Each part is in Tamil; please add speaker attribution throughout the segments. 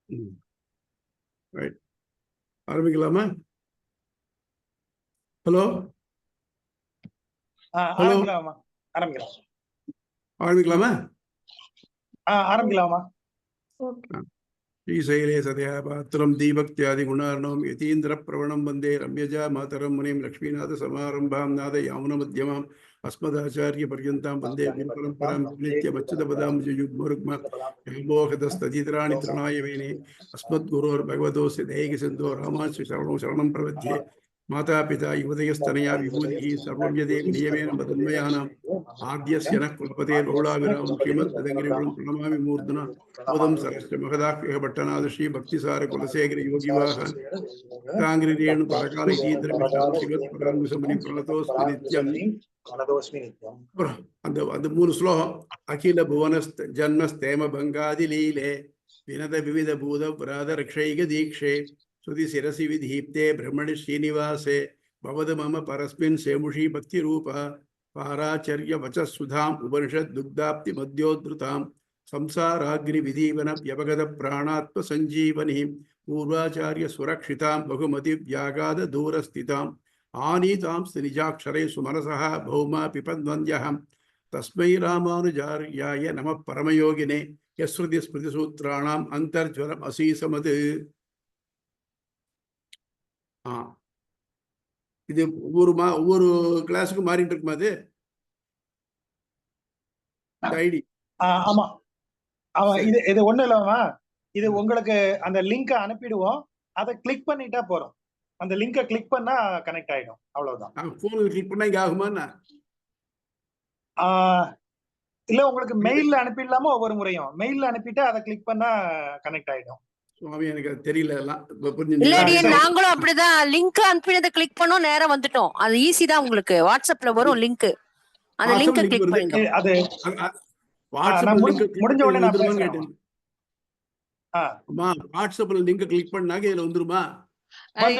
Speaker 1: ரைட், ஆரம்பிக்கலாமா? ஹலோ ஹலோ, ஆரம்பிக்கலாமா?
Speaker 2: ஆரம்பிக்கலாமா?
Speaker 1: ஸ்ரீசைலே சதயா பாத்திரம் தீபக்தியாதி குணார்ணவம் யதீந்திர பிரவணம் வந்தே ரம்யஜா மாதரம் முனிம் லக்ஷ்மீநாத சமாரம்பாம் நாத யாமுன மத்தியமாம் அஸ்மதாச்சாரிய பர்யந்தாம் வந்தே குரு பரம்பராம் நித்யம் அச்சுதபதாம் யுக்மருக்ம யமோகதஸ்ததிதராணி திருநாயவேனே அஸ்மத் குரோர் பகவதோஸ்ய தேகி சிந்தோ ராமாஸ்ய சரணம் சரணம் பிரவத்யே மாதா பிதா யுவதயஸ்தனயா விபூதி சர்வம் யதே நியமேன மதன்மயானாம் ஆத்யஸ்ய நः குலபதே பௌளாவிராமம் ஸ்ரீமத் ததங்கிரிவலம் பிரணமாமி மூர்த்தனா போதம் சரஸ்ய மகதாக்ய பட்டநாத ஸ்ரீ பக்திசார குலசேகர யோகிவாகன் தாங்கிரேணு பரகால ஈந்திரமிஷாம் சிவத் பராங்குசமுனி பிரணதோஸ்மி நித்யம். அந்த அந்த 3 ஸ்லோகம். அகில புவனஸ்த ஜன்மஸ்தேம பங்காதி லீலே வினத விவித பூத பிராத ரக்ஷைக தீக்ஷே சுதி சிரசி விதீப்தே பிரம்மணி ஸ்ரீனிவாசே பவது மம பரஸ்மின் சேமுஷி பக்தி ரூபா பாராச்சரிய வச்சசுதாம் உபனிஷத் துக்தாப்தி மத்யோத்ருதாம் சம்சாராக்னி விதீவன வியபகத பிராணாத்ம சஞ்சீவனி பூர்வாச்சாரிய சுரக்ஷிதாம் பகுமதி வியாகாத தூரஸ்திதாம் ஆனீதாம் நிஜாட்சரை சுமனசா பௌமா பிபத்வந்தியகம் தஸ்மை ராமானுஜார்யாய நம பரமயோகினே யஸ்ருதி ஸ்மிருதி சூத்ராணாம் அந்தர்ஜ்வரம் அசீசமது. இது ஒவ்வொரு கிளாஸுக்கும் மாறிட்டு இருக்குமா? அது ஐடி.
Speaker 2: ஆமா ஆமா. இது ஒண்ணு இல்லாம இது உங்களுக்கு அந்த லிங்க் அனுப்பிடுவோம். அதை கிளிக் பண்ணிட்டா போறோம். அந்த லிங்கை கிளிக் பண்ணா கனெக்ட் ஆயிடும். அவ்வளவுதான்.
Speaker 1: போன்ல கிளிக் பண்ணா இங்க ஆகுமா?
Speaker 2: இல்ல, உங்களுக்கு மெயில்ல அனுப்பிடலாமா? ஒவ்வொரு முறையும் மெயில்ல அனுப்பிட்டு அதை கிளிக் பண்ணா கனெக்ட் ஆயிடும்.
Speaker 1: சுவாமி எனக்கு அது தெரியல.
Speaker 3: நாங்களும் அப்படிதான் லிங்க் அனுப்பினதை கிளிக் பண்ணோம், நேரா வந்துட்டோம். அது ஈஸி தான். உங்களுக்கு வாட்ஸ்அப்ல வரும் லிங்க், அந்த லிங்கை கிளிக் பண்ணிட்டு
Speaker 2: அது முடிஞ்ச உடனே நான் பேசுறேன்.
Speaker 1: வாட்ஸ்அப்ல லிங்க் கிளிக் பண்ணாக்க இதுல வந்துருமா?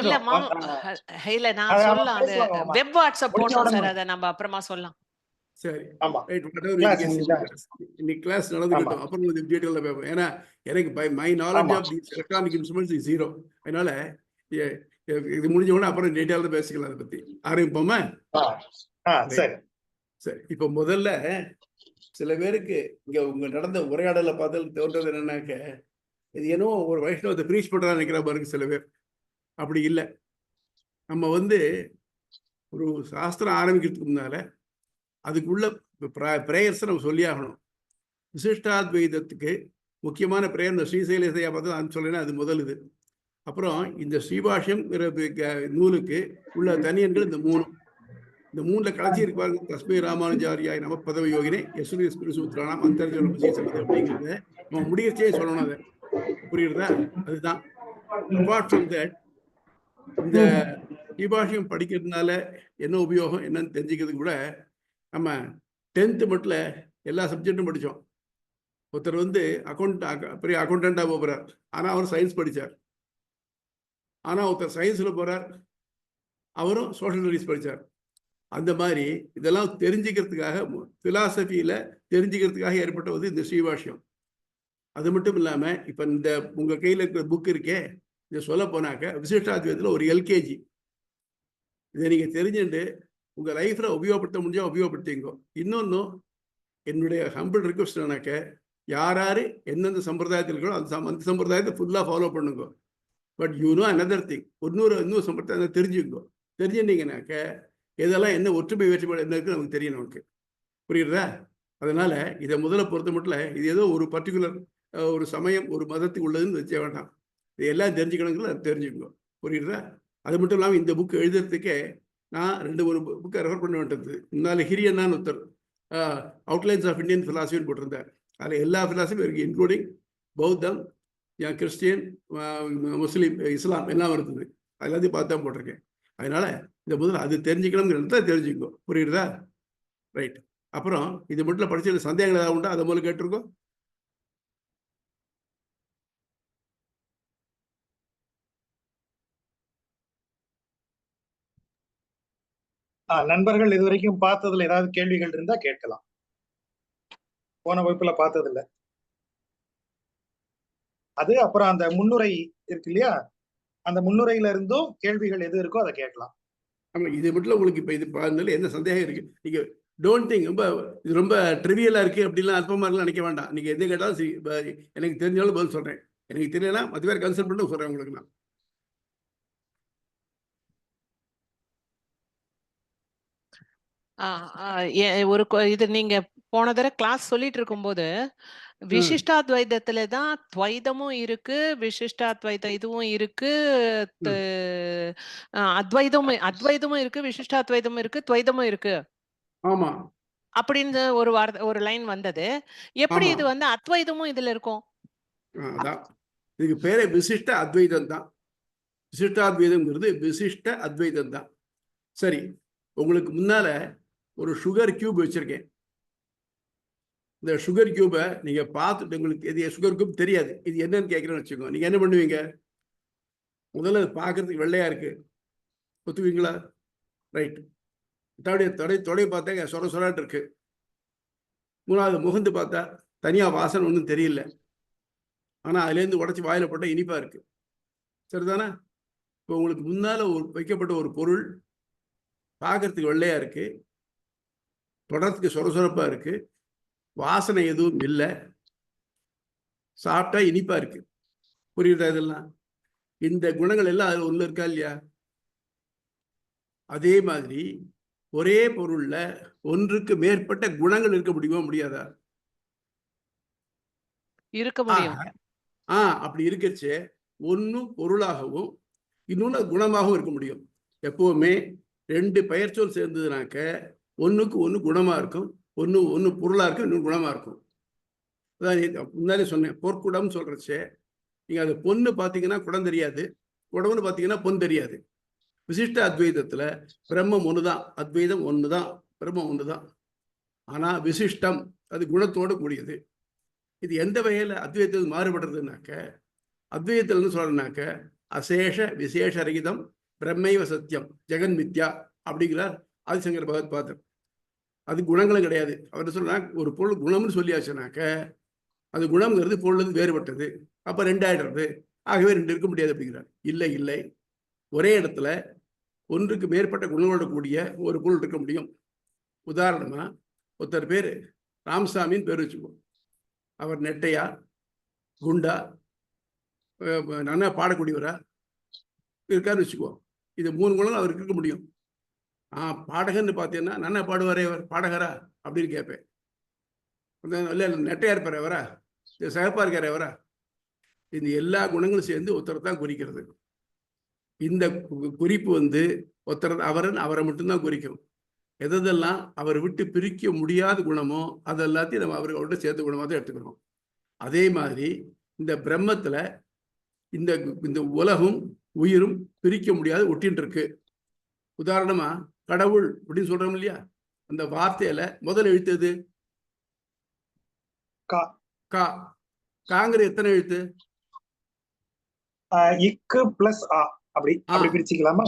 Speaker 4: இல்லம்மா, இல்ல நான் சொல்லலாம். அது வெப் வாட்ஸ்அப் போட்டோம் சார், அதை நம்ம அப்புறமா சொல்லலாம்.
Speaker 1: சரி, இன்னைக்கு கிளாஸ் நடந்துக்கிட்டோம், அப்புறம் டீட்டெயில பேப்போம். ஏன்னா எனக்கு my knowledge of these electronic instruments is zero. அதனால இது முடிஞ்ச உடனே அப்புறம் டீட்டெயில பேசிக்கலாம். அதை பத்தி ஆரம்பிப்போமா?
Speaker 2: சரி
Speaker 1: சரி. இப்போ முதல்ல சில பேருக்கு இங்க உங்க நடந்த உரையாடலை பார்த்தால் தோன்றது என்னன்னாக்க, இது என்னவோ ஒரு வைஷ்ணவத்தை ப்ரீச் பண்றதா நினைக்கிற பாருங்க சில பேர். அப்படி இல்லை. நம்ம ஒரு சாஸ்திரம் ஆரம்பிக்கிறதுக்கு முன்னால அதுக்குள்ள பிரேயர்ஸை நம்ம சொல்லி ஆகணும். விசிஷ்டாத்வைதத்துக்கு முக்கியமான பிரேயர் இந்த ஸ்ரீசைலேசையா பார்த்து நான் சொல்லேன்னா அது முதல் இது. அப்புறம் இந்த ஸ்ரீபாஷ்யம் நூலுக்கு உள்ள தனியன்கள் இந்த 3. இந்த 3ல கடைசி இருப்பாங்க. தஸ்மை ராமானுஜாரியாய் நம பதவி யோகினே யஸ்வதி ஸ்மிருசூத்ரானாம் அந்தர்ஜலம் அசீசமது அப்படிங்கிறத நம்ம முடியச்சே சொல்லணும். அதை புரியுறதா? அதுதான். அப்பார்ட் ஃப்ரம் தட், இந்த ஸ்ரீபாஷ்யம் படிக்கிறதுனால என்ன உபயோகம் என்னன்னு தெரிஞ்சுக்கிறதுக்கு கூட நம்ம 10th மட்டும் எல்லா சப்ஜெக்டும் படித்தோம். ஒருத்தர் பெரிய அக்கௌண்டண்டாக போகிறார், ஆனால் அவர் சயின்ஸ் படித்தார். ஆனால் ஒருத்தர் சயின்ஸில் போகிறார், அவரும் சோஷியல் ஸ்டடீஸ் படித்தார். அந்த மாதிரி இதெல்லாம் தெரிஞ்சுக்கிறதுக்காக, பிலாசபியில் தெரிஞ்சுக்கிறதுக்காக ஏற்பட்டது இந்த ஸ்ரீபாஷ்யம். அது மட்டும் இல்லாமல் இப்போ இந்த உங்கள் கையில் இருக்கிற புக் இருக்கே, இதை சொல்ல போனாக்க விசிஷ்டாத்வைதத்தில் ஒரு எல்கேஜி. இதை நீங்கள் தெரிஞ்சுட்டு உங்கள் லைஃப்பில் உபயோகப்படுத்த முடிஞ்சால் உபயோகப்படுத்திங்கோ. இன்னொன்றும் என்னுடைய ஹம்பிள் ரிக்வஸ்ட் என்னன்னாக்க, யார் எந்தெந்த சம்பிரதாயத்தில் இருக்கோ அந்த சம்பிரதாயத்தை ஃபுல்லாக ஃபாலோ பண்ணுங்க. பட் அனதர் திங், இன்னொரு சம்பிரதாயத்தை தெரிஞ்சுக்கோ. தெரிஞ்சுட்டீங்கன்னாக்க இதெல்லாம் என்ன ஒற்றுமை வேற்றுமை என்ன இருக்குன்னு நமக்கு தெரியும். நமக்கு புரியுறதா? அதனால இதை முதல்ல பொறுத்த மட்டும் இது ஏதோ ஒரு பர்டிகுலர் ஒரு சமயம் ஒரு மதத்துக்கு உள்ளதுன்னு வச்ச வேண்டாம். இது எல்லாம் தெரிஞ்சுக்கணுங்கிறது அதை தெரிஞ்சுக்கோ. புரியுறதா? அது மட்டும் இல்லாமல் இந்த புக் எழுதுறதுக்கே நான் 2-3 புக்கை ரெஃபர் பண்ண வேண்டியது. முன்னாள் ஹிரியன்னான்னு ஒருத்தர் அவுட்லைன்ஸ் ஆஃப் இந்தியன் ஃபிலாசபின்னு போட்டிருந்தார். அதில் எல்லா ஃபிலாசபியும் இருக்குது, இன்க்ளூடிங் பௌத்தம், கிறிஸ்டியன், முஸ்லீம், இஸ்லாம் எல்லாம் இருக்குது. எல்லாத்தையும் பார்த்து தான் போட்டிருக்கேன். அதனால இந்த முதல்ல அது தெரிஞ்சுக்கணுங்கிறத தெரிஞ்சுக்கோ. புரியுறதா? ரைட். அப்புறம் இது மட்டும் படிச்சது சந்தேகங்கள் ஏதாவது உண்டா? அதை முதல்ல கேட்டிருக்கோம்.
Speaker 2: நண்பர்கள் இதுவரைக்கும் பார்த்ததுல ஏதாவது கேள்விகள் இருந்தா கேட்கலாம். போன வகுப்புல பார்த்தது இல்ல. அது அப்புறம் அந்த முன்னுரை இருக்கு இல்லையா, அந்த முன்னுரையில இருந்தும் கேள்விகள் எது இருக்கோ அதை கேட்கலாம்.
Speaker 1: ஆமா, இது மட்டும் உங்களுக்கு இப்ப இது பாருங்க, என்ன சந்தேகம் இருக்கு? நீங்க டோன்ட் திங்க் ரொம்ப இது ரொம்ப ட்ரிவியலா இருக்கு அப்படிலாம் அல்பமா இருக்கலாம் நினைக்க வேண்டாம். நீங்க எது கேட்டாலும் எனக்கு தெரிஞ்சாலும் பதில் சொல்றேன். எனக்கு தெரியலனா மற்ற பேர் கன்சல்ட் பண்ணி சொல்றேன் உங்களுக்கு நான்.
Speaker 4: ஒரு இது நீங்க போன தடவை கிளாஸ் சொல்லிட்டு இருக்கும்போது விசிஷ்டாத்வைதத்துல தான் துவைதமும் இருக்கு, விசிஷ்டாத்வைத இதுவும் இருக்கு, அத்வைதமும் இருக்கு, விசிஷ்டாத்வைதமும் இருக்கு, துவைதமும் இருக்கு.
Speaker 1: ஆமா
Speaker 4: அப்படின்னு ஒரு லைன் வந்தது. எப்படி இது வந்து அத்வைதமும் இதுல இருக்கும்?
Speaker 1: அதான் இதுக்கு பேரே விசிஷ்ட அத்வைதம் தான். விசிஷ்டாத்வைதம்ங்கிறது விசிஷ்ட அத்வைதம் தான். சரி, உங்களுக்கு முன்னால ஒரு சுகர் கியூப் வச்சிருக்கேன். இந்த சுகர் கியூபை நீங்க பார்த்துட்டு உங்களுக்கு இது சுகர் கியூப் தெரியாது, இது என்னன்னு கேட்கறேன்னு வச்சுக்கோங்க. நீங்க என்ன பண்ணுவீங்க? முதல்ல அது பார்க்கறதுக்கு வெள்ளையா இருக்கு, ஒத்துவீங்களா? ரைட். தொடைய பார்த்தா சொர சொராட்டு இருக்கு. மூணாவது முகந்து பார்த்தா தனியா வாசனை ஒன்றும் தெரியல, ஆனா அதுலேருந்து உடச்சி வாயில போட்டால் இனிப்பா இருக்கு. சரிதானே? இப்போ உங்களுக்கு முன்னால வைக்கப்பட்ட ஒரு பொருள் பார்க்கறதுக்கு வெள்ளையா இருக்கு, தொடர்றதுக்கு சொரசொரப்பா இருக்கு, வாசனை எதுவும் இல்லை, சாப்பிட்டா இனிப்பா இருக்கு. புரியுதா? இதெல்லாம் இந்த குணங்கள் எல்லாம் அது உள்ள இருக்கா இல்லையா? அதே மாதிரி ஒரே பொருள்ல ஒன்றுக்கு மேற்பட்ட குணங்கள் இருக்க முடியுமா, முடியாதா?
Speaker 4: இருக்க முடியும்.
Speaker 1: அப்படி இருக்கச்சு ஒன்னு பொருளாகவும் இன்னொன்னு குணமாகவும் இருக்க முடியும். எப்பவுமே ரெண்டு பெயர்ச்சொல் சேர்ந்ததுனாக்க ஒன்றுக்கு ஒன்று குணமா இருக்கும், ஒன்று பொருளா இருக்கும், இன்னொன்று குணமா இருக்கும். அதான் முன்னாலே சொன்னேன், பொற்குடம் சொல்றச்சே நீங்க அது பொண்ணு பார்த்தீங்கன்னா குடம் தெரியாது, குடம்னு பார்த்தீங்கன்னா பொன் தெரியாது. விசிஷ்ட அத்வைதத்துல பிரம்மம் ஒண்ணுதான், அத்வைதம் ஒண்ணுதான், பிரம்மம் ஒண்ணுதான். ஆனா விசிஷ்டம் அது குணத்தோடு கூடியது. இது எந்த வகையில அத்வைதத்தில் மாறுபடுறதுனாக்க, அத்வைதத்தில்னு சொல்றனாக்க அசேஷ விசேஷ ரகிதம் பிரம்மைவ சத்தியம் ஜெகன் மித்யா அப்படிங்கிறார் ஆதிசங்கர பகவத்பாதர். அது குணங்களும் கிடையாது. அவர் சொல்றாங்க ஒரு பொருள் குணம்னு சொல்லியாச்சுனாக்க அது குணம்ங்கிறது பொருள் வேறுபட்டது, அப்ப ரெண்டாயிடுறது, ஆகவே ரெண்டு இருக்க முடியாது அப்படிங்கிறார். இல்லை இல்லை, ஒரே இடத்துல ஒன்றுக்கு மேற்பட்ட குணங்களோட கூடிய ஒரு பொருள் இருக்க முடியும். உதாரணமா ஒருத்தர் பேர் ராமசாமின்னு பேர் வச்சுக்குவோம். அவர் நெட்டையா, குண்டா, நல்லா பாடக்கூடியவரா இருக்காருன்னு வச்சுக்குவோம். இது மூணு குணங்கள் அவருக்கு இருக்க முடியும். பாடகர்னு பார்த்தீங்கன்னா நல்லா பாடுவாரே அவர், பாடகரா அப்படின்னு கேட்பேன். இல்லை நெட்டையா இருப்பார் அவரா, சகப்பா இருக்காரு அவரா, இந்த எல்லா குணங்களும் சேர்ந்து ஒருத்தர் தான் குறிக்கிறது. இந்த குறிப்பு வந்து ஒருத்தர் அவரை மட்டும்தான் குறிக்கும். எதெல்லாம் அவர் விட்டு பிரிக்க முடியாத குணமோ அது எல்லாத்தையும் நம்ம அவர்களோட சேர்த்து குணமாக தான் எடுத்துக்கிறோம். அதே மாதிரி இந்த பிரம்மத்துல இந்த உலகும் உயிரும் பிரிக்க முடியாது ஒட்டின்னு இருக்கு. உதாரணமா கடவுள் அப்படின்னு சொல்றோம் இல்லையா, அந்த வார்த்தையில முதல் எழுத்து எது? கா. காங்கிற எத்தனை எழுத்து?
Speaker 2: இக்கு பிளஸ் ஆ, அப்படி பிரிச்சுக்கலாமா?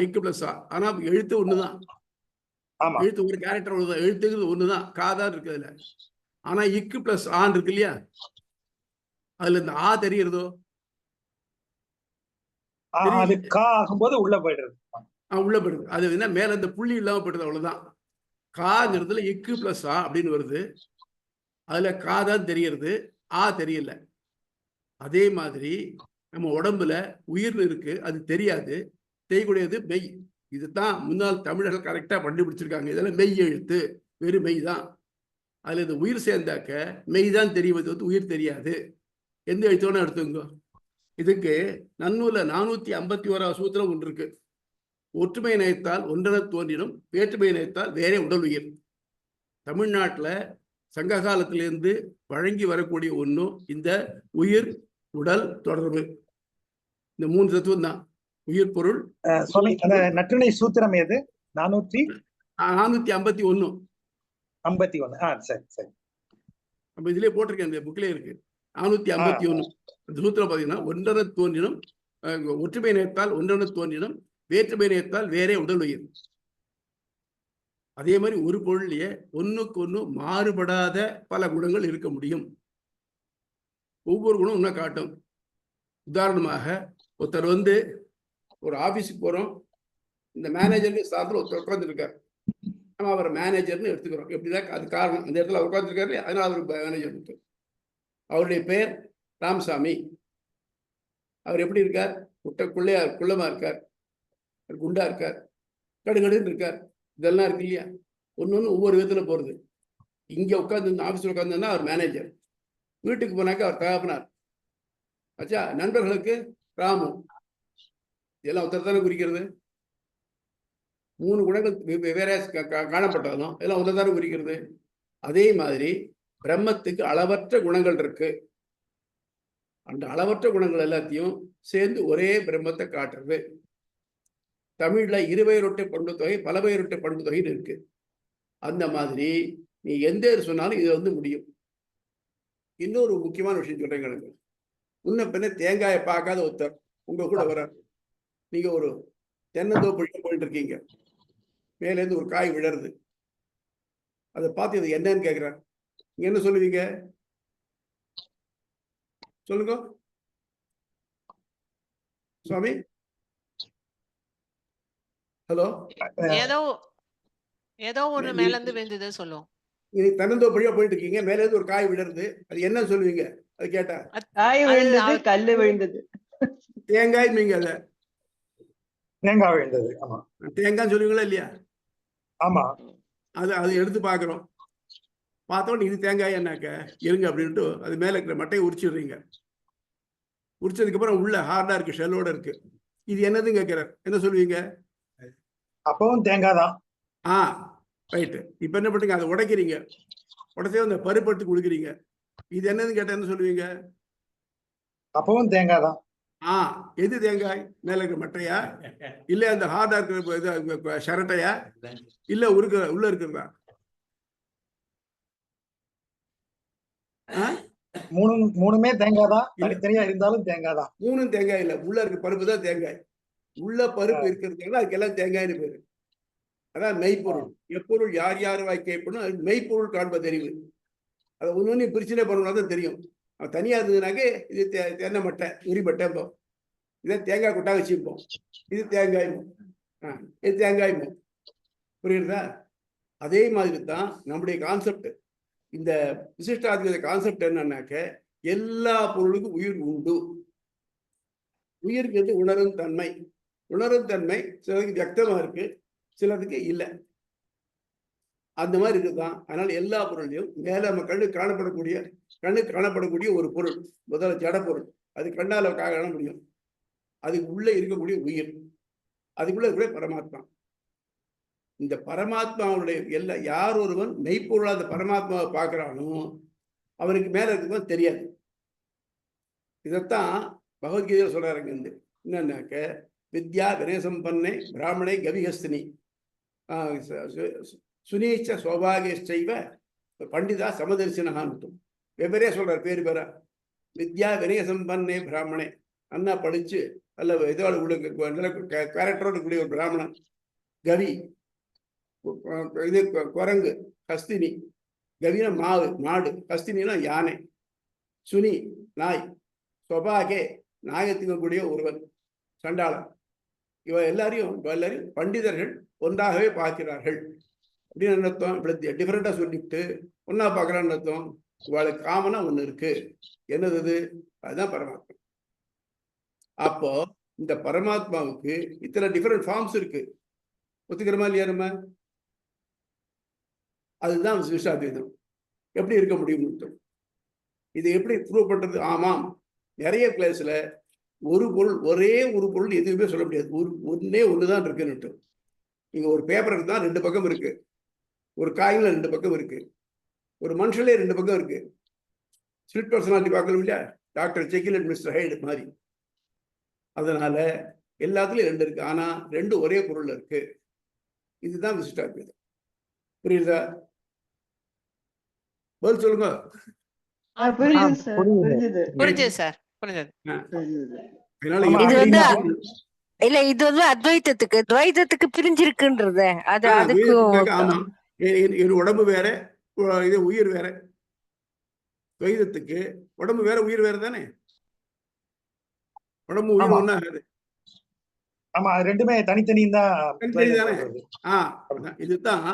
Speaker 1: இக்கு பிளஸ் ஆ. ஆனா எழுத்து ஒண்ணுதான். எழுத்து ஒரு கேரக்டர் ஒண்ணுதான், எழுத்துங்கிறது ஒண்ணுதான், காதான் இருக்கு அதுல. ஆனா இக்கு பிளஸ் ஆன் இருக்கு இல்லையா, அதுல இந்த ஆ தெரியுறதோ?
Speaker 2: அது கா ஆகும்போது உள்ள போயிடுறது.
Speaker 1: உள்ள போயிடுது. அது என்ன மேல இந்த புள்ளி இல்லாம போயிடுது, அவ்வளவுதான். காங்கிறதுல இக்கு பிளஸ் ஆ அப்படின்னு வருது, அதுல கா தான் தெரியறது, ஆ தெரியல. அதே மாதிரி நம்ம உடம்புல உயிர்னு இருக்கு, அது தெரியாது, தெரியக்கூடியது மெய். இதுதான் முன்னாள் தமிழர்கள் கரெக்டா கண்டுபிடிச்சிருக்காங்க. இதெல்லாம் மெய் எழுத்து, வெறும் மெய் தான். அதுல இந்த உயிர் சேர்ந்தாக்க மெய் தான் தெரிவது, வந்து உயிர் தெரியாது. எந்த எழுத்தோன்னு எடுத்துங்க. இதுக்கு நன்னூல 451 சூத்திரம் ஒன்று இருக்கு. ஒற்றுமை நயத்தால் ஒன்றென தோன்றினும் வேற்றுமை நயத்தால் வேறே உடல் உயிர். தமிழ்நாட்டில் சங்க காலத்திலிருந்து வழங்கி வரக்கூடிய ஒன்றும் இந்த உயிர் உடல் தொடர்பு, இந்த மூணு தத்துவம் தான். உயிர் பொருள்.
Speaker 2: நற்றிணை சூத்திரம் எது?
Speaker 1: 451.
Speaker 2: சரி சரி,
Speaker 1: நம்ம இதுலயே போட்டிருக்கேன், இந்த புக்லயே இருக்கு. 451 சூத்திரம் பாத்தீங்கன்னா, ஒன்றென தோன்றினும் ஒற்றுமை நேர்த்தால் ஒன்றென தோன்றினும் வேற்றுமை நேர்த்தால் வேறே உடல் உயிர். அதே மாதிரி ஒரு பொருள்லயே ஒண்ணுக்கு ஒண்ணு மாறுபடாத பல குணங்கள் இருக்க முடியும். ஒவ்வொரு குணம் இன்னும் காட்டும். உதாரணமாக ஒருத்தர் வந்து ஒரு ஆபீஸுக்கு போறோம், இந்த மேனேஜர் ஸ்தானத்துல ஒருத்தர் உட்காந்துருக்கார், நம்ம அவரை மேனேஜர்னு எடுத்துக்கிறோம். எப்படிதான் அது காரணம், அந்த இடத்துல அவர் உட்காந்துருக்காரு, அதனால அவர் மேனேஜர். அவருடைய பெயர் ராமசாமி. அவர் எப்படி இருக்கார்? குள்ளமா இருக்கார், குண்டா இருக்கார், கடுகடுன்னு இருக்கார். இதெல்லாம் இருக்கு இல்லையா? ஒன்று ஒவ்வொரு விதத்துல போறது. இங்க உட்காந்து ஆபீஸ்ல உட்காந்துன்னா அவர் மேனேஜர், வீட்டுக்கு போனாக்க அவர் தகப்பனார். ஆச்சா, நண்பர்களுக்கு ராமு. இதெல்லாம் ஒருத்தர் தானே குறிக்கிறது. 3 குணங்கள் வெவ்வேறு காணப்பட்டாலும் இதெல்லாம் ஒருத்தர் தானே குறிக்கிறது. அதே மாதிரி பிரம்மத்துக்கு அளவற்ற குணங்கள் இருக்கு. அந்த அளவற்ற குணங்கள் எல்லாத்தையும் சேர்ந்து ஒரே பிரம்மத்தை காட்டுறது. தமிழ்ல இருபெயரொட்டு பண்பு தொகை, பலபெயரொட்டு பண்பு தொகைன்னு இருக்கு. அந்த மாதிரி நீ எந்த சொன்னாலும் இது வந்து முடியும். இன்னொரு முக்கியமான விஷயம் சொல்றேன் எனக்கு. முன்ன பின்ன தேங்காயை பார்க்காத ஒருத்தர் உங்க கூட வர, நீங்க ஒரு தென்னந்தோப்பு போயிட்டு இருக்கீங்க, மேலேருந்து ஒரு காய் விழருது, அதை பார்த்து இது என்னன்னு கேட்கிறார், நீங்க என்ன சொல்லுவீங்க? சொல்லுங்க சுவாமி. ஹலோ.
Speaker 4: ஏதோ ஒண்ணு மேல இருந்து விழுந்தது சொல்லுவோம்.
Speaker 1: நீங்க தென்னந்தோப்படியா போயிட்டு இருக்கீங்க, மேல இருந்து ஒரு காய் விழருது, அது என்ன சொல்லுவீங்க? அது கேட்டா
Speaker 5: காய் விழுந்தது, கல்லு விழுந்தது.
Speaker 1: தேங்காய் நீங்க அத
Speaker 2: தேங்காய் விழுந்தது. ஆமா,
Speaker 1: தேங்காய் சொல்லுவீங்களா இல்லையா?
Speaker 2: ஆமா.
Speaker 1: அதை எடுத்து பாக்குறோம், பார்த்தோன்னு இது தேங்காய் என்னாக்க இருங்க அப்படின்ட்டு அது மேல இருக்கிற மட்டையை உரிச்சிடுறீங்க. உரிச்சதுக்கு அப்புறம் உள்ள ஹார்டா இருக்கு, ஷெல்லோட இருக்கு, இது என்னதுன்னு கேட்கிறார், என்ன சொல்லுவீங்க?
Speaker 2: அப்பவும் தேங்காய் தான்.
Speaker 1: ரைட்டு. இப்ப என்ன பண்ணுங்க, அதை உடைக்கிறீங்க, உடச்சே அந்த பருப்பு எடுத்து கொடுக்குறீங்க, இது என்னதுன்னு கேட்டா என்ன சொல்லுவீங்க?
Speaker 2: அப்பவும் தேங்காய் தான்.
Speaker 1: எது தேங்காய்? மேல இருக்கிற மட்டையா, இல்ல அந்த ஹார்டா இருக்கிற ஷரட்டையா, இல்ல உள்ள இருக்கிறதா?
Speaker 2: மூணுமே தேங்காய் தான், தனித்தனியா இருந்தாலும் தேங்காய் தான்.
Speaker 1: மூணும் தேங்காய் இல்ல, உள்ள இருக்க பருப்பு தான் தேங்காய். உள்ள பருப்பு இருக்கிறதுனால அதுக்கெல்லாம் தேங்காய்னு பேரு. அதான் மெய்ப்பொருள். எப்பொருள் யார் யார் வாய்க்கப்படும் அது மெய்ப்பொருள் காண்பது அறிவு. அதை ஒண்ணு பிரிச்சுனே பண்ணணும் தான் தெரியும். தனியா இருந்ததுனாக்க இது தென்னை மட்டை, உரிமட்டை, இதை தேங்காய் கொட்டா வச்சுப்போம், இது தேங்காய், இது தேங்காய். புரியுறதா? அதே மாதிரி தான் நம்முடைய கான்செப்ட். இந்த விசிஷ்டாத்வைத கான்செப்ட் என்னன்னாக்க எல்லா பொருளுக்கும் உயிர் உண்டு. உயிருக்கு உணரும் தன்மை. உணரும் தன்மை சிலருக்கு வியக்தமா இருக்கு, சிலருக்கு இல்லை. அந்த மாதிரி இருக்குதான். அதனால எல்லா பொருளையும் மேல நம்ம கண்ணுக்கு காணப்படக்கூடிய ஒரு பொருள், முதல்ல ஜட பொருள், அது கண்ணால காண முடியும். அதுக்கு உள்ள இருக்கக்கூடிய உயிர், அதுக்குள்ள இருக்கக்கூடிய பரமாத்மா. இந்த பரமாத்மாவுடைய யார் ஒருவன் மெய்ப்பொருளா அந்த பரமாத்மாவை பார்க்கிறானோ அவனுக்கு மேல இருக்கிறது தெரியாது. இதைத்தான் பகவத்கீதையில சொல்றாருங்க. என்னன்னாக்க வித்யா வினயசம்பன்னே பிராமணே கவிஹஸ்தினி சுனீச்ச சௌபாகியச்சைவ பண்டிதா சமதர்சினகான்னு வெவ்வேறே சொல்றாரு, பேரு பேரா. வித்யா வினயசம்பன்னே பிராமணே, அண்ணா படிச்சு அல்ல இதோட கேரக்டரோட கூடிய ஒரு பிராமணன். கவி இது குரங்கு, ஹஸ்தினி. கவினா மாடு, ஹஸ்தினா யானை, சுனி நாய், சொபாகே நாயத்துக்கு கூடிய ஒருவன் சண்டாளன். இவ எல்லாரையும் பண்டிதர்கள் ஒன்றாகவே பார்க்கிறார்கள் அப்படின்னு அர்த்தம். இப்படி டிஃபரெண்டா சொல்லிட்டு ஒன்னா பார்க்கறான்னு அர்த்தம். இவளுக்கு காமனா ஒண்ணு இருக்கு, என்னது? அதுதான் பரமாத்மா. அப்போ இந்த பரமாத்மாவுக்கு இத்தனை டிஃபரெண்ட் ஃபார்ம்ஸ் இருக்கு, ஒத்துக்கிறோமா இல்லையா நம்ம? அதுதான் விசிஷ்டாத்வைதம். எப்படி இருக்க முடியும்? இது எப்படி ப்ரூவ் பண்றது? ஆமாம், நிறைய பிளேஸ்ல ஒரு பொருள், ஒரே ஒரு பொருள் எதுவுமே சொல்ல முடியாது. ஒன்னே ஒண்ணுதான் இருக்குன்னு. நீங்க ஒரு பேப்பருக்கு தான் 2 பக்கம் இருக்கு, ஒரு காயின்ல 2 பக்கம் இருக்கு, ஒரு மனுஷன்லயே 2 பக்கம் இருக்கு. ஸ்பிளிட் பர்சனாலிட்டி பார்க்கணும் இல்லையா? டாக்டர் ஜெக்கில் அண்ட் மிஸ்டர் ஹைட் மாதிரி. அதனால எல்லாத்துலயும் 2 இருக்கு, ஆனா 2 ஒரே பொருள் இருக்கு. இதுதான் விசிஷ்டாத்வைதம். புரியுதா? பதில் சொல்லுங்க.
Speaker 4: புரிஞ்சது சார், புரிஞ்சது.
Speaker 3: இல்ல, இது வந்து அத்வைத்தத்துக்கு துவைதத்துக்கு பிரிஞ்சிருக்குன்றது. அது அதுக்கு
Speaker 1: ஆமா, உடம்பு வேற, இது உயிர் வேற. துவைதத்துக்கு உடம்பு வேற உயிர் வேற தானே, உடம்பு உயிர்
Speaker 2: ஆமா.
Speaker 1: ஒண்ணா ஆகாது.
Speaker 2: ஆமா, அது ரெண்டுமே தனித்தனியும் தான்
Speaker 1: தனித்தனி தானே.
Speaker 2: சொல்றது.
Speaker 1: இதுதான்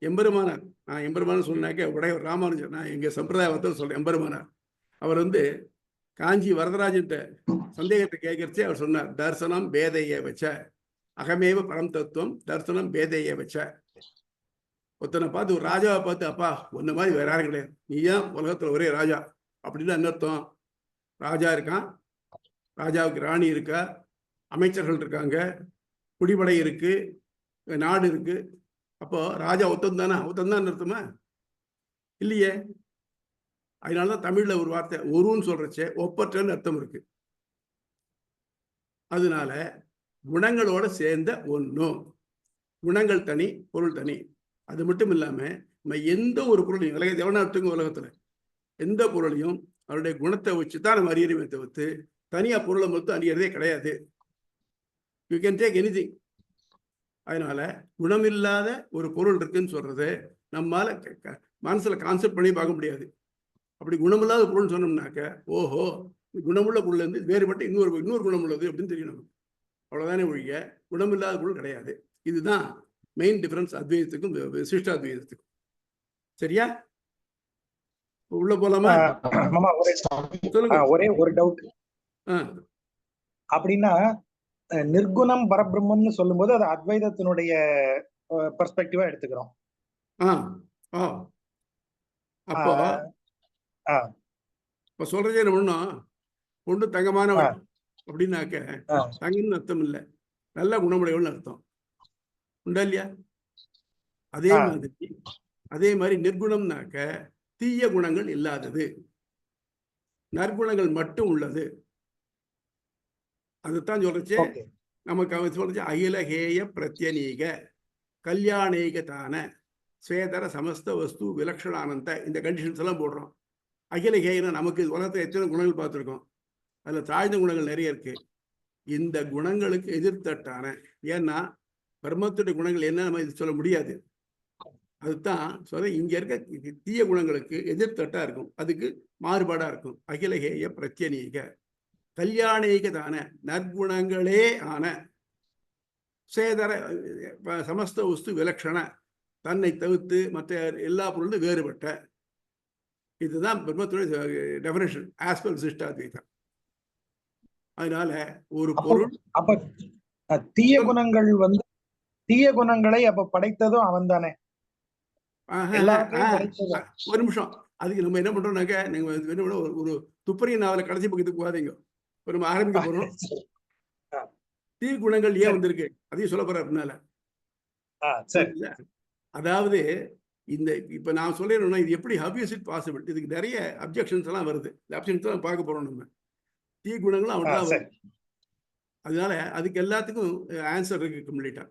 Speaker 1: எம்பெருமானார். நான் எம்பெருமான் சொன்னாக்க உடையவர் ராமானுஜர், நான் எங்க சம்பிரதாயத்தை சொல்றேன். எம்பெருமானார் அவர் காஞ்சி வரதராஜன்ட்ட சந்தேகத்தை கேட்கறச்சே அவர் சொன்னார், தர்சனம் பேதைய வச்ச அகமேவ பரம் தத்துவம் தர்சனம் பேதைய வச்ச. ஒருத்தனை பார்த்து, ஒரு ராஜாவை பார்த்து, அப்பா ஒன்ன மாதிரி வேற யாரும் கிடையாது, நீ ஏன் உலகத்துல ஒரே ராஜா அப்படின்னு என்ன அர்த்தம்? ராஜா இருக்கான், ராஜாவுக்கு ராணி இருக்கா, அமைச்சர்கள் இருக்காங்க, குடிபடை இருக்கு, நாடு இருக்கு. அப்போ ராஜா ஒத்தந்தானா? ஒத்தந்தான் அர்த்தமா? இல்லையே. அதனாலதான் தமிழ்ல ஒரு வார்த்தை ஒருன்னு சொல்றச்சே ஒப்பற்றன்னு அர்த்தம் இருக்கு. அதனால குணங்களோட சேர்ந்த ஒன்றும், குணங்கள் தனி பொருள் தனி. அது மட்டும் இல்லாம நம்ம எந்த ஒரு பொருளையும் உலகத்துல எந்த பொருளையும் அவருடைய குணத்தை வச்சுதான் நம்ம அறியறமே தவிர்த்து தனியா பொருளை மட்டும் அறியறதே கிடையாது. You can take anything. அதனால குணமில்லாத ஒரு பொருள் இருக்குன்னு சொல்றது நம்மால மனசுல கான்செப்ட் பண்ணி பார்க்க முடியாது. அப்படி குணமில்லாத பொருள் சொன்னோம்னாக்க, ஓஹோ குணமுள்ள பொருள் இருந்து வேறுபட்டு இன்னொரு குணம் உள்ளது அப்படின்னு தெரியணும். அவ்வளவுதானே ஒழிய குணமில்லாத பொருள் கிடையாது. இதுதான் மெயின் டிஃபரன்ஸ் அத்வைதத்துக்கும் விசிஷ்டாத்வைதத்துக்கும். சரியா? உள்ள போலாமா?
Speaker 2: ஒரே ஒரு டவுட். அப்படின்னா நிர்குணம் பரபிரம்மம்னு சொல்லும்போது அது அத்வைதத்தினுடைய பெர்ஸ்பெக்டிவா எடுத்துக்கிறோம்.
Speaker 1: அப்போ சொல்றது என்ன பண்ணும், பொண்ணு தங்கமானவள் அப்படின்னாக்க தங்கன்னு அர்த்தம் இல்லை, நல்ல குணமுடையவள்னு அர்த்தம் உண்டா இல்லையா? அதே மாதிரி நிர்குணம்னாக்க தீய குணங்கள் இல்லாதது, நற்குணங்கள் மட்டும் உள்ளது. அதுதான் சொல்றச்சே நமக்கு அவன் சொல்றச்சு அகிலஹேய பிரத்யநீக கல்யாணேக தான ஸ்வேதர சமஸ்த வஸ்து விலக்ஷணானந்த, இந்த கண்டிஷன்ஸ் எல்லாம் போடுறோம். அகிலஹேயனா நமக்கு உலகத்தில் எத்தனை குணங்கள் பார்த்துருக்கோம், அதுல தாழ்ந்த குணங்கள் நிறைய இருக்கு. இந்த குணங்களுக்கு எதிர்த்தட்டான, ஏன்னா பிரம்மத்துடைய குணங்கள் என்ன நம்ம இது சொல்ல முடியாது. அதுதான் சொல்ல இங்க இருக்க தீய குணங்களுக்கு எதிர்த்தட்டா இருக்கும், அதுக்கு மாறுபாடா இருக்கும். அகிலஹேய பிரத்யநீக கல்யாணேக தான நற்குணங்களே ஆன சேதர சமஸ்த வஸ்து விலக்ஷண தன்னை தவிர்த்து மற்ற எல்லா பொருளும் வேறுபட்ட. இதுதான் பிரம்மத்துடைய டெஃபினேஷன் ஆஸ் பர் விசிஷ்டாத்வைதம். அதனால ஒரு பொருள்
Speaker 2: அப்ப தீய குணங்கள் தீய குணங்களை அப்ப படைத்ததும் அவன் தானே.
Speaker 1: ஒரு நிமிஷம், அதுக்கு நம்ம என்ன பண்றோம்னாக்க, நீங்க ஒரு துப்பறிய நாவல கடைசி பக்கத்துக்கு போகாதீங்க, ஒரு ஆரம்பிக்க போறோம். தீ குணங்கள் ஏன் வந்திருக்கு அதையும் சொல்ல போற அப்படின்னால. அதாவது இந்த இப்ப நான் சொல்லிடணும்னா, இது எப்படி ஹவ் இஸ் இட் பாசிபிள், இதுக்கு நிறைய அப்ஜெக்ஷன்ஸ் எல்லாம் வருது. இந்த அப்ஜெக்ஷன்ஸ் எல்லாம் பார்க்க போறோம். நம்ம தீ குணங்களும் அவன் தான் வருது. அதனால அதுக்கு எல்லாத்துக்கும் ஆன்சர் இருக்கு கம்ப்ளீட்டா.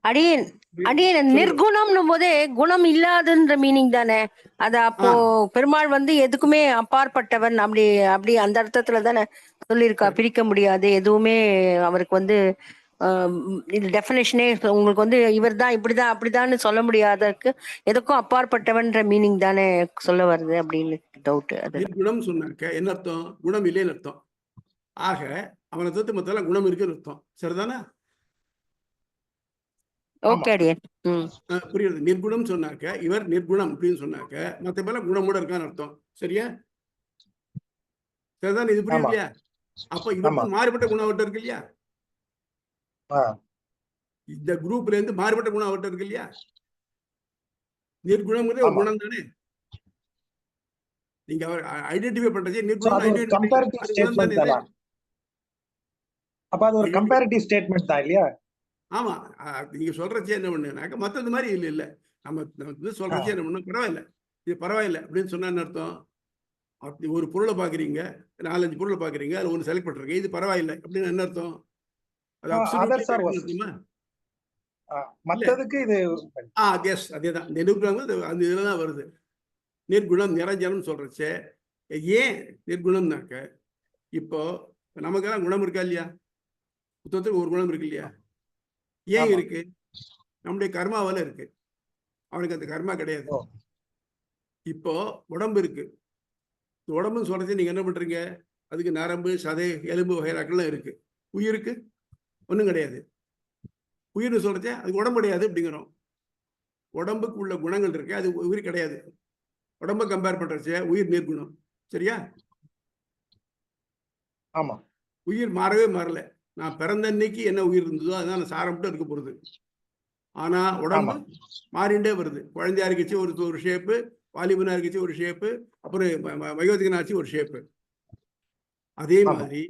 Speaker 3: அடியேன் நிர்குணம்னும் போதே குணம் இல்லாதுன்ற மீனிங் தானே அது. அப்போ பெருமாள் எதுக்குமே அப்பாற்பட்டவன் அப்படி அப்படி அந்த அர்த்தத்துல தானே சொல்லியிருக்கா. பிரிக்க முடியாது எதுவுமே அவருக்கு இது டெஃபினேஷனே உங்களுக்கு இவர் தான் இப்படிதான் அப்படிதான்னு சொல்ல முடியாததுக்கு எதுக்கும் அப்பாற்பட்டவன்ற மீனிங் தானே சொல்ல வருது அப்படின்னு டவுட். அது
Speaker 1: குணம் சொன்னாக்க என்ன அர்த்தம்? குணம் இல்லைன்னு அர்த்தம். ஆக அவனை தவிர்த்து மத்தெல்லாம் குணம் இருக்குன்னு அர்த்தம். சரிதானே? புரியுது. நிர்குணம் சொன்னாக்க இவர் நிர்குணம் அப்படின்னு சொன்னாக்க மத்த பேர்லாம் குணமோட இருக்கான்னு அர்த்தம். சரியா? சரிதானே? இது புரியுது இல்லையா? அப்ப இவருக்கு மாறுபட்ட குணம் அவர்கிட்ட இருக்கு இல்லையா? இந்த குரூப்ல இருந்து மாறுபட்ட குணம் அவர்கிட்ட இருக்கு இல்லையா? நிர்குணம்ங்கிறது ஒரு குணம் தானே. நீங்க அவர் ஐடென்டிஃபை பண்றதே நிர்குணம்.
Speaker 2: அப்ப அது ஒரு கம்பேரிட்டிவ் ஸ்டேட்மென்ட் தான் இல்லையா?
Speaker 1: ஆமா, நீங்க சொல்றச்சே என்ன பண்ணுனாக்க மற்றது மாதிரி இல்லை இல்லை நம்ம சொல்றச்சே என்ன பண்ண பரவாயில்ல, இது பரவாயில்ல அப்படின்னு சொன்னா என்ன அர்த்தம்? அப்படி ஒரு பொருளை பாக்குறீங்க, 4-5 பொருளை பாக்குறீங்க, அது ஒன்று செலக்ட் பண்றீங்க, இது பரவாயில்லை அப்படின்னு என்ன அர்த்தம்? அது அப்சல்யூட்லி
Speaker 2: மத்ததுக்கு இது
Speaker 1: எஸ் அதேதான். நிர்குணம் அந்த இதுல தான் வருது. நிர்குணம் நிரஞ்சனம் சொல்றச்சே ஏன் நிர்குணம்னாக்க, இப்போ நமக்கெல்லாம் குணம் இருக்கா இல்லையா? புத்தகத்துக்கு ஒரு குணம் இருக்கு இல்லையா? ஏன் இருக்கு? நம்முடைய கர்மாவால இருக்கு. அவனுக்கு அந்த கர்மா கிடையாது. இப்போ உடம்பு இருக்கு. உடம்புன்னு சொல்றது நீங்க என்ன பண்றீங்க? அதுக்கு நரம்பு, சதை, எலும்பு வகைராக்கள்லாம் இருக்கு. உயிருக்கு ஒன்றும் கிடையாது. உயிர்னு சொல்றதே அதுக்கு உடம்பு கிடையாது அப்படிங்கிறோம். உடம்புக்கு உள்ள குணங்கள் இருக்கு, அது உயிர் கிடையாது. உடம்ப கம்பேர் பண்றச்சே உயிர் நீர்குணம். சரியா?
Speaker 2: ஆமா.
Speaker 1: உயிர் மாறவே மாறல. நான் பிறந்த அன்னைக்கு என்ன உயிர் இருந்ததோ அதுதான் நான் சாரம் மட்டும் இருக்க போறது. ஆனா உடம்பு
Speaker 2: ஆமா.
Speaker 1: மாறிண்டே வருது. குழந்தையா இருக்கச்சு ஒரு ஷேப்பு, வாலிபனா இருக்கச்சு ஒரு ஷேப்பு, அப்புறம் வயோதிகனாச்சு ஒரு ஷேப்பு. அதே
Speaker 2: ஆமா.
Speaker 1: மாதிரி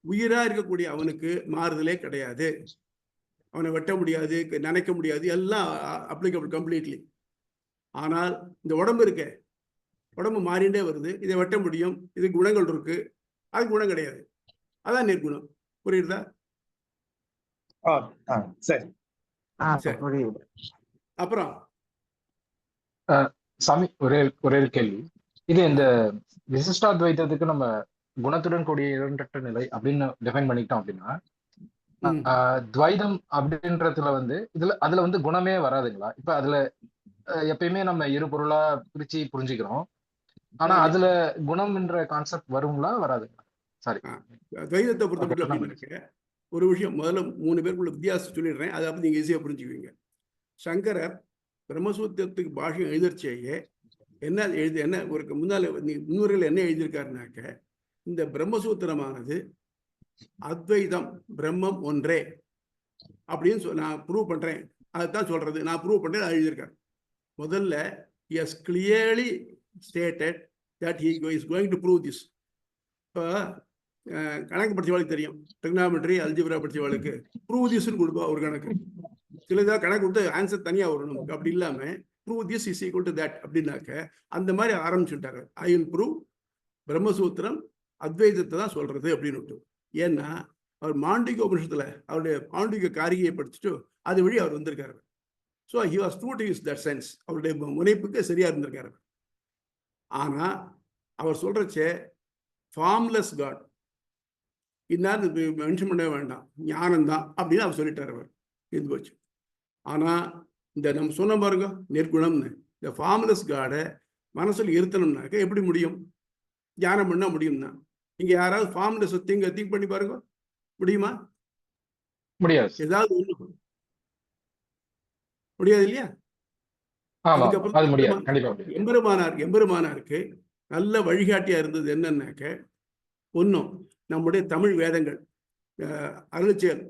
Speaker 1: உயிரா இருக்கக்கூடிய அவனுக்கு மாறுதலே கிடையாது. அவனை வெட்ட முடியாது, நினைக்க முடியாது, எல்லாம் அப்ளிகபிள் கம்ப்ளீட்லி. ஆனால் இந்த உடம்பு இருக்கே, உடம்பு மாறிண்டே வருது. இதை வெட்ட முடியும், இது குணங்கள் இருக்கு, அது குணம் கிடையாது. அதான் நிர்குணம். புரியுதா?
Speaker 2: சரி.
Speaker 1: சரி.
Speaker 6: புரியுது.
Speaker 1: அப்புறம்
Speaker 6: சாமி, ஒரே ஒரே ஒரு கேள்வி. இது இந்த விசிஷ்டாத்வைதத்துக்கு நம்ம குணத்துடன் கூடிய இரண்டற்ற நிலை அப்படின்னு டிஃபைன் பண்ணிக்கிட்டோம் அப்படின்னா, துவைதம் அப்படின்றதுல வந்து அதுல வந்து குணமே வராதுங்களா? இப்ப அதுல எப்பயுமே நம்ம இரு பொருளா பிரிச்சு புரிஞ்சுக்கிறோம். ஆனா அதுல குணம் என்ற கான்செப்ட் வருங்களா வராதுங்களா? சாரி,
Speaker 1: துவைதத்தை பொறுத்த மட்டும் அப்படின்னு ஒரு விஷயம் முதல்ல 3 பேருக்குள்ள வித்தியாசம் சொல்லிடுறேன். அதை அப்படி நீங்க ஈஸியா புரிஞ்சுக்குவீங்க. சங்கரர் பிரம்மசூத்திரத்துக்கு பாஷ்யம் எழுதச்சேயே என்ன ஒரு முன்னால முன்னுரையில் என்ன எழுதியிருக்காருனாக்க, இந்த பிரம்மசூத்திரமானது அத்வைதம் பிரம்மம் ஒன்றே அப்படின்னு நான் ப்ரூவ் பண்றேன், அதுதான் சொல்றது, நான் ப்ரூவ் பண்றேன் எழுதியிருக்காரு. முதல்ல he has clearly stated that he is going to prove this. இப்போ கணக்கு படிச்சவாளுக்கு தெரியும், ட்ரிக்னாமெட்ரி அல்ஜிப்ரா படிச்சவாளுக்கு ப்ரூவ் திஸ்ன்னு கொடுப்பா ஒரு கணக்கு. சிலதாக கணக்கு கொடுத்து ஆன்சர் தனியாக வரும் நமக்கு. அப்படி இல்லாமல் prove this is equal to that அப்படின்னாக்க அந்த மாதிரி ஆரம்பிச்சுட்டாங்க. ஐ வில் ப்ரூவ் பிரம்மசூத்திரம் அத்வைதத்தை தான் சொல்றது அப்படின்னு. ஏன்னா அவர் மாண்டிக உபனிஷத்துல அவருடைய மாண்டிக காரிகையை படிச்சுட்டு அது வழி அவர் வந்திருக்காரு. So he was true to use that sense. அவருடைய முனைப்புக்கு சரியா இருந்திருக்காரு. ஆனா அவர் சொல்றச்சே ஃபார்ம்லெஸ் காட் இன்னார் மென்ஷன் பண்ணவே வேண்டாம், ஞானம்தான் அப்படின்னு அவர் சொல்லிட்டார். அவர் இருந்து போச்சு. ஆனா இந்த நம்ம சொன்ன பாருங்க நிர்குணம்னு, இந்த ஃபார்ம்லெஸ் காடை மனசுல இருத்தணும்னாக்க எப்படி முடியும்? தியானம் பண்ணா முடியும்னா. நீங்க யாராவது ஃபார்ம்லெஸ் திங்க் பண்ணி பாருங்க, முடியுமா?
Speaker 6: முடியாது.
Speaker 1: ஏதாவது ஒண்ணு முடியாது இல்லையா? அதுக்கப்புறம் எம்பெருமானாருக்கு நல்ல வழிகாட்டியா இருந்தது என்னன்னாக்க, ஒன்றும் நம்முடைய தமிழ் வேதங்கள், அருள்செயல்,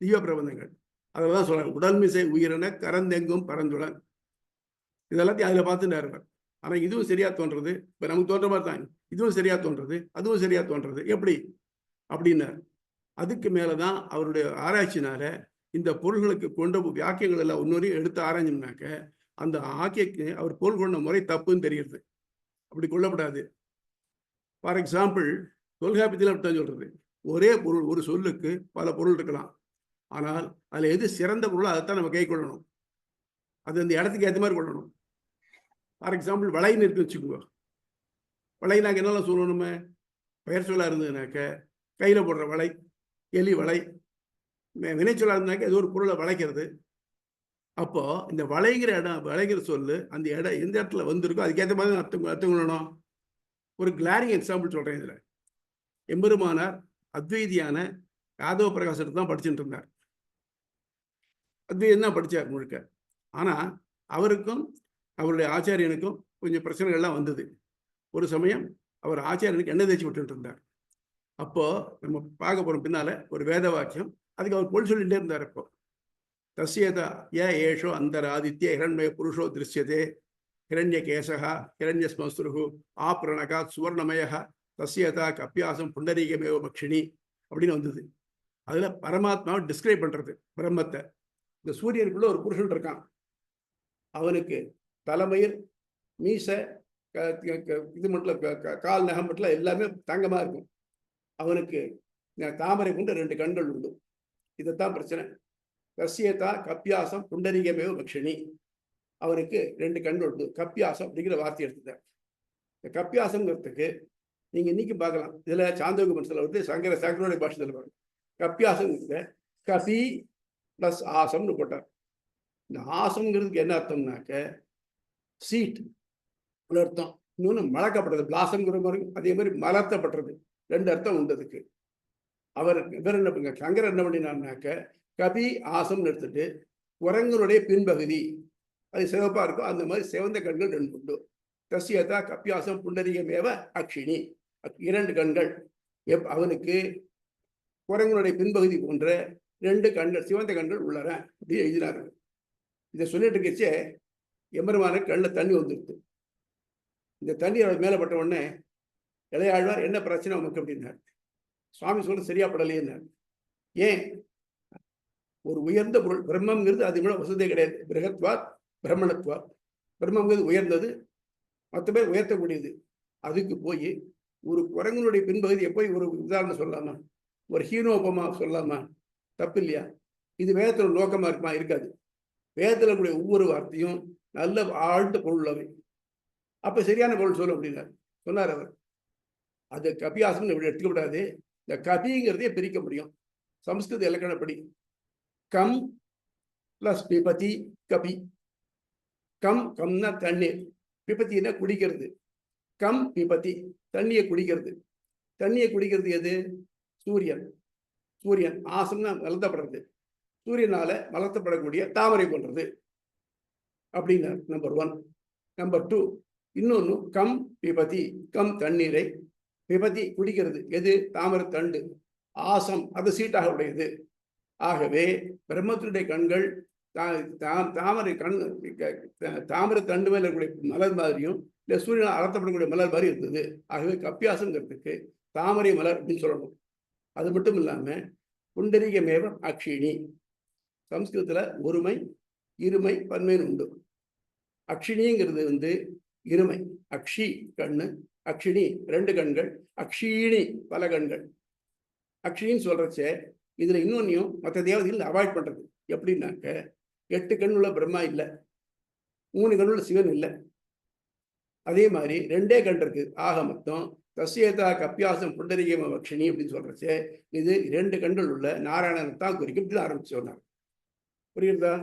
Speaker 1: தீவ பிரபந்தங்கள், அதில் தான் சொல்றாங்க உடல்மிசை உயிரின கரந்தெங்கும் பரந்துடன். இதெல்லாத்தையும் அதில் பார்த்துட்டாரு. ஆனால் இதுவும் சரியா தோன்றது, இப்போ நமக்கு தோன்ற மாதிரி தான் இதுவும் சரியா தோன்றது, அதுவும் சரியா தோன்றது, எப்படி அப்படின்னாரு. அதுக்கு மேலதான் அவருடைய ஆராய்ச்சினால இந்த பொருள்களுக்கு கொண்ட வாக்கியங்கள் எல்லாம் ஒன்னொரையும் எடுத்து ஆராய்ஞ்சோம்னாக்க அந்த ஆக்கியக்கு அவர் பொருள் கொண்ட முறை தப்புன்னு தெரியுது. அப்படி கொள்ளப்படாது. ஃபார் எக்ஸாம்பிள், தொல்காப்பியத்தில் அப்படித்தான் சொல்றது, ஒரே பொருள் ஒரு சொல்லுக்கு பல பொருள் இருக்கலாம், ஆனால் அதுல எது சிறந்த பொருளோ அதைத்தான் நம்ம கை கொள்ளணும். அது அந்த இடத்துக்கு ஏற்ற மாதிரி கொள்ளணும். ஃபார் எக்ஸாம்பிள், வளைன்னு இருக்கு வச்சுக்கோங்க. வளைனாக்க என்னெல்லாம் சொல்லணும்? நம்ம பெயர் சொல்லா இருந்ததுனாக்க கையில போடுற வளை, எலி வளை. வினைச்சொல்லா இருந்தாக்க ஏதோ ஒரு பொருளை வளைக்கிறது. அப்போ இந்த வளைகிற இடம், வளைகிற சொல்லு அந்த இடம் எந்த இடத்துல வந்திருக்கோ அதுக்கேற்ற மாதிரி அர்த்தம் கொள்ளணும். ஒரு கிளாரிங் எக்ஸாம்பிள் சொல்றேன். இதுல எம்பெருமானார் அத்வைதியான யாதவ பிரகாசத்தை தான் படிச்சுட்டு இருந்தார். அத்வைதம் தான் படிச்சார் முழுக்க. ஆனா அவருக்கும் அவருடைய ஆச்சாரியனுக்கும் கொஞ்சம் பிரச்சனைகள்லாம் வந்தது. ஒரு சமயம் அவர் ஆச்சாரியனுக்கு எண்ணெய் தேய்ச்சி விட்டுட்டு இருந்தார். அப்போ நம்ம பார்க்க போறோம் பின்னால ஒரு வேத வாக்கியம், அதுக்கு அவர் பொருள் சொல்லிட்டே இருந்தார். இப்போ தஸ்யதா ஏஷோ அந்தராதித்ய ஹிரண்மய புருஷோ திருஷ்யதே ஹிரண்ய கேசகா ஹிரண்ய ஸ்மஸ்ருஹு ஆப்ரணகா சுவர்ணமயா தஸ்யதா கப்பியாசம் புண்டரீகமேவ பக்ஷினி அப்படின்னு வந்தது. அதுல பரமாத்மாவை டிஸ்கிரைப் பண்றது, பிரம்மத்தை. இந்த சூரியனுக்குள்ள ஒரு புருஷன் இருக்கான், அவனுக்கு தலைமயிர், மீசை, இது மட்டும் கால் நகம் மட்டும் எல்லாமே தங்கமா இருக்கும். அவனுக்கு தாமரை கொண்டு 2 கண்கள் உண்டு. இதைத்தான் பிரச்சனை. கசியதா கப்பியாசம் புண்டரீகமேவ பக்ஷினி. அவனுக்கு 2 கண்கள் உண்டு. கப்பியாசம் அப்படிங்கிற வார்த்தை எடுத்துட்டார். இந்த கப்பியாசம்ங்கிறதுக்கு நீங்க இன்னைக்கு பார்க்கலாம். இதுல சாந்தோக மனசுல வந்து சங்கரோட பாஷையில் பாருங்க. கப்பியாசம் கபி பிளஸ் ஆசம்னு போட்டார். இந்த ஆசம்ங்கிறதுக்கு என்ன அர்த்தம்னாக்க சீட், ஒரு அர்த்தம். இன்னொன்று மலர்க்கப்பட்டது, பிளாசம்ங்கிற மாதிரி, அதே மாதிரி மலர்த்தப்பட்டது, 2 அர்த்தம் உண்டு அதுக்கு. இவர் என்ன பண்ணுங்க, சங்கர் என்ன பண்ணினார்னாக்க கபி ஆசம்னு எடுத்துட்டு குரங்கனுடைய பின்பகுதி அது சிவப்பா இருக்கும், அந்த மாதிரி சிவந்த கண்கள் 2 உண்டு. தஸ்யதா கப்பியாசம் புண்டரீகமேவ அக்ஷினி, 2 கண்கள். அவனுக்கு குரங்கனுடைய பின்பகுதி போன்ற 2 கண்கள், சிவந்த கண்கள் உள்ளன அப்படின்னு எழுதினாரு. இதை சொல்லிட்டு இருக்கச்சே எம்பெருமான கண்ணில் தண்ணி வந்துடுது. இந்த தண்ணி அவர் மேலே பட்ட உடனே இளையாழ்வார், என்ன பிரச்சனை உனக்கு அப்படின்னாரு. சுவாமி சொல்றது சரியா படலையேன்னாரு. ஏன்? ஒரு உயர்ந்த பொருள் பிரம்மங்கிறது அது மேல வசதியே கிடையாது. பிரகத்வாத் பிரம்மணத்வாத், பிரம்மங்கிறது உயர்ந்தது, மற்ற பேர் உயர்த்தக்கூடியது. அதுக்கு போய் ஒரு குரங்கனுடைய பின்பகுதியை போய் ஒரு உதாரணம் சொல்லலாமா, ஒரு ஹீனோபமா சொல்லலாமா? தப்பு இல்லையா? இது வேதத்துல நோக்கமா இருக்குமா? இருக்காது. வேதத்துல கூடிய ஒவ்வொரு வார்த்தையும் நல்ல ஆழ்ந்த பொருள் அவை. அப்ப சரியான பொருள் சொல்லும் அப்படின்னாரு. சொன்னார் அவர். அது கபியாசம் இப்படி எடுத்துக்க கூடாது. இந்த கபிங்கிறதே பிரிக்க முடியும். சம்ஸ்கிருத இலக்கணப்படி கம் பிளஸ் பிபதி கபி. கம்னா தண்ணீர், பிபத்தினா குடிக்கிறது. கம் பிபதி, தண்ணியை குடிக்கிறது. தண்ணியை குடிக்கிறது எது? சூரியன். சூரியன் ஆசம்னா வளர்த்தப்படுறது, சூரியனால வளர்த்தப்படக்கூடிய தாமரை போன்றது அப்படின்னா நம்பர் 1. நம்பர் 2, இன்னொன்னு கம் பிபதி, கம் தண்ணீரை, பிபதி குடிக்கிறது எது? தாமரை தண்டு. ஆசம் அது சீட்டாக உடையது. ஆகவே பிரம்மத்தினுடைய கண்கள் தாமரை தண்டு மேல இருக்கக்கூடிய மலர் மாதிரியும் இல்லை சூரியனால் அலர்த்தப்படக்கூடிய மலர் மாதிரி இருந்தது. ஆகவே கப்பியாசங்கிறதுக்கு தாமரை மலர் அப்படின்னு சொல்லணும். அது மட்டும் இல்லாம புண்டரீகமேவ அக்ஷினி, சம்ஸ்கிருதத்துல ஒருமை இருமை பன்மைன்னு உண்டு. அக்ஷினிங்கிறது இருமை. அக்ஷி கண்ணு, அக்ஷினி 2 கண்கள், அக்ஷீணி பல கண்கள். அக்ஷின்னு சொல்றச்சே இதுல இன்னொன்னையும் மற்ற தேவதைகள் அவாய்ட் பண்றது. எப்படின்னாக்க 8 கண்ணுள்ள பிரம்மா இல்லை, 3 கண்ணுள்ள சிவன் இல்லை. அதே மாதிரி 2 கண் இருக்கு. ஆக மொத்தம் தஸ்யதா கப்பியாசம் புண்டரீகம அக்ஷினி அப்படின்னு சொல்றச்சே இது 2 கண்கள் உள்ள நாராயணனை தான் குறிக்கும் அப்படின்னு ஆரம்பிச்சு சொன்னார். புரியுதா?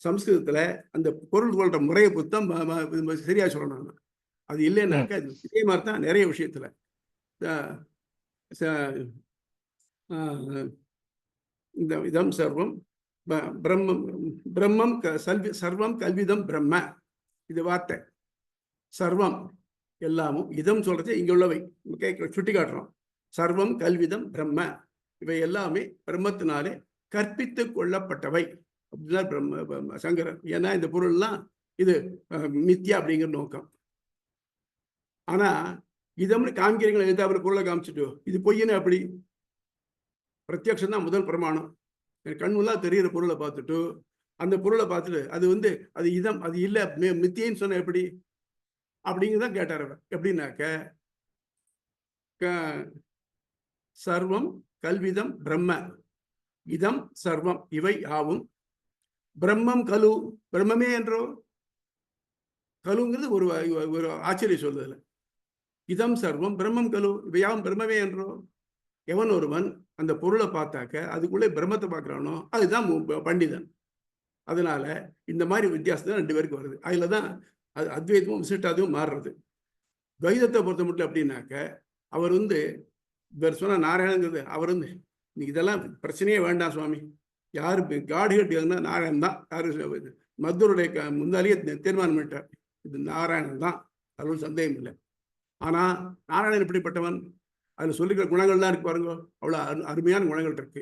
Speaker 1: சம்ஸ்கிருதத்துல அந்த பொருள் சொல்ற முறையை பொறுத்தான் சரியா சொல்லணும். அது இல்லைன்னாக்க இதே மாதிரி தான் நிறைய விஷயத்துல இந்த இதம் சர்வம் பிரம்மம் சர்வம் கல்விதம் பிரம்ம, இது வார்த்தை. சர்வம் எல்லாமும், இதம் சொல்றது இங்க உள்ளவை சுட்டி காட்டுறோம். சர்வம் கல்விதம் பிரம்ம, இவை எல்லாமே பிரம்மத்தினாலே கற்பித்து கொள்ளப்பட்டவை அப்படின்னா பிரம்ம சங்கரன். ஏன்னா இந்த பொருள்லாம் இது மித்யா அப்படிங்கிற நோக்கம். ஆனா இதம்னு காமிக்கிறீங்களா? எதாவது பொருளை காமிச்சுட்டு இது பொய்ன்னு அப்படி பிரத்யக்ஷம் தான் முதல் பிரமாணம். கண்ணுலாம் தெரிகிற பொருளை பார்த்துட்டு அந்த பொருளை பார்த்துட்டு அது இதம் அது இல்லை மித்தியன்னு சொன்ன எப்படி அப்படிங்கிறதான் கேட்டார் அவர். எப்படின்னாக்க சர்வம் கல்விதம் பிரம்ம, இதம் சர்வம் இவை ஆவும் பிரம்மம் கலு, பிரம்மமே என்றோ. கலுங்கிறது ஒரு ஆச்சரிய சொல்லுதல். இதம் சர்வம் பிரம்மம் கலு, இவையாவும் பிரம்மமே என்றோ. எவன் ஒருவன் அந்த பொருளை பார்த்தாக்க அதுக்குள்ளே பிரம்மத்தை பார்க்குறானோ அதுதான் பண்டிதன். அதனால இந்த மாதிரி வித்தியாசம் 2 பேருக்கு வருது. அதுல தான் அது அத்வைதமும் விசிஷ்டாதுவும் மாறுறது. துவைதத்தை பொறுத்த மட்டும் அப்படின்னாக்க அவர் இவர் சொன்ன நாராயணங்கிறது அவர் இதெல்லாம் பிரச்சனையே வேண்டாம் சுவாமி, யாரு காடு கட்டினா நாராயணன் தான். யாரு மதுருடைய முன்னாலேயே தீர்மானம் பண்ணிட்டார், இது நாராயணன் தான், அது சந்தேகம் இல்லை. ஆனா நாராயணன் எப்படிப்பட்டவன்? அதுல சொல்லிக்கிற குணங்கள்லாம் இருக்கு பாருங்க, அவ்வளவு அருமையான குணங்கள் இருக்கு.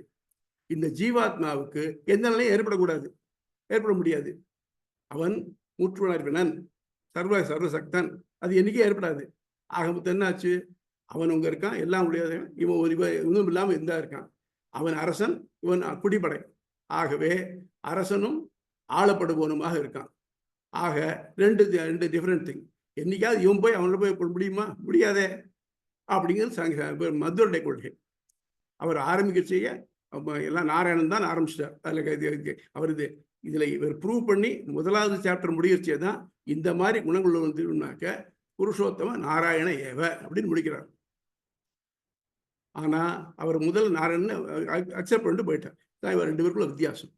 Speaker 1: இந்த ஜீவாத்மாவுக்கு எந்த நிலையும் ஏற்பட முடியாது. அவன் முற்றுணர்வினன், சர்வசக்தன், அது என்னைக்கே ஏற்படாது. ஆக மொத்தம் என்னாச்சு? அவன் உங்க இருக்கான், எல்லாம் முடியாது, இவன் இன்னும் இல்லாம இருந்தா இருக்கான். அவன் அரசன், இவன் குடிப்படை. ஆகவே அரசனும் ஆளப்படுபவனுமாக இருக்கான். ஆக ரெண்டு டிஃபரெண்ட் திங். என்னைக்காவது இவன் போய் அவனோட போய் முடியுமா? முடியாதே. அப்படிங்கிறது மதுருடைய கொள்கை. அவர் ஆரம்பிக்க செய்ய எல்லாம் நாராயணன் தான் ஆரம்பிச்சிட்டார். அதில் அவர் இதுல இவர் ப்ரூவ் பண்ணி முதலாவது சாப்டர் முடியச்சே தான் இந்த மாதிரி குணங்கள் வந்துனாக்க புருஷோத்தம நாராயண ஏவ அப்படின்னு முடிக்கிறார். ஆனா அவர் முதல் நாராயணன் அக்செப்ட் பண்ணிட்டு போயிட்டார். தான் இவர் 2 பேருக்குள்ள வித்தியாசம்.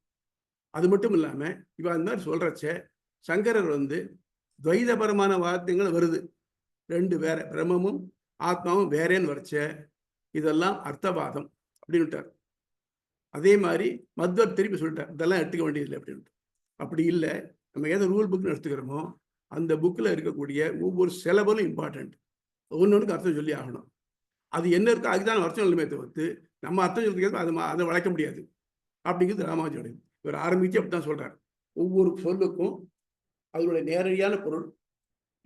Speaker 1: அது மட்டும் இல்லாம இவ அந்த மாதிரி சொல்றச்ச சங்கரர் துவைதபரமான வார்த்தைகள் வருது, ரெண்டு வேற, பிரம்மமும் ஆத்மாவும் வேறேன்னு வரைச்ச இதெல்லாம் அர்த்தவாதம் அப்படின்னுட்டார். அதே மாதிரி மத்வர் திருப்பி சொல்லிட்டார், இதெல்லாம் எடுத்துக்க வேண்டியதில்லை அப்படின்ட்டு. அப்படி இல்லை, நம்ம எதை ரூல் புக்னு எடுத்துக்கிறோமோ அந்த புக்கில் இருக்கக்கூடிய ஒவ்வொரு சிலபலும் இம்பார்ட்டன்ட், ஒன்னொன்றுக்கு அர்த்தம் சொல்லி ஆகணும். அது என்ன இருக்கோ அதுதான் அர்த்தம் சொல்லுமே தவிர்த்து நம்ம அர்த்தம் சொல்லிக்கிறது அதை வளைக்க முடியாது அப்படிங்கிறது ராமானுஜருடைய. இவர் ஆரம்பிச்சு அப்படித்தான் சொல்றார். ஒவ்வொரு சொல்லுக்கும் அதனுடைய நேரடியான பொருள்,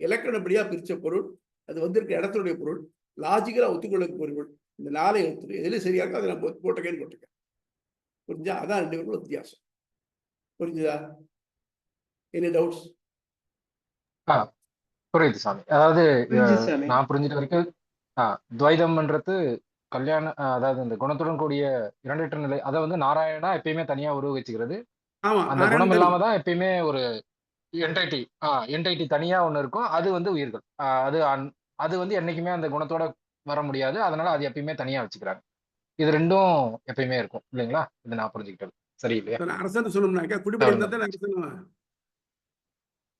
Speaker 1: இலக்கணப்படியா பிரிச்ச பொருள், அது வந்திருக்க இடத்துடைய பொருள், லாஜிக்கலா ஒத்துக்கொள்ள பொருள், இந்த 4 எழுத்து எதுல சரியா இருக்கோ அதை நான் போட்டுக்கேன்னு போட்டுக்கேன். புரிஞ்சா? அதான் 2 பேருக்குள்ள வித்தியாசம். புரிஞ்சுதா? Any doubts?
Speaker 6: புரியுது சாமி. அதாவது
Speaker 5: புரிஞ்சுது சாமி.
Speaker 6: நான் புரிஞ்சிட்ட வரைக்கும் துவைதம்ன்றது கல்யாண அதாவது இந்த குணத்துடன் கூடிய இரண்டற்ற நிலை, அதை வந்து நாராயணா எப்பயுமே தனியா உருவகிச்சுக்கிறது.
Speaker 1: ஆமா,
Speaker 6: அந்த குணம் இல்லாம தான் எப்பயுமே ஒரு என்டைட்டி தனியா ஒண்ணு இருக்கும், அது வந்து உயிர்கள். அது வந்து என்னைக்குமே அந்த குணத்தோட வர முடியாது, அதனால அது எப்பயுமே தனியா வச்சுக்கிறாங்க. இது ரெண்டும் எப்பயுமே இருக்கும் இல்லைங்களா? இது நான் புரிஞ்சுக்கிட்டது சரி இல்லையா?
Speaker 1: அரசன் சொன்னோம்னாக்கா குடிப்படை இருந்தா தான் அரசன்.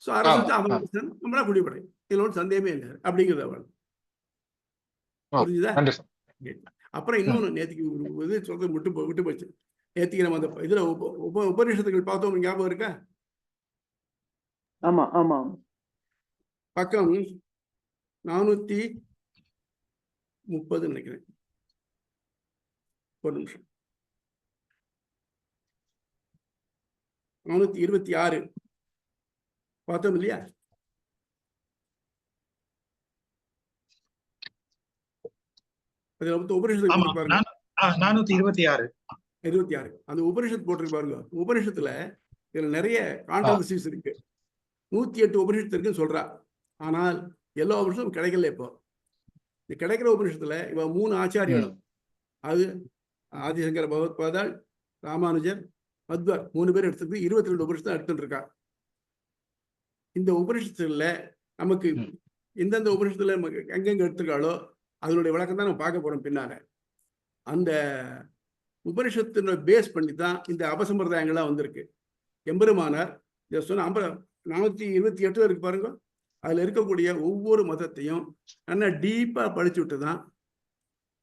Speaker 1: ஸோ அரசன் அவன் அரசன், நம்மளா குடிப்படை, இதுல ஒன்றும் சந்தேகமே இல்லை அப்படிங்கிறது அவள். புரிஞ்சுதா?
Speaker 6: நன்றி சார்.
Speaker 1: அப்புறம் இன்னொன்று நேற்றுக்கு இது சொல்றது விட்டு போச்சு. நேற்றுக்கு நம்ம அந்த இதுல உபநிஷத்துகள் பார்த்தோம், ஞாபகம் இருக்கா?
Speaker 5: ஆமா ஆமா.
Speaker 1: பக்கம் 430 நினைக்கிறேன். ஒரு நிமிஷம். 426 பார்த்தோம் இல்லையா? அதுல வந்து உபனிஷத்து பாருங்க,
Speaker 2: 426.
Speaker 1: அந்த உபனிஷத்து போட்டிருக்கு பாருங்க. உபனிஷத்துல இதுல நிறைய கான்ட்ரவர்சிஸ் இருக்கு. 108 உபனிஷத்து இருக்குன்னு சொல்றா. ஆனால் எல்லா உபனிஷத்தும் கிடைக்கல. இப்போ இந்த கிடைக்கிற உபனிஷத்துல இவ 3 ஆச்சாரியம், அது ஆதிசங்கர பகவத்பாதாள், ராமானுஜர், மத்வர் 3 பேர் எடுத்துட்டு 22 உபனிஷத்து எடுத்துட்டு இருக்கா. இந்த உபனிஷத்துல நமக்கு எந்தெந்த உபனிஷத்துல எங்கெங்க எடுத்திருக்காளோ அதனுடைய விளக்கம் தான் நம்ம பார்க்க போறோம் பின்னால. அந்த உபனிஷத்தின பேஸ் பண்ணி தான் இந்த அபசம்பிரதாயங்கள்லாம் வந்திருக்கு. எம்பெருமானார் இதை சொன்ன 428 இருக்கு பாருங்க. அதுல இருக்கக்கூடிய ஒவ்வொரு மதத்தையும் நல்லா டீப்பா படிச்சு விட்டு தான்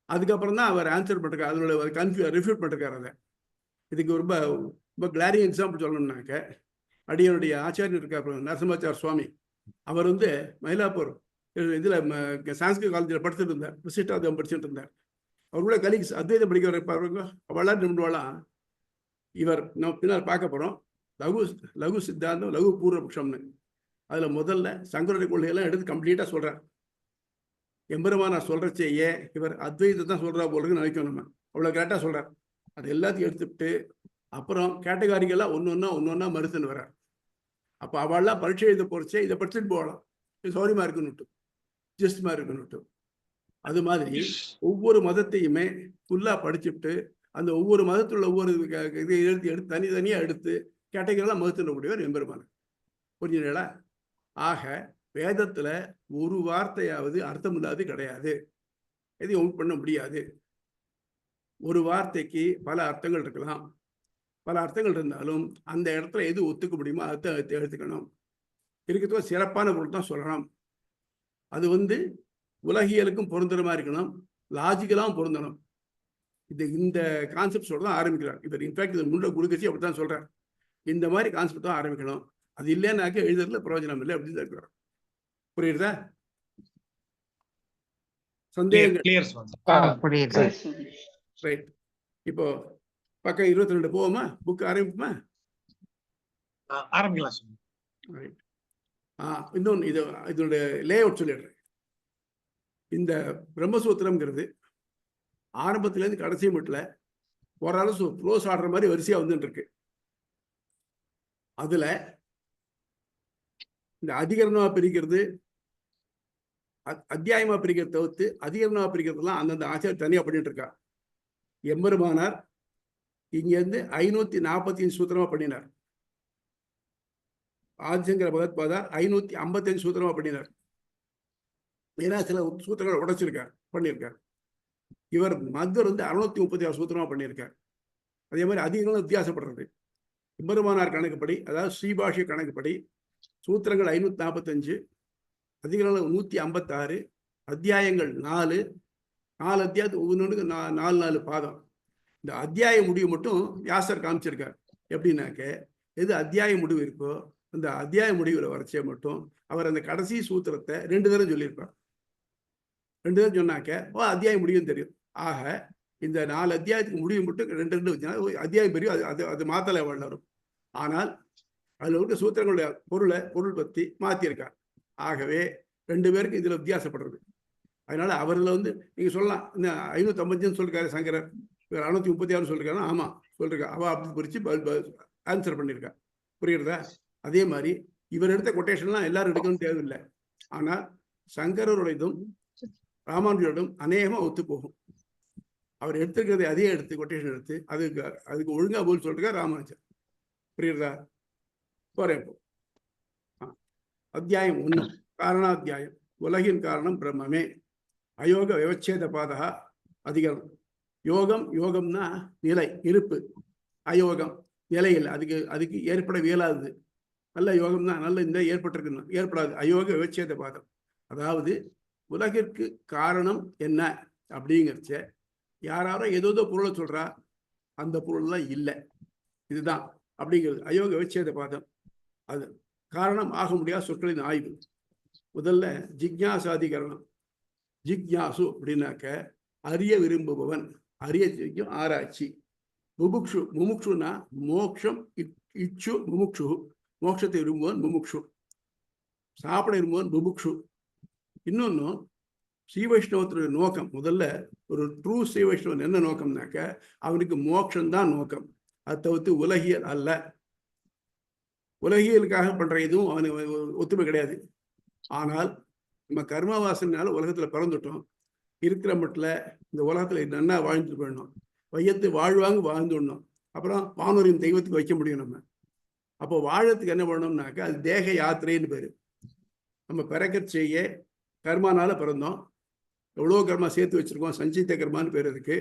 Speaker 1: அதுக்கப்புறம் தான் அவர் ஆன்சர் பண்ணிருக்காரு, அதோட ரிஃப்யூட் பண்ணிருக்காரு. அதை இதுக்கு ரொம்ப ரொம்ப கிளாரிங் எக்ஸாம்பிள் சொல்லணும்னாக்க, அடியனுடைய ஆச்சாரியன் இருக்காரு நரசிம்மாச்சார் சுவாமி. அவர் வந்து மயிலாப்பூர் இதுல சான்ஸ்கிரிட் காலேஜில் படிச்சுட்டு இருந்தார், விசிஷ்டாத்வைதம் படிச்சுட்டு இருந்தார். அவரோட கலீக்ஸ் அத்வைதம் படிக்கிற பாருங்க, அவளாம் நின்றுவாளாம். இவர் நம்ம பின்னால் பார்க்க போறோம். லகு சித்தாந்தம், லகு பூர்வபக்ஷம்னு. அதுல முதல்ல சங்கருடைய கொள்கையெல்லாம் எடுத்து கம்ப்ளீட்டா சொல்றார். எம்பெருமான் நான் சொல்றச்சேயே இவர் அத்வைதத்தை தான் சொல்றா போலுன்னு நினைக்கும். நம்ம அவ்வளவு கரெக்டா சொல்றார். அது எல்லாத்தையும் எடுத்துட்டு அப்புறம் கேட்டகாரிகளாக ஒன்னொன்னா மறுத்துன்னு வர்றார். அப்போ அவள்லாம் பரீட்சை எழுத போறச்சே இதை படிச்சுட்டு போகலாம், சௌரியமா இருக்குன்னுட்டு, ஜஸ்ட்மா இருக்குன்னுட்டு. அது மாதிரி ஒவ்வொரு மதத்தையுமே ஃபுல்லா படிச்சுட்டு அந்த ஒவ்வொரு மதத்துல ஒவ்வொரு இதை எடுத்து தனித்தனியா எடுத்து கேட்டகரியெல்லாம் மறுத்துடக்கூடியவர் எம்பெருமான். புரிஞ்சுங்களா? ஆக வேதத்துல ஒரு வார்த்தையாவது அர்த்தம் இல்லாது கிடையாது, எதையும் ஒன்று பண்ண முடியாது. ஒரு வார்த்தைக்கு பல அர்த்தங்கள் இருக்கலாம். பல அர்த்தங்கள் இருந்தாலும் அந்த இடத்துல எது ஒத்துக்க முடியுமோ அதை எடுத்துக்கணும். இருக்கிறது சிறப்பான பொருள் தான் சொல்லணும். அது வந்து உலகியலுக்கும் பொருந்துற மாதிரி இருக்கணும், லாஜிக்கலாகவும் பொருந்தணும். இந்த கான்செப்டோட தான் ஆரம்பிக்கிறார் இவர். இன்ஃபேக்ட் இது முன்ன குருகட்சி அப்படித்தான் சொல்றார். இந்த மாதிரி கான்செப்ட் தான் ஆரம்பிக்கணும். அது இல்லைன்னாக்க எழுதுறதுல பிரயோஜனம் இல்லை அப்படின்னு தான் இருக்கிறார். புரியுதா? சந்தேகங்கள்? ரைட். இப்போ பக்கம் 22 போவோமா? புக் ஆரம்பிப்போமா?
Speaker 2: ஆரம்பிக்கலாம்.
Speaker 1: இன்னொன்று இதனுடைய லே அவுட் சொல்லிடுறேன். இந்த பிரம்மசூத்திரம்ங்கிறது ஆரம்பத்திலேருந்து கடைசி மட்டும் ஓரளவு க்ளோஸ் ஆடுற மாதிரி வரிசையா வந்துட்டு இருக்கு. அதுல இந்த அதிகரணமா பிரிக்கிறது, அத்தியாயமா பிரிக்கிறத தவிர்த்து அதிகரணமா பிரிக்கிறதுலாம் அந்தந்த ஆச்சாரியர் தனியா பண்ணிட்டு இருக்கா. எம்பெருமானார் இங்கிருந்து 545 சூத்திரமா பண்ணினார். ஆதிசங்கர பகவத்பாதார் 555 சூத்திரமா பண்ணினார். ஏன்னா சில சூத்திரங்களை பண்ணியிருக்கார். இவர் மத்வர் வந்து 636 சூத்திரமா பண்ணியிருக்கார். அதே மாதிரி அதிகங்களும் வித்தியாசப்படுறது. எம்பெருமானார் கணக்குப்படி, அதாவது ஸ்ரீபாஷ்ய கணக்குப்படி சூத்திரங்கள் 545, அதிகரணங்கள் 156, அத்தியாயங்கள் 4 அத்தியாயத்துக்கு ஒவ்வொன்றுக்கு 4 பாதம். இந்த அத்தியாய முடிவு மட்டும் வியாசர் காமிச்சிருக்கார். எப்படின்னாக்க எது அத்தியாய முடிவு இருக்கோ அந்த அத்தியாய முடிவுல வரைச்சே மட்டும் அவர் அந்த கடைசி சூத்திரத்தை 2 தடவை சொல்லியிருப்பார். 2 தடவை சொன்னாக்க அத்தியாய முடிவுன்னு தெரியும். ஆக இந்த 4 அத்தியாயத்துக்கு முடிவு மட்டும் 2 வச்சுன்னா அத்தியாயம் பெரிய அது மாத்தலை வளரும். ஆனால் அதுல இருக்க சூத்திரங்களுடைய பொருள் பத்தி மாத்திருக்கார். ஆகவே 2 பேருக்கு இதுல வித்தியாசப்படுறது. அதனால அவர்ல நீங்க சொல்லலாம், இந்த 555 சொல்லிருக்காரு சங்கரர், 636 சொல்லிருக்காரு. ஆமா சொல்லிருக்கா, அவ அப்படி பிரிச்சு ஆன்சர் பண்ணிருக்கா. புரியுறதா? அதே மாதிரி இவர் எடுத்த கொட்டேஷன்லாம் எல்லாரும் எடுக்கணும்னு தேவையில்லை. ஆனால் சங்கரருடையதும் ராமானுஜரோடும் அநேகமா ஒத்து போகும். அவர் எடுத்துக்கிறதை அதே எடுத்து கொட்டேஷன் எடுத்து அதுக்கு ஒழுங்கா போல் சொல்லிருக்கார் ராமானுஜர். புரியுறதா? போறேன் இப்போ. அத்தியாயம் 1, காரணாத்தியாயம். உலகின் காரணம் பிரம்மே. அயோக விவச்சேத பாதகா அதிகரணம். யோகம்னா நிலை, இருப்பு. அயோகம் நிலையில், அதுக்கு ஏற்பட இயலாது. நல்ல யோகம் தான், நல்ல இந்த ஏற்பட்டிருக்கணும், ஏற்படாது. அயோக விவச்சேத பாதம். அதாவது உலகிற்கு காரணம் என்ன அப்படிங்கிறச்ச யாரோ ஏதோ பொருளை சொல்றா, அந்த பொருள்லாம் இல்லை, இதுதான் அப்படிங்கிறது அயோக விவச்சேத பாதம். அது காரணம் ஆக முடியாத சொற்களின் ஆய்வு. முதல்ல ஜிக்ஞாசாதிகரணம். ஜிக்ஞாசு அப்படின்னாக்க அறிய விரும்புபவன், அறிய செய்யும் ஆராய்ச்சி. முமுக்ஷுனா மோக்ஷம் இச்சு முமுக்ஷு, மோட்சத்தை விரும்புவன் முமுக்ஷு. சாப்பிட விரும்புவன் முமுக்ஷு. இன்னொன்னு ஸ்ரீ வைஷ்ணவத்துடைய நோக்கம். முதல்ல ஒரு ட்ரூ ஸ்ரீ வைஷ்ணவன் என்ன நோக்கம்னாக்க அவனுக்கு மோட்சம்தான் நோக்கம். அதை தவிர்த்து உலகியல் அல்ல. உலகியலுக்காக பண்ற எதுவும் அவனுக்கு ஒத்துமை கிடையாது. ஆனால் நம்ம கர்மவாசனால உலகத்துல பிறந்துட்டோம். இருக்கிற மட்டில் இந்த உலகத்துல நன்னா வாழ்ந்துட்டு போயிடணும். வையத்து வாழ்வாங்க வாழ்ந்துடணும். அப்புறம் வானூரின் தெய்வத்துக்கு வைக்க முடியும் நம்ம. அப்போ வாழறதுக்கு என்ன பண்ணணும்னாக்க அது தேக யாத்திரைன்னு பேரு. நம்ம பிறக்க செய்ய கர்மானால பிறந்தோம். எவ்வளோ கர்மா சேர்த்து வச்சிருக்கோம், சஞ்சித்த கர்மான்னு பேர் இருக்கு.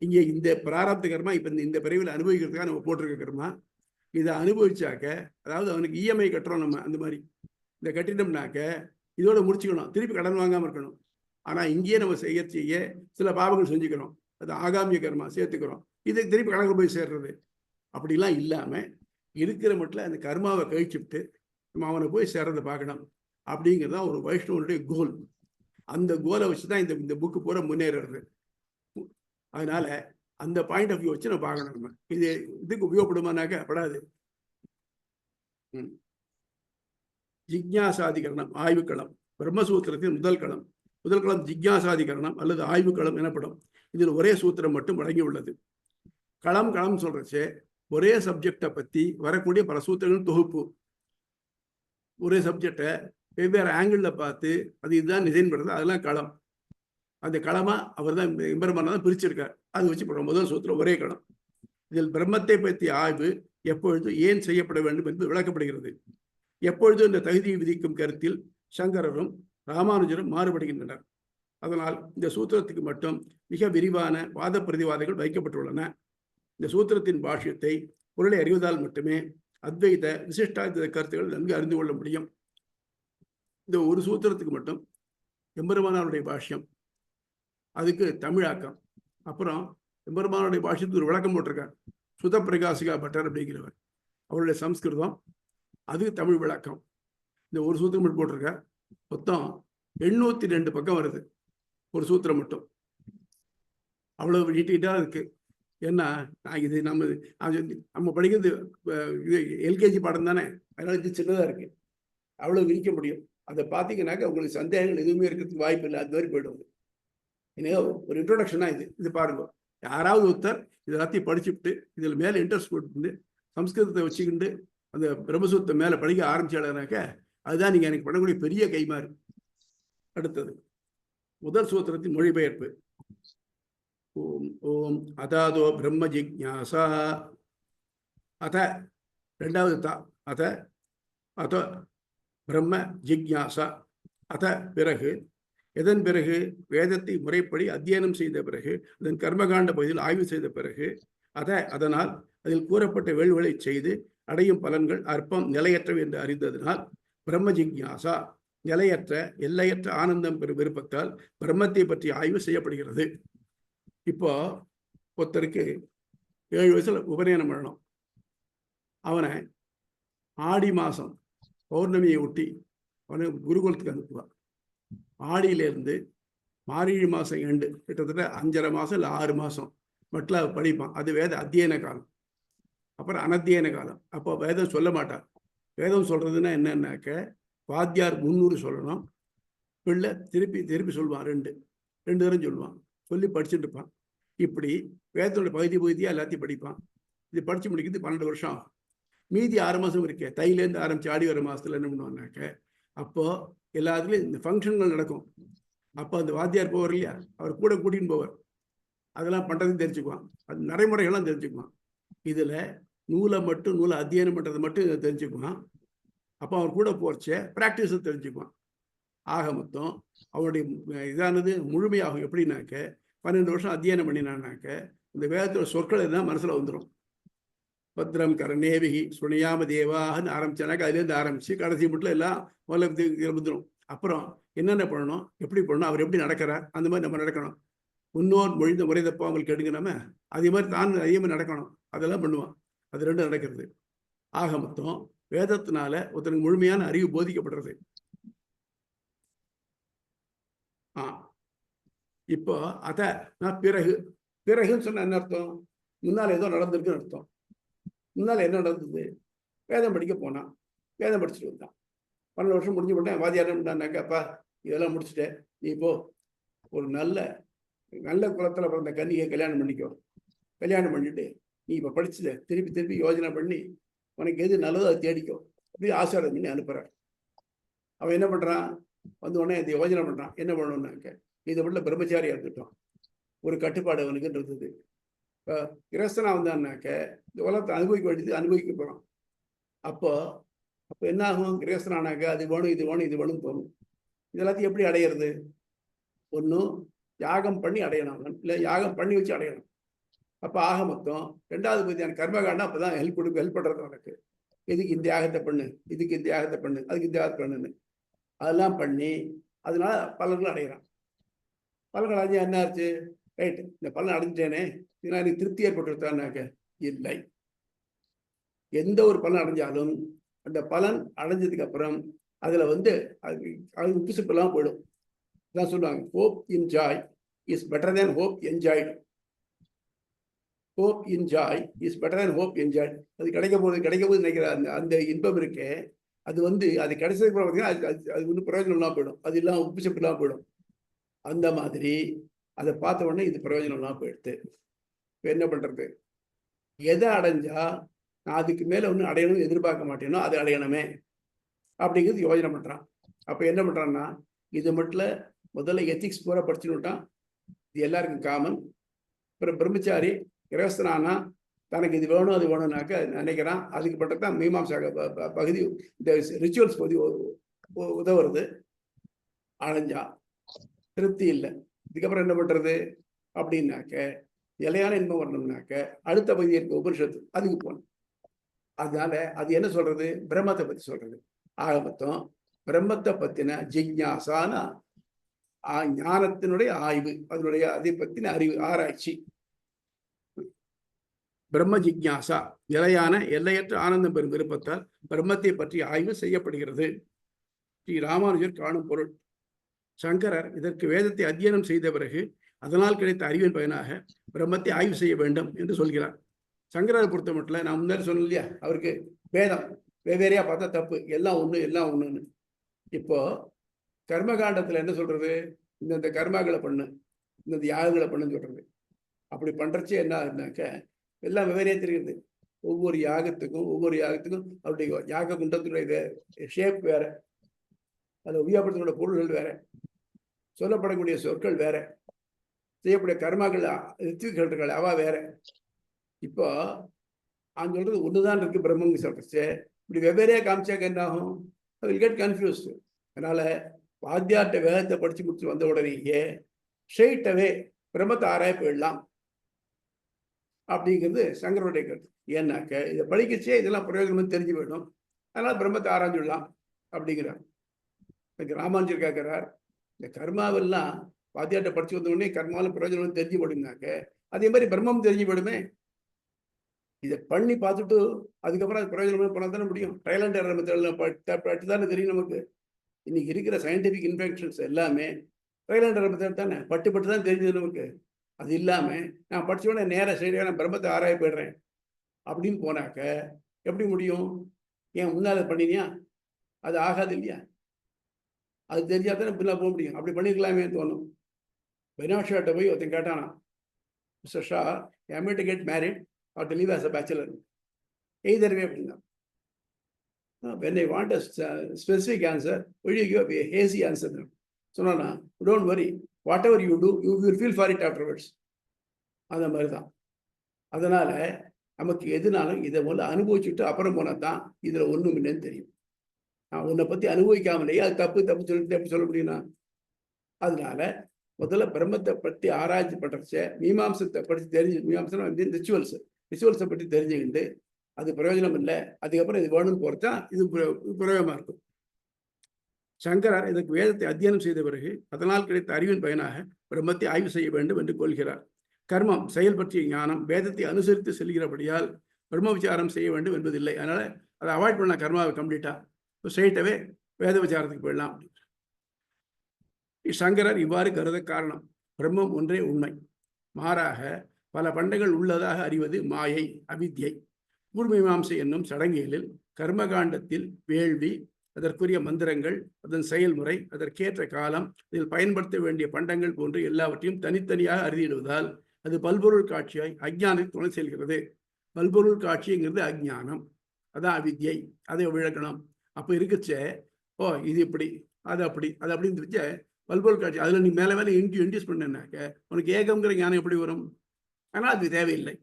Speaker 1: இங்கே இந்த பிராரப்த கர்மா இப்போ இந்த பிறவியில் அனுபவிக்கிறதுக்காக நம்ம போட்டிருக்க கர்மா. இதை அனுபவிச்சாக்க, அதாவது அவனுக்கு இஎம்ஐ கட்டுறோம் நம்ம, அந்த மாதிரி இதை கட்டிட்டோம்னாக்க இதோட முடிச்சுக்கணும், திருப்பி கடன் வாங்காமல் இருக்கணும். ஆனால் இங்கேயே நம்ம செய்ய சில பாவங்கள் செஞ்சுக்கிறோம், அது ஆகாமிய கர்மா சேர்த்துக்கிறோம், இதுக்கு திருப்பி கணக்கு போய் சேர்றது. அப்படிலாம் இல்லாமல் இருக்கிற மட்டில் அந்த கர்மாவை கழிச்சுட்டு நம்ம அவனை போய் சேர்றதை பார்க்கணும். அப்படிங்கிறது தான் ஒரு வைஷ்ணவனுடைய கோல். அந்த கோலை வச்சு தான் இந்த புக்கு பூரா முன்னேறது. அதனால அந்த பாயிண்ட் ஆஃப் வியூ வச்சு நம்ம பார்க்கணும். நம்ம இதுக்கு உபயோகப்படுமானாக்க படாது. ஜிக்ஞாசாதிகரணம், ஆய்வுக்களம். பிரம்மசூத்திரத்தின் முதல் களம் ஜிக்ஞாசாதிகரணம் அல்லது ஆய்வுக்களம் எனப்படும். இதில் ஒரே சூத்திரம் மட்டும் அடங்கி உள்ளது. களம் சொல்றச்சே ஒரே சப்ஜெக்டை பத்தி வரக்கூடிய பல சூத்திரங்கள் தொகுப்பு. ஒரே சப்ஜெக்டை வெவ்வேறு ஆங்கிள் பார்த்து அது இதுதான் டிசைன் பண்றது, அதெல்லாம் களம். அந்த களமா அவர் தான் எம்பெருமான் தான் பிரிச்சிருக்கார். அது வச்சு போடுறோம். முதல் சூத்திரம் ஒரே களம். இதில் பிரம்மத்தை பற்றிய ஆய்வு எப்பொழுது ஏன் செய்யப்பட வேண்டும் என்று விளக்கப்படுகிறது. எப்பொழுது இந்த தகுதியை விதிக்கும் கருத்தில் சங்கரரும் ராமானுஜரும் மாறுபடுகின்றனர். அதனால் இந்த சூத்திரத்துக்கு மட்டும் மிக விரிவான வாத பிரதிவாதங்கள் வைக்கப்பட்டுள்ளன. இந்த சூத்திரத்தின் பாஷ்யத்தை பொருளை அறிவதால் மட்டுமே அத்வைத விசிஷ்டாத்வைத கருத்துக்கள் நன்கு அறிந்து கொள்ள முடியும். இந்த ஒரு சூத்திரத்துக்கு மட்டும் எம்பெருமானாருடைய பாஷ்யம், அதுக்கு தமிழாக்கம், அப்புறம் எம்பெருமானுடைய பாஷ்யத்துக்கு ஒரு விளக்கம் போட்டிருக்கார் சுத பிரகாசிகா பட்டர் அப்படிங்கிறவர், அவருடைய சம்ஸ்கிருதம், அது தமிழ் விளக்கம். இந்த ஒரு சூத்திரம் மட்டும் போட்டிருக்கார். மொத்தம் 802 பக்கம் வருது ஒரு சூத்திரம் மட்டும். அவ்வளவு நீட்டா இருக்கு. ஏன்னா இது நம்ம படிக்கிறது இது எல்கேஜி பாடம் தானே, அதனால இது சின்னதா இருக்கு. அவ்வளவு விரிக்க முடியும். அதை பார்த்தீங்கன்னாக்க உங்களுக்கு சந்தேகங்கள் எதுவுமே இருக்கிறதுக்கு வாய்ப்பு இல்லை. அது மாதிரி போயிடும். ஏன்னா ஒரு இன்ட்ரோடக்ஷனா இது பாருங்க. யாராவது ஒருத்தர் இதை எல்லாத்தையும் படிச்சுட்டு இதில் மேலே இன்ட்ரெஸ்ட் போட்டு சம்ஸ்கிருதத்தை வச்சுக்கிட்டு அந்த பிரம்மசூத்திரத்தை மேலே படிக்க ஆரம்பிச்சாடுனாக்க அதுதான் நீங்கள் எனக்கு பண்ணக்கூடிய பெரிய கைமாறு. அடுத்தது முதல் சூத்திரத்தின் மொழிபெயர்ப்பு. ஓம் அதாதோ பிரம்ம ஜிக்ஞாசா. அத ரெண்டாவது தா, அத பிரம்ம ஜிக்ஞாசா. அத பிறகு, எதன் பிறகு? வேதத்தை முறைப்படி அத்தியனம் செய்த பிறகு, அதன் கர்மகாண்ட பகுதியில் ஆய்வு செய்த பிறகு, அதனால் அதில் கூறப்பட்ட வேள்விகளை செய்து அடையும் பலன்கள் அற்பம், நிலையற்றவை என்று அறிந்ததனால் பிரம்ம ஜிக்ஞாசா நிலையற்ற எல்லையற்ற ஆனந்தம் பெறும் விருப்பத்தால் பிரம்மத்தை பற்றி ஆய்வு செய்யப்படுகிறது. இப்போ ஒருத்தருக்கு 7 வயசுல உபநயனம் பண்ணணும். அவனை ஆடி மாதம் பௌர்ணமியை ஒட்டி அவனை குருகுலத்துக்கு அனுப்புவான். ஆடியிலேருந்து மார்கழி மாதம் எண்டு கிட்டத்தட்ட 5.5 மாதம் இல்லை 6 மாதம் மட்டும் படிப்பான். அது வேத அத்தியன காலம். அப்புறம் அனத்தியன காலம். அப்போ வேதம் சொல்ல மாட்டார். வேதம் சொல்றதுன்னா என்னன்னாக்க வாத்தியார் 300 சொல்லணும், பிள்ளை திருப்பி திருப்பி சொல்லுவான், 2 தரம் சொல்லுவான், சொல்லி படிச்சுட்டு இருப்பான். இப்படி வேதத்தோட பகுதியாக எல்லாத்தையும் படிப்பான். இது படித்து முடிக்கிறது 12 வருஷம் ஆகும். மீதி 6 மாதம் இருக்கே, தையிலேருந்து ஆரம்பிச்சு ஆடி வர மாதத்துல என்ன பண்ணுவான்னாக்க அப்போ எல்லாத்துலேயும் இந்த ஃபங்க்ஷன்கள் நடக்கும். அப்போ அந்த வாத்தியார் போவார் இல்லையா, அவர் கூட கூட்டின்னு போவார். அதெல்லாம் பண்ணுறதுன்னு தெரிஞ்சுக்குவான். அது நடைமுறைகள்லாம் தெரிஞ்சுக்குவான். இதில் நூலை அத்தியனம் பண்ணுறது மட்டும் தெரிஞ்சுக்குவான். அப்போ அவர் கூட போகிறச்ச ப்ராக்டிஸை தெரிஞ்சுக்குவான். ஆக மொத்தம் அவனுடைய இதானது முழுமையாகும். எப்படின்னாக்க 12 வருஷம் அத்தியனம் பண்ணினான்னாக்க இந்த வேதத்தோட சொற்கள் எல்லாம் மனசில் வந்துடும். பத்ரம் கரணேவிகி சுனியாம தேவான்னு ஆரம்பிச்சானாக்க அதுலேருந்து ஆரம்பித்து கடைசி மட்டும் எல்லாம் முதல்ல வந்துடும். அப்புறம் என்னென்ன பண்ணணும், எப்படி பண்ணணும், அவர் எப்படி நடக்கிறார், அந்த மாதிரி நம்ம நடக்கணும். முன்னோர் மொழிந்த முறை தப்பா அவங்களுக்கு எடுங்க, நம்ம அதே மாதிரி அதே மாதிரி நடக்கணும். அதெல்லாம் பண்ணுவான். அது 2 நடக்கிறது. ஆக மொத்தம் வேதத்தினால ஒருத்தனுக்கு முழுமையான அறிவு போதிக்கப்படுறது. இப்போ அத நான் பிறகுன்னு சொன்ன என்ன அர்த்தம், முன்னால் ஏதோ நடந்திருக்குன்னு அர்த்தம். முன்னால் என்ன நடந்தது, வேதம் படிக்க போனான், வேதம் படிச்சுட்டு வந்தான். 12 வருஷம் முடிஞ்சு போட்டேன். வாத்தியார் என்னன்னாக்கா, அப்பா இதெல்லாம் முடிச்சுட்டேன், நீ இப்போ ஒரு நல்ல குலத்தில் பிறந்த கன்னிகை கல்யாணம் பண்ணிக்கோ. கல்யாணம் பண்ணிட்டு நீ இப்போ படிச்சுட்ட திருப்பி திருப்பி யோஜனை பண்ணி உனக்கு எது நல்லதோ அதை தேடிக்கோ அப்படி ஆசீர்வாதம் பண்ணி அனுப்புகிறார். அவன் என்ன பண்ணுறான், வந்து உடனே இந்த யோஜனை பண்ணுறான். என்ன பண்ணணும்னாக்க இதை உள்ள பிரம்மச்சாரியாக இருந்துட்டோம். ஒரு கட்டுப்பாடு அவனுக்கு இருந்தது. இப்போ கிரஸ்தனா வந்தான்னாக்க இந்த உலகத்தை அனுபவிக்க வேண்டியது அனுபவிக்க போகிறான். அப்போ என்ன ஆகும், கிரஸ்தனானாக்க அது வேணும் இது வேணும் இது வேணும்னு தோணும். இதெல்லாத்தையும் எப்படி அடையிறது, ஒன்றும் யாகம் பண்ணி அடையணும், இல்லை யாகம் பண்ணி வச்சு அடையணும். அப்போ ஆக மொத்தம் 2வது பகுதியான கர்மகாண்டம் அப்போ தான் ஹெல்ப் பண்ணுறது உனக்கு. இதுக்கு இந்த யாகத்தை பண்ணு, இதுக்கு இந்த யாகத்தை பண்ணு, அதுக்கு இந்த யாகத்தை பண்ணுன்னு அதெல்லாம் பண்ணி அதனால பலன்கள் அடைகிறான். பலன்கள் அடைஞ்சா என்ன ஆச்சு, ரைட் இந்த பலன் அடைஞ்சிட்டேனே இதனால் எனக்கு திருப்தி ஏற்பட்டுருத்தான்னாக்க இல்லை. எந்த ஒரு பலன் அடைஞ்சாலும் அந்த பலன் அடைஞ்சதுக்கு அப்புறம் அதில் அது உப்பு சிப்பெல்லாம் போயிடும். இதான் சொல்லுவாங்க, hope in Joy is better than hope enjoyed. Hope in Joy is better than hope enjoyed. அது கிடைக்க போகுது நினைக்கிற அந்த இன்பம் இருக்கே, அது அது கிடைச்சதுக்கு அப்புறம் பார்த்தீங்கன்னா அது ஒன்றும் பிரயோஜனம்லாம் போயிடும். அது இல்லாமல் உப்பு சிப்பெல்லாம் போயிடும். அந்த மாதிரி அதை பார்த்த உடனே இது பிரயோஜனம்லாம் போயிடுது. இப்போ என்ன பண்ணுறது, எதை அடைஞ்சா நான் அதுக்கு மேலே ஒன்றும் அடையணும்னு எதிர்பார்க்க மாட்டேனோ அது அடையணுமே அப்படிங்கிறது யோஜனை பண்ணுறான். அப்போ என்ன பண்ணுறான்னா, இது மட்டும் முதல்ல எத்திக்ஸ் பூரா படிச்சுட்டான். இது எல்லாருக்கும் காமன். அப்புறம் பிரம்மச்சாரி கிரகஸ்தனானா தனக்கு இது வேணும் அது வேணும்னாக்க நினைக்கிறான். அதுக்கு மட்டும் தான் மீமாம்சா பகுதி இந்த ரிச்சுவல்ஸ் பகுதி உதவுறது. அடைஞ்சா திருப்தி இல்லை, இதுக்கப்புறம் என்ன பண்ணுறது அப்படின்னாக்க நிலையான இன்பம் வரணும்னாக்க அடுத்த பகுதி இருக்க உபனிஷத்து அதுக்கு போகணும். அதனால அது என்ன சொல்றது, பிரம்மத்தை பற்றி சொல்றது. ஆக மொத்தம் பிரம்மத்தை பற்றின ஜிக்ஞாசான ஞானத்தினுடைய ஆய்வு, அதனுடைய அதை பற்றின அறிவு ஆராய்ச்சி. பிரம்ம ஜிக்ஞாசா நிலையான எல்லையற்ற ஆனந்தம் பெறும் விருப்பத்தால் பிரம்மத்தை பற்றி ஆய்வு செய்யப்படுகிறது. ஸ்ரீ ராமானுஜர் காணும் பொருள். சங்கரர் இதற்கு வேதத்தை அத்தியனம் செய்த பிறகு அதனால் கிடைத்த அறிவின் பயனாக பிரம்மத்தை ஆய்வு செய்ய வேண்டும் என்று சொல்கிறார். சங்கரரை பொறுத்த மட்டும் நான் முன்னாடி சொன்னேன் இல்லையா, அவருக்கு வேதம் வெவ்வேறையா பார்த்தா தப்பு, எல்லாம் ஒண்ணுன்னு. இப்போ கர்மகாண்டத்துல என்ன சொல்றது, இந்த கர்மாக்களை பண்ணு, இந்த யாகங்களை பண்ணுன்னு சொல்றது. அப்படி பண்றச்சே என்ன ஆகுதுனாக்க எல்லாம் வெவ்வேறையா தெரியுது. ஒவ்வொரு யாகத்துக்கும் அவருடைய யாக குண்டத்தினுடைய ஷேப் வேற, அதில் உபயோகப்படுத்தக்கூடிய பொருள்கள் வேற, சொல்லப்படக்கூடிய சொற்கள் வேற, செய்யக்கூடிய கர்மாக்கள் ரித்துகள் அவா வேற. இப்போ அவன் சொல்றது ஒண்ணுதான் இருக்கு பிரம்மங்க சொல்றச்சு. இப்படி வெவ்வேறையா காமிச்சாக்க என்ன ஆகும், வில் கெட் கன்ஃபியூஸ்டு. அதனால வாத்தியார்ட்ட வேதத்தை படிச்சு முடிச்சு வந்த உடனேயே ஸ்ட்ரெயிட்டாவே பிரம்மத்தை ஆராய போயிடலாம். அப்படிங்கிறது சங்கருடைய கருத்து. ஏன்னாக்க இதை படிக்கச்சே இதெல்லாம் பிரயோஜனம் தெரிஞ்சு போயிடும், அதனால பிரம்மத்தை ஆராய்ஞ்சிடலாம் அப்படிங்கிறார். ராமானுஜர் கேட்கிறார், இந்த கர்மாவெல்லாம் வாத்தியாட்ட படிச்சு வந்த உடனே கர்மாவில் பிரயோஜனம் தெரிஞ்சு போடுனாக்க அதே மாதிரி பிரம்மம் தெரிஞ்சு போயிடுமே. இதை பண்ணி பார்த்துட்டு அதுக்கப்புறம் அது பிரயோஜனம் போனால் தானே முடியும். ட்ரையல் அண்ட் எரர் மெத்தடில் பட்டு தானே தெரியும் நமக்கு. இன்னைக்கு இருக்கிற சயின்டிஃபிக் இன்ஃபெக்ஷன்ஸ் எல்லாமே ட்ரையல் அண்ட் எரர் மெத்தட் தானே, பட்டு தான் தெரிஞ்சது நமக்கு. அது இல்லாமல் நான் படிச்ச உடனே நேராக சரியான பிரம்மத்தை ஆராய போயிடுறேன் அப்படின்னு போனாக்க எப்படி முடியும்? ஏன் முன்னால் பண்ணினியா? அது ஆகாது இல்லையா? அது தெரிஞ்சால் தானே பின்னால் போக முடியும். அப்படி பண்ணிருக்கலாமே தோணும். பெனாஷாட்ட போய் ஒருத்தன் கேட்டானா, mister Shah, am I to get married or to live as a bachelor? Either way அப்படின்னா. When I want a specific answer, why do you give a hazy answer? சொன்னா, don't worry, whatever you do, you will feel for it afterwards. அந்த மாதிரி தான். அதனால நமக்கு எதுனாலும் இதை முதல்ல அனுபவிச்சுட்டு அப்புறம் போனால் தான் இதில் ஒன்றும் இல்லைன்னு தெரியும். நான் உன்னை பற்றி அனுபவிக்காமலேயே அது தப்பு சொல்லிட்டு எப்படி சொல்ல முடியும்னா, அதனால முதல்ல பிரம்மத்தை பற்றி ஆராய்ச்சி பண்றச்ச மீமாம்சத்தை பற்றி தெரிஞ்சு, மீமாம்சம் வந்து ரிச்சுவல்ஸை பற்றி தெரிஞ்சுக்கிட்டு அது பிரயோஜனம் இல்லை, அதுக்கப்புறம் இது வேணும்னு போறச்சா இது பிரயோகமா இருக்கும். சங்கரர் இதற்கு வேதத்தை அத்தியனம் செய்த பிறகு அதனால் கிடைத்த அறிவின் பயனாக பிரம்மத்தை ஆய்வு செய்ய வேண்டும் என்று கொள்கிறார். கர்மம் செயல் பற்றிய ஞானம் வேதத்தை அனுசரித்து செல்கிறபடியால் பிரம்ம விசாரம் செய்ய வேண்டும் என்பதில்லை. அதனால அதை அவாய்ட் பண்ண கர்மாவை கம்ப்ளீட்டா ஸ்ட்ரெயிட்டாவே வேத விசாரத்துக்கு போயிடலாம். சங்கரர் இவ்வாறு கருத காரணம், பிரம்மம் ஒன்றே உண்மை, மாறாக பல பண்டங்கள் உள்ளதாக அறிவது மாயை, அவித்யை. பூர்வமீமாம்சை என்னும் சடங்கியலில் கர்மகாண்டத்தில் வேள்வி, அதற்குரிய மந்திரங்கள், அதன் செயல்முறை, அதற்கேற்ற காலம், இதில் பயன்படுத்த வேண்டிய பண்டங்கள் போன்று எல்லாவற்றையும் தனித்தனியாக அறிந்திடுவதால் அது பல்பொருள் காட்சியாய் அஜ்ஞானத்தை துணை செல்கிறது. பல்பொருள் காட்சிங்கிறது அஜ்ஞானம், அதான் அவித்யை. அதை விளக்கணும். அப்போ இருக்குச்சே, ஓ இது இப்படி அது அப்படி அது அப்படின்னு இருந்துச்சே பல்பொருள் காட்சி, அதில் நீ மேலே மேலே இன்டியூஸ் பண்ணனாக்க உனக்கு ஏகம்ங்கிற ஞானம் எப்படி வரும்? ஆனால் அது தேவையில்லை.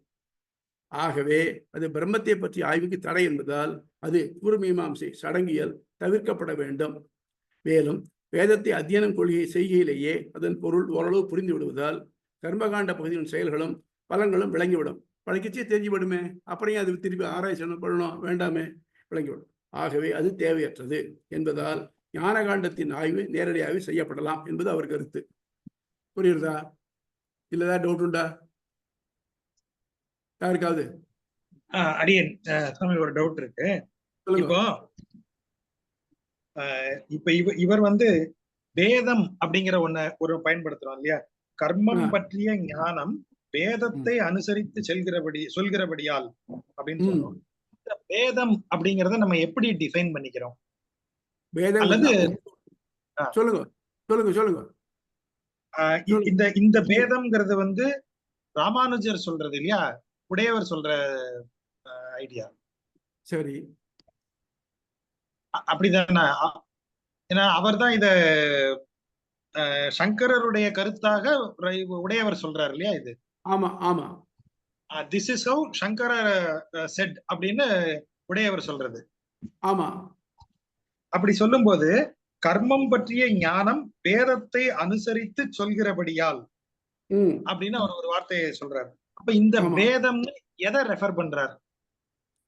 Speaker 1: ஆகவே அது பிரம்மத்தை பற்றி ஆய்வுக்கு தடை என்பதால் அது பூர்வமீமாம்சை சடங்கியல் தவிர்க்கப்பட வேண்டும். மேலும் வேதத்தை அத்தியனம் கொள்கை செய்கையிலேயே அதன் பொருள் ஓரளவு புரிந்து விடுவதால் கர்மகாண்ட பகுதியின் செயல்களும் பலன்களும் விளங்கிவிடும். பழகிச்சே தெரிஞ்சுவிடுமே, அப்புறம் அது திருப்பி ஆராய்ச்சி பண்ணணும் வேண்டாமே, விளங்கிவிடும். ஆகவே அது தேவையற்றது என்பதால் ஞானகாண்டத்தின் ஆய்வு நேரடியாக செய்யப்படலாம் என்பது அவர் கருத்து. புரியுறதா? இல்லதா டவுட் உண்டா யாருக்காவது?
Speaker 2: அடியன் சுவாமி ஒரு டவுட் இருக்கு. இப்போ இவர் வந்து வேதம் அப்படிங்கிற ஒரு பயன்படுத்துறோம் இல்லையா? கர்மம் பற்றிய ஞானம் வேதத்தை அனுசரித்து சொல்கிறபடியால் அப்படின்னு சொல்றோம். இந்த வேதம் அப்படிங்கறத நம்ம எப்படி டிஃபைன் பண்ணிக்கிறோம்? அல்லது
Speaker 1: சொல்லுங்க சொல்லுங்க சொல்லுங்க.
Speaker 2: இந்த வேதம்ங்கிறது வந்து ராமானுஜர் சொல்றது இல்லையா, உடையவர் சொல்ற ஐடியா.
Speaker 1: சரி,
Speaker 2: அப்படிதானே? ஏன்னா அவர் தான் இத சங்கரருடைய கருத்தாக உடையவர் சொல்றாரு இல்லையா இது?
Speaker 1: ஆமா ஆமா.
Speaker 2: திஸ் இஸ் ஹவ் சங்கரர் செட் அப்படின்னு உடையவர் சொல்றது.
Speaker 1: ஆமா.
Speaker 2: அப்படி சொல்லும்போது கர்மம் பற்றிய ஞானம் வேதத்தை அனுசரித்து சொல்கிறபடியால் அப்படின்னு அவர் ஒரு வார்த்தையை சொல்றாரு. அப்ப இந்த வேதம் எதை ரெஃபர் பண்றாரு?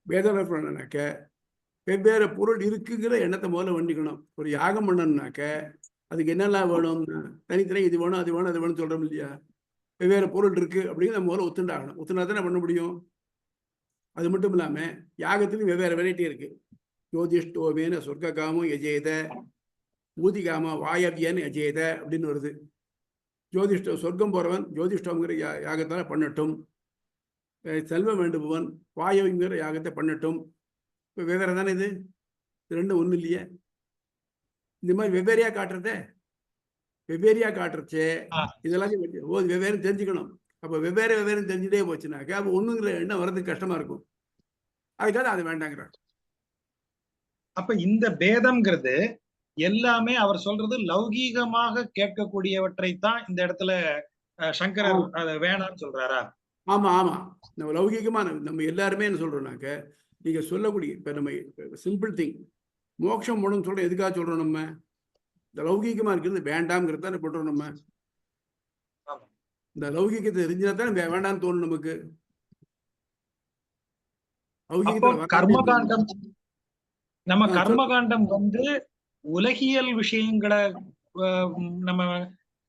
Speaker 1: வேதம் ரெஃபர் பண்ணனாக்க வெவ்வேறு பொருள் இருக்குங்கிற எண்ணத்தை முதல்ல வண்டிக்கணும். ஒரு யாகம் பண்ணணும்னாக்க அதுக்கு என்னெல்லாம் வேணும், தனித்தனி இது வேணும் அது வேணும் அது வேணும் சொல்றோம் இல்லையா? வெவ்வேறு பொருள் இருக்கு அப்படிங்கிற முதல்ல ஒத்துண்டாகணும். ஒத்துண்டா தானே பண்ண முடியும். அது மட்டும் இல்லாம யாகத்துக்கு வெவ்வேறு வெரைட்டி இருக்கு. ஜோதிஷ்டோமேன சொர்க்காமம் யஜேத, ஊதிகாம வாயவியன் யஜேத அப்படின்னு வருது. ஜோதிஷ்டம் சொர்க்கம் போறவன் ஜோதிஷ்டம்ங்கிற யாகத்தால பண்ணட்டும், செல்வம் வேண்டுபவன் வாயவிங்கிற யாகத்தை பண்ணட்டும். இப்போ வெவ்வேறு தானே இது ரெண்டும் ஒன்றும் இல்லையே. இந்த மாதிரி வெவ்வேறையா காட்டுறதே வெவ்வேறையா காட்டுறச்சே இதெல்லாம் வெவ்வேறு தெரிஞ்சுக்கணும். அப்போ வெவ்வேறு தெரிஞ்சுட்டே போச்சுனாக்க அப்போ ஒண்ணுங்கிற எண்ணம் வர்றதுக்கு கஷ்டமா இருக்கும். அதுக்காக அது வேண்டாங்கிறார்.
Speaker 2: அப்ப இந்த பேதம்ங்கிறது எல்லாமே அவர் சொல்றது லௌகீகமாக கேட்கக்கூடியவற்றை தான் இந்த இடத்துல சங்கரர் வேணாம்னு சொல்றாரா?
Speaker 1: ஆமா ஆமா. நம்ம லௌகீகமா நம்ம எல்லாருமே என்ன சொல்றோம்னாக்க நீங்க சொல்லக்கூடிய இப்ப நம்ம சிம்பிள் திங் மோட்சம் போகணும்னு சொல்றோம். எதுக்காக சொல்றோம்? நம்ம இந்த லௌகீகமா இருக்கிறது வேண்டாம்ங்கிறது தானே போட்டுறோம். நம்ம இந்த லௌகீகத்தை தெரிஞ்சா தான் வேண்டாம்னு தோணும் நமக்கு.
Speaker 2: அப்போ
Speaker 1: லௌகீகத்துல வராதே
Speaker 2: கர்மகாண்டம் நம்ம
Speaker 1: சொல்லு.
Speaker 2: கர்மகாண்டம் உலகியல் விஷயங்களை நம்ம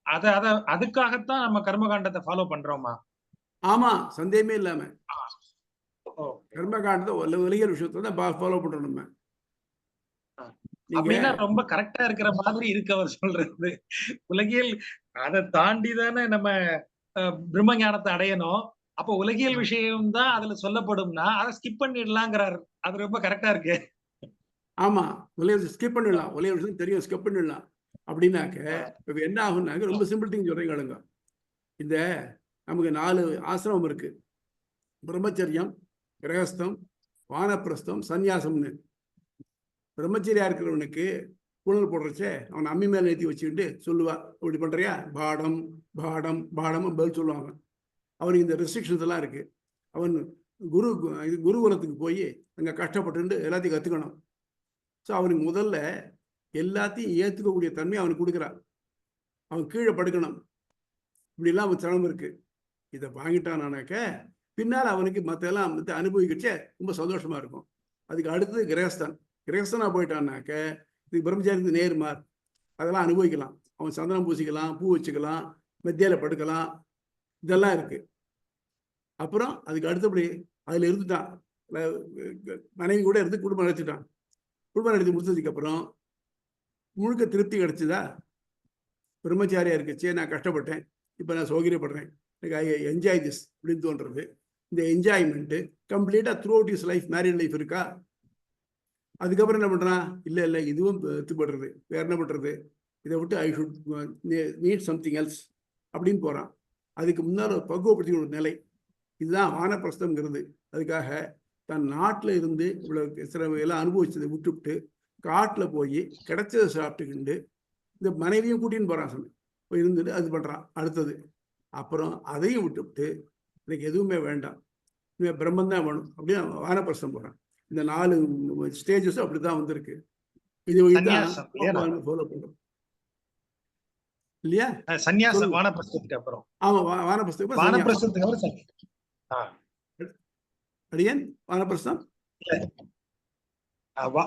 Speaker 2: அத அத அதுக்காகத்தான் நம்ம கர்மகாண்டத்தை ஃபாலோ பண்றோமா?
Speaker 1: ஆமா, சந்தேகமே இல்லாம
Speaker 2: ஓ,
Speaker 1: கர்மகாண்டத்தை உலகியல் விஷயத்தை தான் ஃபாலோ பண்றோம் நம்ம. நீங்க
Speaker 2: அப்படின்னா ரொம்ப கரெக்டா இருக்கிற மாதிரி இருக்கு அவர் சொல்றது. உலகியல் அதை தாண்டி தானே நம்ம பிரம்ம ஞானத்தை அடையணும். அப்ப உலகியல் விஷயம் தான் அதுல சொல்லப்படும்னா அதை ஸ்கிப் பண்ணிடலாங்கிறாரு. அது ரொம்ப கரெக்டா இருக்கு.
Speaker 1: ஆமா, உலகியல் ஸ்கிப் பண்ணிடலாம். உலகியல் விஷயம் தெரியும், ஸ்கிப் பண்ணிடலாம். அப்படின்னாக்க இப்ப என்ன ஆகும்னாக்க ரொம்ப சிம்பிள் திங் சொல்றீங்க. இந்த நமக்கு 4 ஆசிரமம் இருக்கு. பிரம்மச்சரியம், கிரகஸ்தம், வானப்பிரஸ்தம், சந்நியாசம்னு. பிரம்மச்சரியா இருக்கிறவனுக்கு கூழல் போடுறச்சே அவன் அம்மி மேல ஏற்றி வச்சுக்கிட்டு சொல்லுவா, இப்படி பண்றியா, பாடம் பாடம் பாடம் பதில் சொல்லுவாங்க. அவனுக்கு இந்த ரெஸ்ட்ரிக்ஷன்ஸ் எல்லாம் இருக்கு. அவன் குருகுலத்துக்கு போய் அங்கே கஷ்டப்பட்டு எல்லாத்தையும் கற்றுக்கணும். ஸோ அவனுக்கு முதல்ல எல்லாத்தையும் ஏற்றுக்கக்கூடிய தன்மை அவனுக்கு கொடுக்குறான். அவன் கீழே படுக்கணும், இப்படிலாம் அவன் சிரமம் இருக்கு. இதை வாங்கிட்டானாக்க பின்னால் அவனுக்கு மற்றெல்லாம் அனுபவிக்கச்சே ரொம்ப சந்தோஷமா இருக்கும். அதுக்கு அடுத்தது கிரகஸ்தான். கிரகஸ்தனா போயிட்டான்னாக்க இதுக்கு பிரம்மச்சாரிக்கு நேர்மார், அதெல்லாம் அனுபவிக்கலாம். அவன் சந்தனம் பூசிக்கலாம், பூ வச்சுக்கலாம், மெத்தியால படுக்கலாம், இதெல்லாம் இருக்கு. அப்புறம் அதுக்கு அடுத்தபடி அதில் இருந்துட்டான், மனைவி கூட இருந்து குடும்பம் நடத்திட்டான். குடும்பம் நடத்தி முடிச்சதுக்கு அப்புறம் முழுக்க திருப்தி கிடைச்சதா, பிரம்மச்சாரியா இருக்குச்சே நான் கஷ்டப்பட்டேன், இப்போ நான் சௌகரியப்படுறேன், எனக்கு ஐ என்ஜாய் திஸ் அப்படின்னு தோன்றது. இந்த என்ஜாய்மெண்ட்டு கம்ப்ளீட்டாக through out is life, married life இருக்கா. அதுக்கப்புறம் என்ன பண்ணுறான், இல்லை இல்லை இதுவும் திருப்படுறது, வேற என்ன பண்ணுறது, இதை விட்டு I should need something else அப்படின்னு போகிறான். அதுக்கு முன்னால் பக்குவப்படுத்திய ஒரு நிலை, இதுதான் வானப்பிரஸ்தம்ங்கிறது. அதுக்காக தன் நாட்டில் இருந்து இவ்வளோ சில எல்லாம் அனுபவிச்சதை விட்டுவிட்டு காட்டில் போய் கிடைச்சதை சாப்பிட்டுக்கிண்டு இந்த மனைவியும் கூட்டின்னு போகிறான். சாமி போய் இருந்துட்டு அது பண்ணுறான். அடுத்தது அப்புறம் அதையும் விட்டுவிட்டு எனக்கு எதுவுமே வேண்டாம், பிரம்மந்தான் வேணும் அப்படின்னு வானப்பிரஸ்தம் போகிறான். இந்த 4 ஸ்டேஜஸும் அப்படி தான் வந்திருக்கு. இது ஃபாலோ பண்ணுறோம் இல்லையா?
Speaker 2: சன்னியாசம் வானப்பிரஸ்தத்துக்கு அப்புறம்.
Speaker 1: ஆமா, வானப்பிரஸ்தத்துக்கு
Speaker 2: அப்புறம்
Speaker 1: அடியன் வானப்பிரஸ்தம்.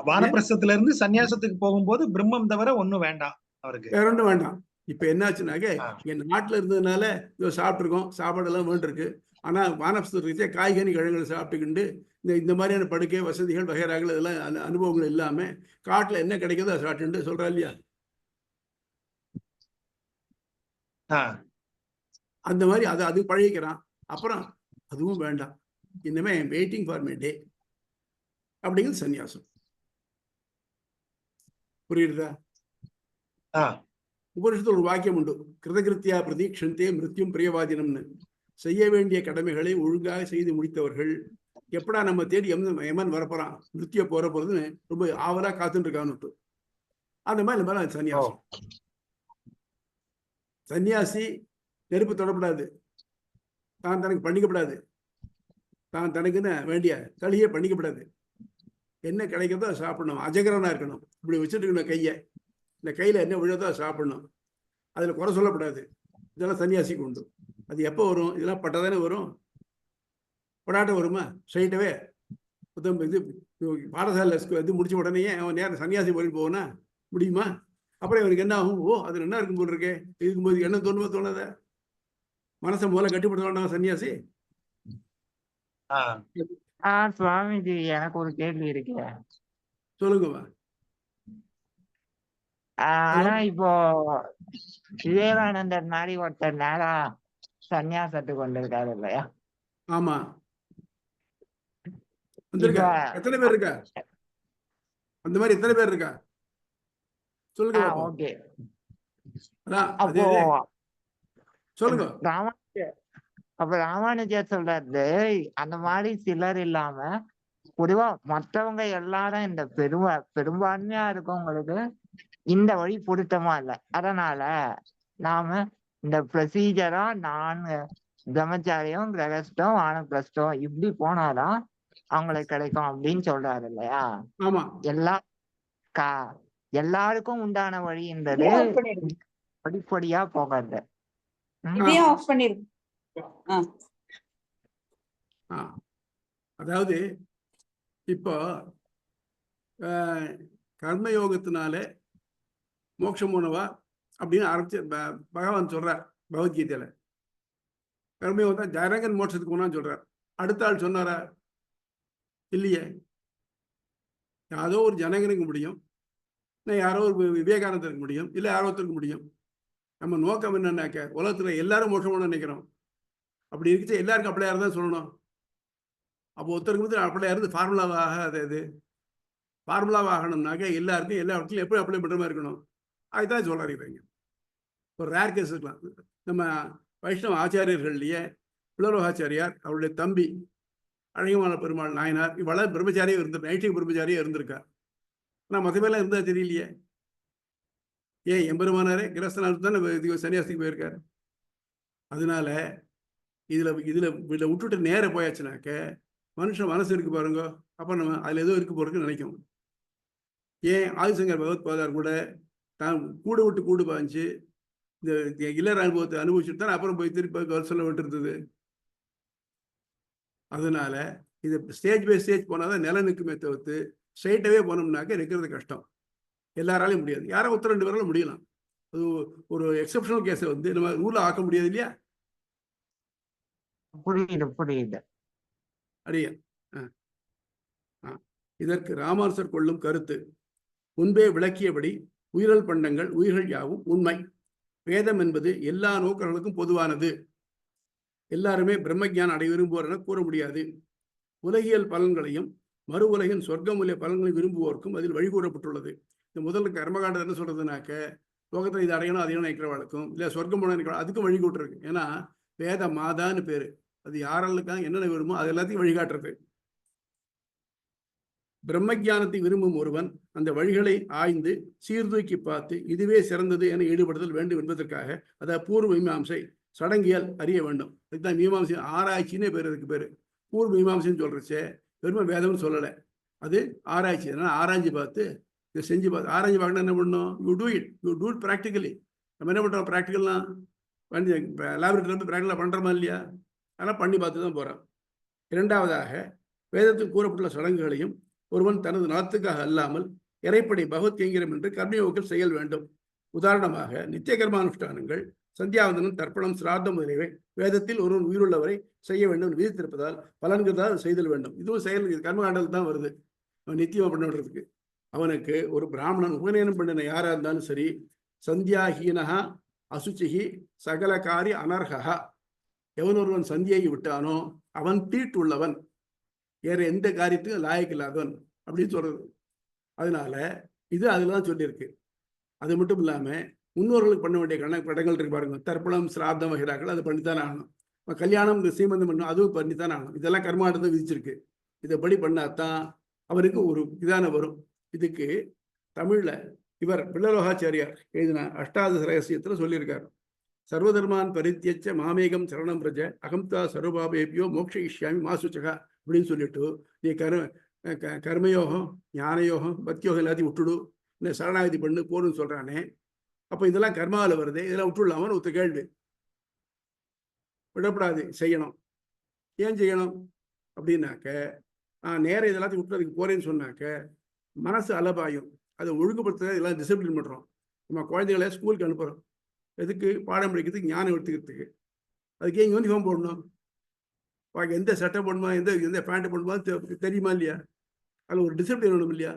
Speaker 2: வானப்பிரஸ்தத்துல இருந்து சன்னியாசத்துக்கு போகும்போது பிரம்மம் தவிர ஒண்ணும் வேண்டாம் அவருக்கு, வேற ஒன்றும்
Speaker 1: வேண்டாம். இப்ப என்னாச்சுனாக்க என் நாட்டுல இருந்ததுனால இதோ சாப்பிட்டுருக்கோம், சாப்பாடெல்லாம் வேண்டிருக்கு. ஆனா வானப்பிரஸ்தத்தை காய்கறி கிழங்குகளை சாப்பிட்டுக்கிண்டு இந்த மாதிரியான படுக்கை வசதிகள் வகைராகள் இதெல்லாம் அனுபவங்கள் இல்லாம காட்டுல என்ன கிடைக்குதோ அதை சாப்பிட்டு சொல்றா இல்லையா? அந்த மாதிரி அது பழகிக்கிறான். அப்புறம் அதுவும் வேண்டாம், இனிமே வெயிட்டிங் ஃபார் மை டே அப்படிங்கிறது சன்னியாசம். புரியுதா? உபனிஷத்துல ஒரு வாக்கியம் உண்டு, கிருதகிருத்தியா பிரதீக்ஷந்தே மிருத்யும் பிரியவாதினம்னு. செய்ய வேண்டிய கடமைகளை ஒழுங்காக செய்து முடித்தவர்கள் எப்படா நம்ம தேடி எமன் வரப்போறான், மிருத்திய போற போறதுன்னு ரொம்ப ஆவலா காத்துட்டு இருக்கான்னு. அந்த மாதிரி நம்ம சன்னியாசம். சன்னியாசி நெருப்பு தொடப்படாது, தான் தனக்கு பண்ணிக்கப்படாது, தான் தனக்குன்னு வேண்டிய களியே பண்ணிக்கப்படாது. என்ன கிடைக்கிறதோ சாப்பிடணும், அஜகரனா இருக்கணும். இப்படி வச்சுட்டு இருக்கணும் கையை, இந்த கையில என்ன விழுதோ சாப்பிடணும், அதுல குறை சொல்லப்படாது. இதெல்லாம் சன்னியாசிக்கு உண்டு. அது எப்போ வரும், இதெல்லாம் பட்டதானே வரும், படாட்ட வருமா? ஸ்ட்ரைட்டாவே இது பாடசாலை இது முடிச்ச உடனேயே அவன் நேரம் சன்னியாசி போயிட்டு போவனா முடியுமா? அப்புறம் இவருக்கு என்ன ஆகும், ஓ அது என்ன இருக்கும் போல் இருக்கே, இருக்கும்போது என்ன தோணுமோ தோணாத, மனசை முதல்ல கட்டுப்படுத்த வேண்டாம் சன்னியாசி.
Speaker 7: சுவாமிஜி, எனக்கு ஒரு கேள்வி இருக்கு.
Speaker 1: சொல்லுங்கம்மா.
Speaker 7: ஆனா இப்போ விவேகானந்தர் மாதிரி ஒருத்தர் நேரா சன்னியாசத்துக்கு வந்திருக்காரு இல்லையா?
Speaker 1: ஆமா, வந்திருக்கா. எத்தனை பேர் இருக்கா அந்த மாதிரி? எத்தனை பேர் இருக்கா சொல்லுங்க.
Speaker 7: ஓகே,
Speaker 1: சொல்லுங்க.
Speaker 7: அப்ப ராமானுஜர் சொல்றது அந்த மாதிரி சிலர் இல்லாம பொதுவா மற்றவங்க எல்லாரும் இந்த பெரும்பான்மையா இருக்கவங்களுக்கு இந்த வழி பொருத்தமா இல்லை. அதனால நாம இந்த ப்ரொசீஜரா பிரம்மச்சாரியம், கிரகஸ்தம், வானப்பிரஸ்தம் இப்படி போனாதான் அவங்களுக்கு கிடைக்கும் அப்படின்னு சொல்றாரு இல்லையா? எல்லாருக்கும் உண்டான வழின்றது படிப்படியா போகாது.
Speaker 1: அதாவது இப்போ கர்மயோகத்தினால மோட்சம் போனவா அப்படின்னு ஆரம்பிச்சு பகவான் சொல்றார் பகவத்கீதையில. கர்மயோகம் தான் ஜனகன் மோட்சத்துக்கு போனான்னு சொல்றார். அடுத்த ஆள் சொன்னாரா? இல்லையே. யாரோ ஒரு ஜனகனுக்கு முடியும், இல்லை யாரோ ஒரு விவேகானந்தருக்கு முடியும், இல்லை யாரோ ஒருத்தருக்கு முடியும். நம்ம நோக்கம் என்னன்னாக்க உலகத்துல எல்லாரும் மோட்சம் போன நினைக்கிறோம். அப்படி இருந்துச்சு எல்லாருக்கும் அப்படியே தான் சொல்லணும். அப்போ ஒருத்தருக்கு வந்து அப்படியே இருந்து ஃபார்முலாவாக அது ஃபார்முலாவாக ஆகணும்னாக்க எல்லாருக்கும் எல்லா இடத்துலையும் எப்படி அப்ளை பண்ணுற மாதிரி இருக்கணும். அதுதான் சொல்றாங்க. ஒரு ரேர் கேஸ் இருக்கலாம். நம்ம வைஷ்ணவ ஆச்சாரியர்கள்லையே பிளரோகாச்சாரியார், அவருடைய தம்பி அழகமான பெருமாள் நாயனார், இவ்வளவு பிரம்மச்சாரியும் இருந்து நைட்டிக் பிரம்மச்சாரியும் இருந்திருக்கார். ஆனால் மற்ற பேர்லாம் இருந்தால் தெரியலையே. ஏன் எம்பெருமானாரே கிரஸ்தனார் தானே சன்னியாசிக்கு போயிருக்காரு. அதனால இதுல விட்டுட்டு நேர போயாச்சுனாக்க மனுஷன் மனசு இருக்கு பாருங்க, அப்போ நம்ம அதில் ஏதோ இருக்கு போறதுக்கு நினைக்கும். ஏன் ஆதிசங்கர் பகவத் பாதார் கூட தான் கூடு விட்டு கூடு பாய்ஞ்சு இந்த இல்லற அனுபவத்தை அனுபவிச்சுட்டு தான் அப்புறம் போய் திருப்பி சொல்ல விட்டுருந்தது. அதனால இது ஸ்டேஜ் பை ஸ்டேஜ் போனாதான் நில நிற்குமே தவிர்த்து ஸ்ட்ரைட்டாகவே போனோம்னாக்க நிற்கிறது கஷ்டம். எல்லாராலையும் முடியாது. யாரோ ஒருத்தர் 2 பேராலும் முடியலாம். அது ஒரு எக்ஸப்ஷனல் கேஸை வந்து நம்ம ரூலில் ஆக்க முடியாது இல்லையா?
Speaker 7: புரியுது.
Speaker 1: அடியா இதற்கு ராமானுசர் கொள்ளும் கருத்து முன்பே விளக்கியபடி உயிரல் பண்டங்கள் உயிர்கள் யாவும் உண்மை. வேதம் என்பது எல்லா நோக்கர்களுக்கும் பொதுவானது. எல்லாருமே பிரம்மஜானம் அடைய விரும்புவோர் என கூற முடியாது. உலகியல் பலன்களையும் மறு உலகின் சொர்க்கமுள்ள பலன்களை விரும்புவோருக்கும் அதில் வழி கூறப்பட்டுள்ளது. இந்த முதல்ல கர்மகாண்டம் என்ன சொல்றதுனாக்க லோகத்தில் இது அடையணும் அதையும் நினைக்கிறவளுக்கும் இல்லை சொர்க்கம் போன நினைக்கிறவா அதுக்கும் வழி கூட்டுருக்கு. ஏன்னா வேத மாதான்னு பேரு. அது யாரெல்லாம் என்னென்ன விரும்பும் அது எல்லாத்தையும் வழிகாட்டுறது. பிரம்மஜானத்தை விரும்பும் ஒருவன் அந்த வழிகளை ஆய்ந்து சீர்தூக்கி பார்த்து இதுவே சிறந்தது என ஈடுபடுதல் வேண்டும் என்பதற்காக அதாவது பூர்வ மீமாம்சை சடங்கியல் அறிய வேண்டும். அதுதான் மீமாம்சை ஆராய்ச்சின்னே பேர். இதுக்கு பேரு பூர்வ மீமாம்சைன்னு சொல்றச்சே வெறும் வேதம்னு சொல்லலை, அது ஆராய்ச்சி. அதனால ஆராய்ச்சி பார்த்து இதை செஞ்சு பார்த்து ஆராய்ச்சி பார்க்கணும். என்ன பண்ணணும்? You do it practically. நம்ம என்ன பண்ணுறோம்? ப்ராக்டிக்கல்லாம் லேபரேட்டரி வந்து ப்ராக்டிக்கலாக பண்ணுறோமா இல்லையா? அதெல்லாம் பண்ணி பார்த்து தான் போகிறோம். இரண்டாவதாக வேதத்தில் கூறப்பட்டுள்ள சடங்குகளையும் ஒருவன் தனது நலத்துக்காக அல்லாமல் இறைப்படி பகவத் கைங்கரம் என்று கர்மயோகத்தில் செயல் வேண்டும். உதாரணமாக நித்திய கர்மானுஷ்டானங்கள், சந்தியாவந்தனம், தர்ப்பணம், சிராத்தம் முதலியவை வேதத்தில் ஒருவன் உயிருள்ளவரை செய்ய வேண்டும் விதித்திருப்பதால் பலன்கிறதால் செய்தல் வேண்டும். இதுவும் செயல் கர்மகாண்டத்தில் தான் வருது. அவன் நித்தியமாக பண்ணுறதுக்கு அவனுக்கு ஒரு பிராமணன் உபநயனம் பண்ணின யாராக இருந்தாலும் சரி, சந்தியாஹீனஹா அசுச்சிஹி சகல காரி அனர்ஹா, எவன் ஒருவன் சந்தியை விட்டானோ அவன் தீட்டுள்ளவன், வேற எந்த காரியத்துக்கும் லாயக்கு இல்லாதவன் அப்படின்னு சொல்றது. அதனால இது அதில் தான் சொல்லியிருக்கு. அது மட்டும் இல்லாமல் முன்னோர்களுக்கு பண்ண வேண்டிய படங்கள் இருக்கு பாருங்க. தர்ப்பணம், சிராத்தம் வகைராக்கள் அது பண்ணித்தானே ஆகணும். கல்யாணம், சீமந்தம் பண்ணணும், அதுவும் பண்ணித்தானே ஆகணும். இதெல்லாம் கர்மாண்டத்தை விதிச்சிருக்கு. இதைப்படி பண்ணாதான் அவருக்கு ஒரு இதான வரும். இதுக்கு தமிழில் இவர் பிள்ளலோகாச்சாரியார் எழுதின அஷ்டாதச ரகசியத்தில் சொல்லியிருக்காரு. சர்வதர்மான் பரித்தியச்ச மாமேகம் சரணம் பிரஜ அகம்தா சர்வபாபேபியோ மோட்ச இஷ்யாமி மாசுச்சகா அப்படின்னு சொல்லிட்டு நீ கர்மயோகம், ஞானயோகம், பக்தியோகம் எல்லாத்தையும் விட்டுடு, இந்த சரணாகதி பண்ணு போடுன்னு சொல்றானே. அப்போ இதெல்லாம் கர்மாவில் வருது, இதெல்லாம் விட்டுடலாமான்னு ஒருத்த கேள்வி. விடப்படாது, செய்யணும். ஏன் செய்யணும் அப்படின்னாக்க நேரம் இதெல்லாத்தையும் விட்டு அதுக்கு போறேன்னு சொன்னாக்க மனசு அலபாயும். அதை ஒழுங்குபடுத்த எல்லாம் டிசிப்ளின் பண்ணுறோம். நம்ம குழந்தைகளை ஸ்கூலுக்கு அனுப்புகிறோம். எதுக்கு? பாடம் படிக்கிறதுக்கு, ஞானம் எடுத்துக்கிறதுக்கு. அதுக்கே யூனிஃபார்ம் போடணும். எந்த சட்டை போடணுமா, எந்த பேண்ட் போடணுமா தெரியுமா இல்லையா? அதில் ஒரு டிசிப்ளின் வேணும் இல்லையா?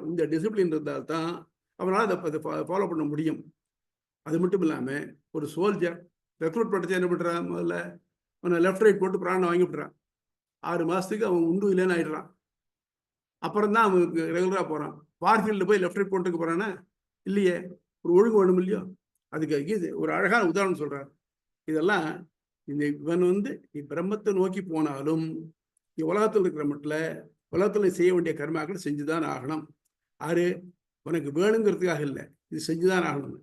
Speaker 1: இந்த டிசிப்ளின் இருந்தால் தான் அவனால் அதை ஃபாலோ பண்ண முடியும். அது மட்டும் இல்லாமல் ஒரு சோல்ஜர் ரெக்ரூட் பண்ணுறது என்ன பண்ணுறான்? முதல்ல அவனை லெஃப்ட் ரைட் போட்டு பிராணம் வாங்கி விட்டுறான். 6 மாதத்துக்கு அவன் உண்டு இல்லைன்னு ஆயிடுறான். அப்புறம் தான் அவனுக்கு ரெகுலராக போகிறான். வார்ஃபீல்டு போய் லெஃப்ட் ரைட் போட்டுக்கு போகிறானா? இல்லையே. ஒரு ஒழுங்கு வேணும் இல்லையோ? அதுக்கு இது ஒரு அழகான உதாரணம் சொல்கிறார். இதெல்லாம் இவன் வந்து பிரம்மத்தை நோக்கி போனாலும் உலகத்தில் இருக்கிற மட்டும் உலகத்தில் செய்ய வேண்டிய கர்மாக்கள் செஞ்சுதான் ஆகணும். ஆறு உனக்கு வேணுங்கிறதுக்காக இல்லை, இது செஞ்சுதான் ஆகணும்.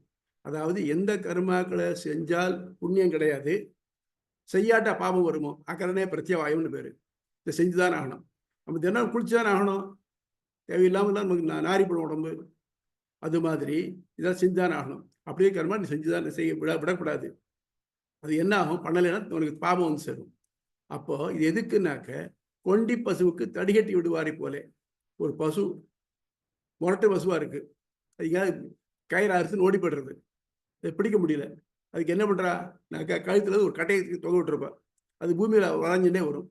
Speaker 1: அதாவது எந்த கர்மாக்களை செஞ்சால் புண்ணியம் கிடையாது, செய்யாட்டா பாபம் வருமோ அக்கறனே பிரத்யவாயம்னு பேரு. இதை செஞ்சுதான் ஆகணும். நம்ம தினம் குளிச்சுதான் ஆகணும். தேவையில்லாமல் நமக்கு நாரிப்படும் உடம்பு. அது மாதிரி இதெல்லாம் செஞ்சுதான் ஆகணும். அப்படியே கர்மா நீ செஞ்சுதான் செய்ய விடக்கூடாது. அது என்ன ஆகும்? பண்ணலைன்னா உனக்கு பாபம் வந்து சேரும். அப்போ இது எதுக்குன்னாக்க கொண்டி பசுவுக்கு தடிகட்டி விடுவாரை போல. ஒரு பசு முரட்டு பசுவா இருக்கு, அதுக்காக கயிறு அறுத்துன்னு ஓடி போய்டுறது, அதை பிடிக்க முடியல. அதுக்கு என்ன பண்றா, நான் கழுத்துல ஒரு கட்டையை தொங்க விட்டுருப்பா, அது பூமியில வளைஞ்சுட்டே வரும்,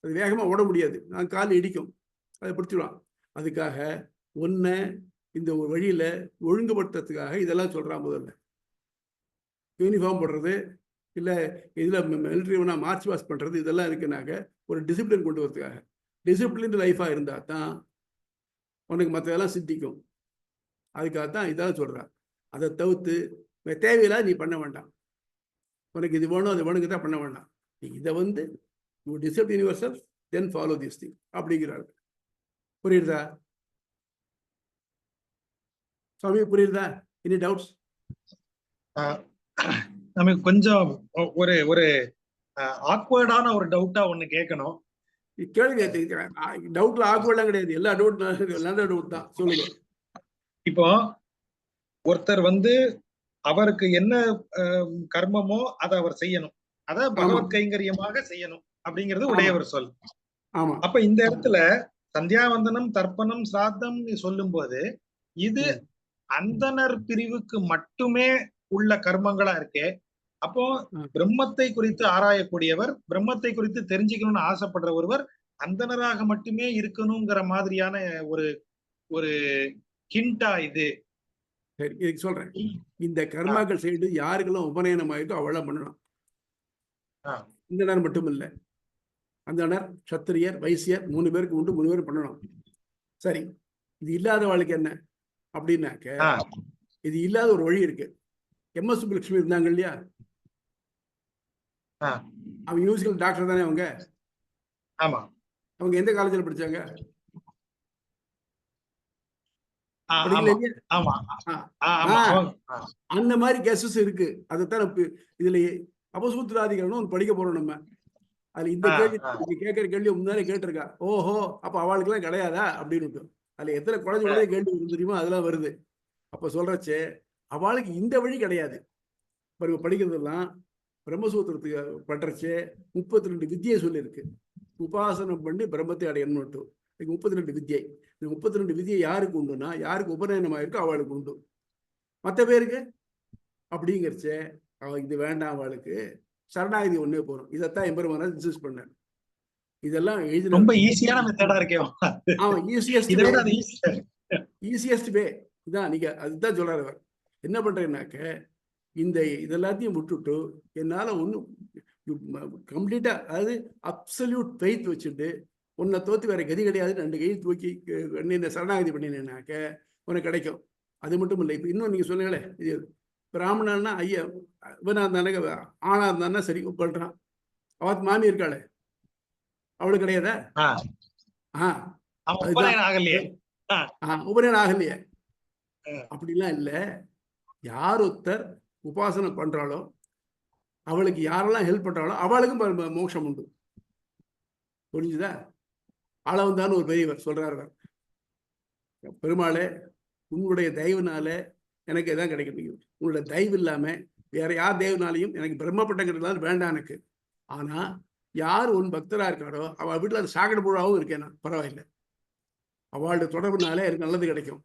Speaker 1: அது வேகமா ஓட முடியாது, நான் கால் இடிக்கும், அதை பிடிச்சிடுவான். அதுக்காக ஒன்றை இந்த ஒரு வழியில ஒழுங்குபடுத்துறதுக்காக இதெல்லாம் சொல்றான். முதல்ல யூனிஃபார்ம் போடுறது, இல்லை இதில் மிலிட்ரி ஒன்றா மார்ச் பாஸ் பண்ணுறது, இதெல்லாம் இருக்குனாக்க ஒரு டிசிப்ளின் கொண்டு வரதுக்காக. டிசிப்ளின் லைஃபாக இருந்தால் தான் உனக்கு மற்றதெல்லாம் சித்திக்கும். அதுக்காகத்தான் இதெல்லாம் சொல்கிறான். அதை தவிர்த்து தேவையில்லாத நீ பண்ண வேண்டாம், உனக்கு இது வேணும் அது வேணுங்க தான் பண்ண வேண்டாம். நீ இதை வந்து you discipline your self then follow this thing அப்படிங்கிறாரு. புரியுதா சுவாமி? புரியுதா? Any doubts?
Speaker 2: நமக்கு கொஞ்சம் ஒரு ஒரு ஆக்வர்டான ஒரு டவுட்டா ஒண்ணு கேட்கணும்.
Speaker 1: கேளுங்க. டவுட்ல ஆக்வர்ட்லாம் கிடையாது, எல்லா டவுட் நல்ல டவுட் தான், சொல்லுங்க.
Speaker 2: இப்போ ஒருத்தர் வந்து அவருக்கு என்ன கர்மமோ அதை அவர் செய்யணும், அத பகவத் கைங்கரியமாக செய்யணும் அப்படிங்கிறது உடையவர் சொல்.
Speaker 1: ஆமா.
Speaker 2: அப்ப இந்த இடத்துல சந்தியாவந்தனம், தர்ப்பணம், சிராத்தம் சொல்லும் போது இது அந்தனர் பிரிவுக்கு மட்டுமே உள்ள கர்மங்களா இருக்கே. அப்போ பிரம்மத்தை குறித்து ஆராயக்கூடியவர், பிரம்மத்தை குறித்து தெரிஞ்சுக்கணும்னு ஆசைப்படுற ஒருவர் அந்தனராக மட்டுமே இருக்கணுங்கிற மாதிரியான ஒரு ஒரு ஹிண்டா இது?
Speaker 1: சரி, இதுக்கு சொல்றேன். இந்த கர்மாக்கள் செய்து யாருக்கெல்லாம் உபநயனம் ஆயிட்டோ அவெல்லாம் பண்ணலாம். இந்த நேரம் மட்டும் இல்லை, அந்தனர், சத்திரியர், வைசியர் 3 பேருக்கு உண்டு, 3 பேரும் பண்ணணும். சரி, இது இல்லாத வாழ்க்கை என்ன அப்படின்னாக்க, இது இல்லாத ஒரு வழி இருக்கு. எம்எஸ் சுப்புலட்சுமி இருந்தாங்க இல்லையா, அவங்க யூனிவர்சிட்டி டாக்டர் தானே அவங்க?
Speaker 2: ஆமா.
Speaker 1: அவங்க எந்த காலேஜில் படிச்சாங்க? அந்த மாதிரி கேசஸ் இருக்கு. அதைத்தான் இதுல அபசூத்திராதிகரணம் படிக்க போறோம் நம்ம. அதுல இந்த கேள்வி கேட்கிற கேள்வி முன்னாலே கேட்டிருக்கா. ஓஹோ, அப்ப அவளுக்கு எல்லாம் கிடையாதா அப்படின்னு. அதுல எத்தனை குழந்தை கேள்வி தெரியுமா, அதெல்லாம் வருது. அப்ப சொல்றச்சே அவளுக்கு இந்த வழி கிடையாது. படிக்கிறதெல்லாம் பிரம்மசூத்திரத்துக்கு பண்றச்சே 32 வித்தியை சொல்லியிருக்கு. உபாசனம் பண்ணி பிரம்மத்தை அடையணும் மட்டும் 32 வித்தியை. இந்த 32 வித்தியை யாருக்கு உண்டுன்னா, யாருக்கு உபநயனமா இருக்கோ அவளுக்கு உண்டு. மற்ற பேருக்கு அப்படிங்கிறச்சே இது வேண்டாம், அவளுக்கு சரணாகதி ஒண்ணே போறோம். இதைத்தான் எம்பெருமானார் இன்சிஸ்ட் பண்ணார். இதெல்லாம் எழுதி
Speaker 2: ரொம்ப ஈஸியான மெத்தடா இருக்கே.
Speaker 1: ஆமா, ஈஸியஸ்ட் வே இதான். நீங்க அதுதான் சொல்றாரு அவர். என்ன பண்றேன்னாக்க, இந்த இதெல்லாத்தையும் விட்டுட்டு என்னால ஒன்றும் கம்ப்ளீட்டா, அதாவது அப்சல்யூட் ஃபெய்த் வச்சுட்டு உன்னை தோத்து வேற கதி கிடையாது 2 கையை தூக்கி இந்த சரணாகதி பண்ணினேனாக்க உனக்கு கிடைக்கும். அது மட்டும் இல்லை, இப்போ இன்னும் நீங்க சொன்னீங்களே, இது பிராமணன்னா ஐயா இவனா இருந்தானே, ஆனா இருந்தானா சரி பண்றான். அவத்து மாமி இருக்காளே, அவளுக்கு கிடையாதா? உபநயனம் ஆகலையே. அப்படிலாம் இல்லை. யார் ஒருத்தர் உபாசனை பண்றாளோ, அவளுக்கு யாரெல்லாம் ஹெல்ப் பண்றாளோ அவளுக்கும் மோட்சம் உண்டு. புரிஞ்சுதா? அளவந்தான்னு ஒரு பெரியவர் சொல்றாரு, பெருமாளே உங்களுடைய தயவுனால எனக்கு எதாவது கிடைக்கும், உங்களோட தயவு இல்லாம வேற யார் தயவுனாலையும் எனக்கு பிரம்மப்பட்டங்கிறதுனால வேண்டாம் எனக்கு. ஆனா யார் உன் பக்தரா இருக்காரோ அவள் வீட்டுல அது சாக்கடை புழாவும் இருக்கேன், பரவாயில்லை, அவளோட தொடர்புனால எனக்கு நல்லது கிடைக்கும்.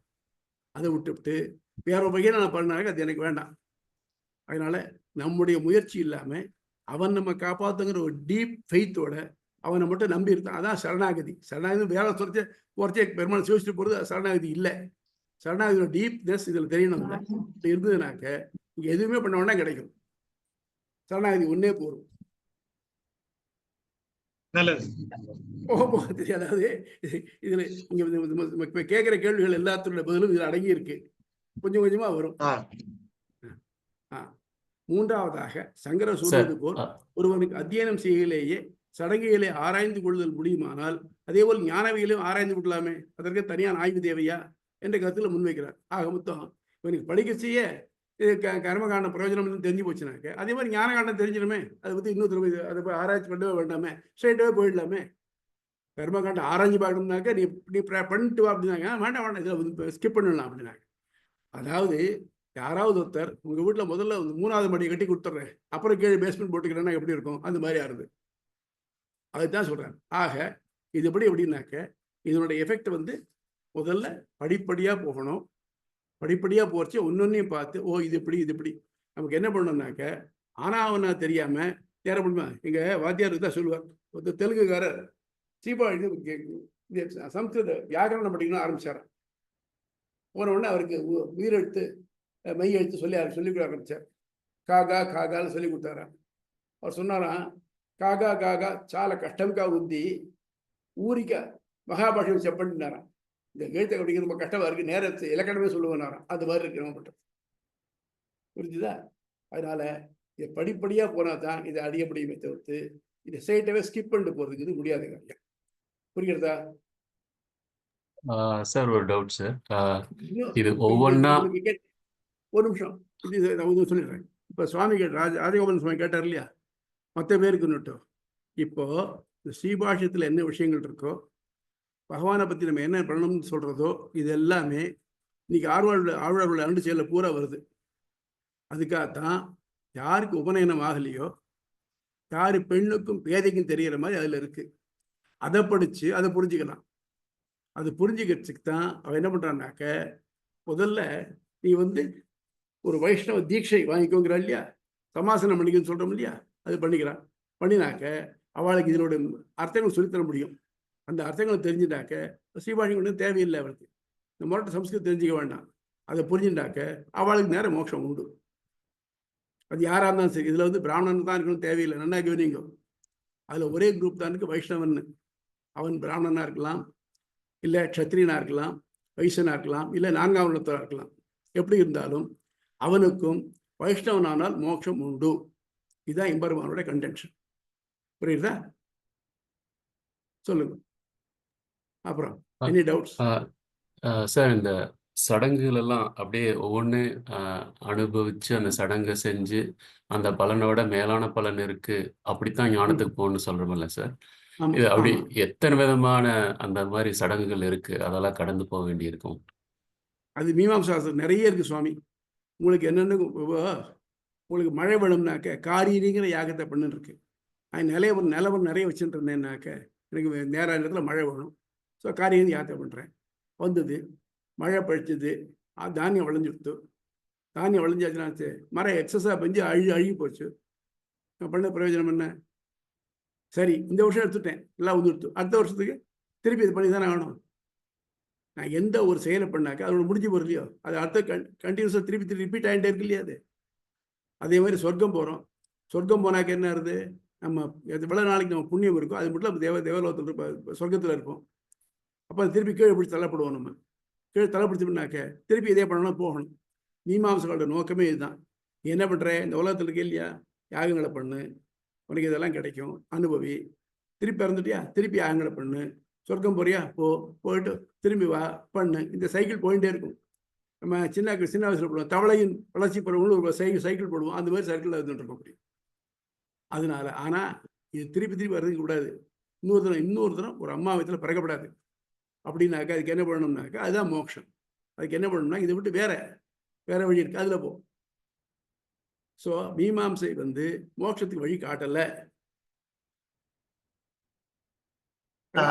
Speaker 1: அதை விட்டுவிட்டு வேற வகையை நான் பண்ணாங்க அது எனக்கு வேண்டாம். அதனால நம்முடைய முயற்சி இல்லாம அவன் நம்ம காப்பாத்துங்கிற ஒரு டீப் ஃபெய்த்தோட அவனை மட்டும் நம்பி இருந்தான். அதான் சரணாகதி. சரணாகதி வேற குறைச்சே பெருமாள் சிவச்சிட்டு போறது சரணாகதி இல்லை. சரணாகதியோட டீப்னஸ் இதுல தெரியணும். இப்படி இருந்ததுனாக்க இங்க எதுவுமே பண்ண வேணா கிடைக்கும். சரணாகதி ஒன்னே போரும்.
Speaker 2: நல்லது.
Speaker 1: அதாவது இதுல இங்க கேட்கிற கேள்விகள் எல்லாத்தோட பதிலும் இதுல அடங்கி இருக்கு. கொஞ்சம் கொஞ்சமா வரும். மூன்றாவதாக சங்கர சொல்வது போல் ஒருவனுக்கு அத்தியனம் செய்யலேயே சடங்குகளை ஆராய்ந்து கொள்ளுதல் முடியுமானால் அதே போல் ஞானவிகளையும் ஆராய்ந்து கொள்ளலாமே, அதற்கு தனியான ஆய்வு தேவையா என்ற கருத்துல முன்வைக்கிறார். ஆக மொத்தம் இவனுக்கு படிக்க செய்ய கர்மகாண்ட பிரயோஜனம் தெரிஞ்சு போச்சுனாக்க, அதே மாதிரி ஞான காண்டம் தெரிஞ்சிடுமே, அதை பத்தி இன்னொரு அதை போய் ஆராய்ச்சி பண்ணவே வேண்டாமே, ஸ்ட்ரைட்டாகவே போயிடலாமே. கர்மகாண்டம் ஆராய்ச்சி பார்க்கணும்னாக்க நீ பண்ணிட்டு வா அப்படின்னாங்க, வேண்டாம் இதில் ஸ்கிப் பண்ணலாம் அப்படின்னாங்க. அதாவது யாராவது ஒருத்தர் உங்க வீட்டுல முதல்ல 3வது மாடியை கட்டி கொடுத்துட்றேன், அப்புறம் கீழே பேஸ்மெண்ட் போட்டுக்கிறேன்னா எப்படி இருக்கும், அந்த மாதிரி ஆறுது. அதுதான் சொல்றேன். ஆக இது எப்படின்னாக்க இதனுடைய எஃபெக்ட் வந்து முதல்ல படிப்படியாக போகணும். படிப்படியாக போச்சு ஒன்னொன்னையும் பார்த்து இது இப்படி நமக்கு என்ன பண்ணணும்னாக்க ஆனாவனா தெரியாமல் நேர முடியுமா. எங்கள் வாத்தியாருக்கு தான் சொல்லுவார், ஒரு தெலுங்குக்காரர் சீபா இது சம்ஸ்கிருத வியாகரணம் படிக்கணும் ஆரம்பிச்சார். போன உடனே அவருக்கு உயிரெழுத்து மெய் எழுத்து சொல்லி ஆரம்பித்தார். காகா காகான்னு சொல்லி கொடுத்தாரா. அவர் சொன்னாராம், காகா காகா చాలా కష్టంగా ఉంది ஊரிக்க மகாபாஷம் செப்பன்னாராம். இந்த எழுத்தை படிக்கிறது ரொம்ப கஷ்டமா இருக்கு, நேரத்து இலக்கணமே சொல்லுவேனாராம். அது மாதிரி இருக்கு நம்ம மட்டும். புரிஞ்சுதா? அதனால இதை படிப்படியா போனா தான் இதை அடைய முடியுமே தவிர்த்து இதை ஸ்ட்ரைட்டாவே ஸ்கிப் பண்ணிட்டு போறதுக்கு இது முடியாதுங்க. புரிகிறதா
Speaker 8: சார்? ஒரு டவுட் சார். இது ஒவ்வொன்றா
Speaker 1: ஒரு நிமிஷம் இது சொல்லிடுறேன். இப்போ சுவாமி ராஜகோபாலன் சுவாமி கேட்டார் இல்லையா, மற்ற பேருக்கு நட்டும். இப்போ இந்த ஸ்ரீபாஷ்யத்தில் என்ன விஷயங்கள் இருக்கோ, பகவானை பற்றி நம்ம என்ன பண்ணணும்னு சொல்கிறதோ, இது எல்லாமே இன்னைக்கு ஆழ்வார்கள் அண்டு செயல பூரா வருது. அதுக்காகத்தான் யாருக்கு உபநயனம் ஆகலையோ, யார் பெண்ணுக்கும் பேதைக்கும் தெரிகிற மாதிரி அதில் இருக்குது. அதை படித்து அதை புரிஞ்சுக்கலாம். அது புரிஞ்சுக்கிறதுக்கு தான் அவன் என்ன பண்ணுறான்னாக்க, முதல்ல நீ வந்து ஒரு வைஷ்ணவ தீட்சை வாங்கிக்கோங்கிறா இல்லையா, சமாசனம் பண்ணிக்கன்னு சொல்கிறோம் இல்லையா, அது பண்ணிக்கிறான். பண்ணினாக்க அவளுக்கு இதனோட அர்த்தங்கள் சொல்லித்தர முடியும். அந்த அர்த்தங்களை தெரிஞ்சுட்டாக்க ஸ்ரீபாஷம் ஒன்றும் தேவையில்லை. அவளுக்கு இந்த முரட்டு சம்ஸ்கிருதம் தெரிஞ்சுக்க வேண்டாம். அதை புரிஞ்சுட்டாக்க அவளுக்கு நேரம் மோட்சம் உண்டு. அது யாராக இருந்தாலும் சரி. இதில் வந்து பிராமணன் தான் இருக்கணும் தேவையில்லை. நல்லா கவனிங்க. அதில் ஒரே குரூப் தான் இருக்கு, வைஷ்ணவன். அவன் பிராமணனாக இருக்கலாம், இல்லை க்ஷத்ரியனாக இருக்கலாம், வைசனாக இருக்கலாம், இல்லை நான்காம் வருடத்தராக இருக்கலாம். எப்படி இருந்தாலும் அவனுக்கும் வைஷ்ணவனானால் மோட்சம் உண்டு. இதுதான் எம்பெருமானோட கண்டென்ஷன். புரியுதா? சொல்லுங்க. அப்புறம் எனி டவுட்ஸ்?
Speaker 8: சார், இந்த சடங்குகள் எல்லாம் அப்படியே ஒவ்வொன்று அனுபவிச்சு அந்த சடங்கை செஞ்சு அந்த பலனோட மேலான பலன் இருக்கு, அப்படித்தான் ஞானத்துக்கு போகணும்னு சொல்றோம்ல சார்? இது அப்படி எத்தனை விதமான அந்த மாதிரி சடங்குகள் இருக்கு, அதெல்லாம் கடந்து போக வேண்டி இருக்கும்?
Speaker 1: அது மீமாம்சாஸ்திரம் நிறைய இருக்கு சுவாமி. உங்களுக்கு என்னென்னு, உங்களுக்கு மழை வேணும்னாக்க காரீரிங்கிற யாகத்தை பண்ணுன்னு இருக்கு. நிலவரம் நிறைய வச்சுட்டு இருந்தேன்னாக்க எனக்கு நேர நேரத்தில் மழை வேணும். ஸோ காரியம் யாத்திரை பண்ணுறேன். வந்தது, மழை பழிச்சது, தானியம் விளைஞ்சுடுத்து. தானியம் விளைஞ்சாச்சுன்னா மரம் எக்ஸஸாக பெஞ்சு அழுகி போச்சு. நான் பண்ண பிரயோஜனம் என்ன? சரி, இந்த வருஷம் எடுத்துட்டேன், எல்லாம் வந்துடுத்து. அடுத்த வருஷத்துக்கு திருப்பி இது பண்ணி தானே ஆகணும். நான் எந்த ஒரு செயலை பண்ணாக்க அதோட முடிஞ்சு போகிறலையோ, அது அடுத்த கண்டினியூஸாக திருப்பி ரிப்பீட் ஆகிட்டே இருக்கு இல்லையா? அதே மாதிரி சொர்க்கம் போகிறோம். சொர்க்கம் போனாக்க என்ன ஆகுது? நம்ம எவ்வளோ நாளைக்கு நம்ம புண்ணியம் இருக்கும் அது மட்டும் தேவலோகத்தில் இருப்போம், சொர்க்கத்தில் இருப்போம். அப்போ திருப்பி கீழே பிடிச்சி தள்ளப்படுவோம். நம்ம கீழே தள்ளப்பிடிச்சோம்னாக்க திருப்பி இதே பண்ணணும், போகணும். மீமாம்சங்களோட நோக்கமே இதுதான். என்ன பண்ணுற, இந்த உலகத்தில் இருக்கே இல்லையா, யாகங்களை பண்ணு, உனக்கு இதெல்லாம் கிடைக்கும், அனுபவி. திருப்பி இறந்துட்டியா, திருப்பி யாகங்களை பண்ணு. சொர்க்கம் போறியா, போயிட்டு திரும்பி வா, பண்ணு. இந்த சைக்கிள் போயிட்டே இருக்கும். நம்ம சின்ன வயசில் போடுவோம், தவளையின் வளர்ச்சி பருவங்களும் ஒரு சைக்கிள் போடுவோம். அந்த மாதிரி சைக்கிளில் இருந்துட்டு இருக்க முடியும். அதனால ஆனால் இது திருப்பி வர்றதுக்கு கூடாது. இன்னொரு தரம் ஒரு அம்மா வயத்தில் பிறக்கப்படாது. அப்படின்னாக்கா அதுக்கு என்ன பண்ணணும்னாக்கா அதுதான் மோட்சம். அதுக்கு என்ன பண்ணணும்னா இதை விட்டு வேற வழி இருக்கு, அதில் போ. ஸோ மீமாம்சை வந்து மோட்சத்துக்கு வழி காட்டலை,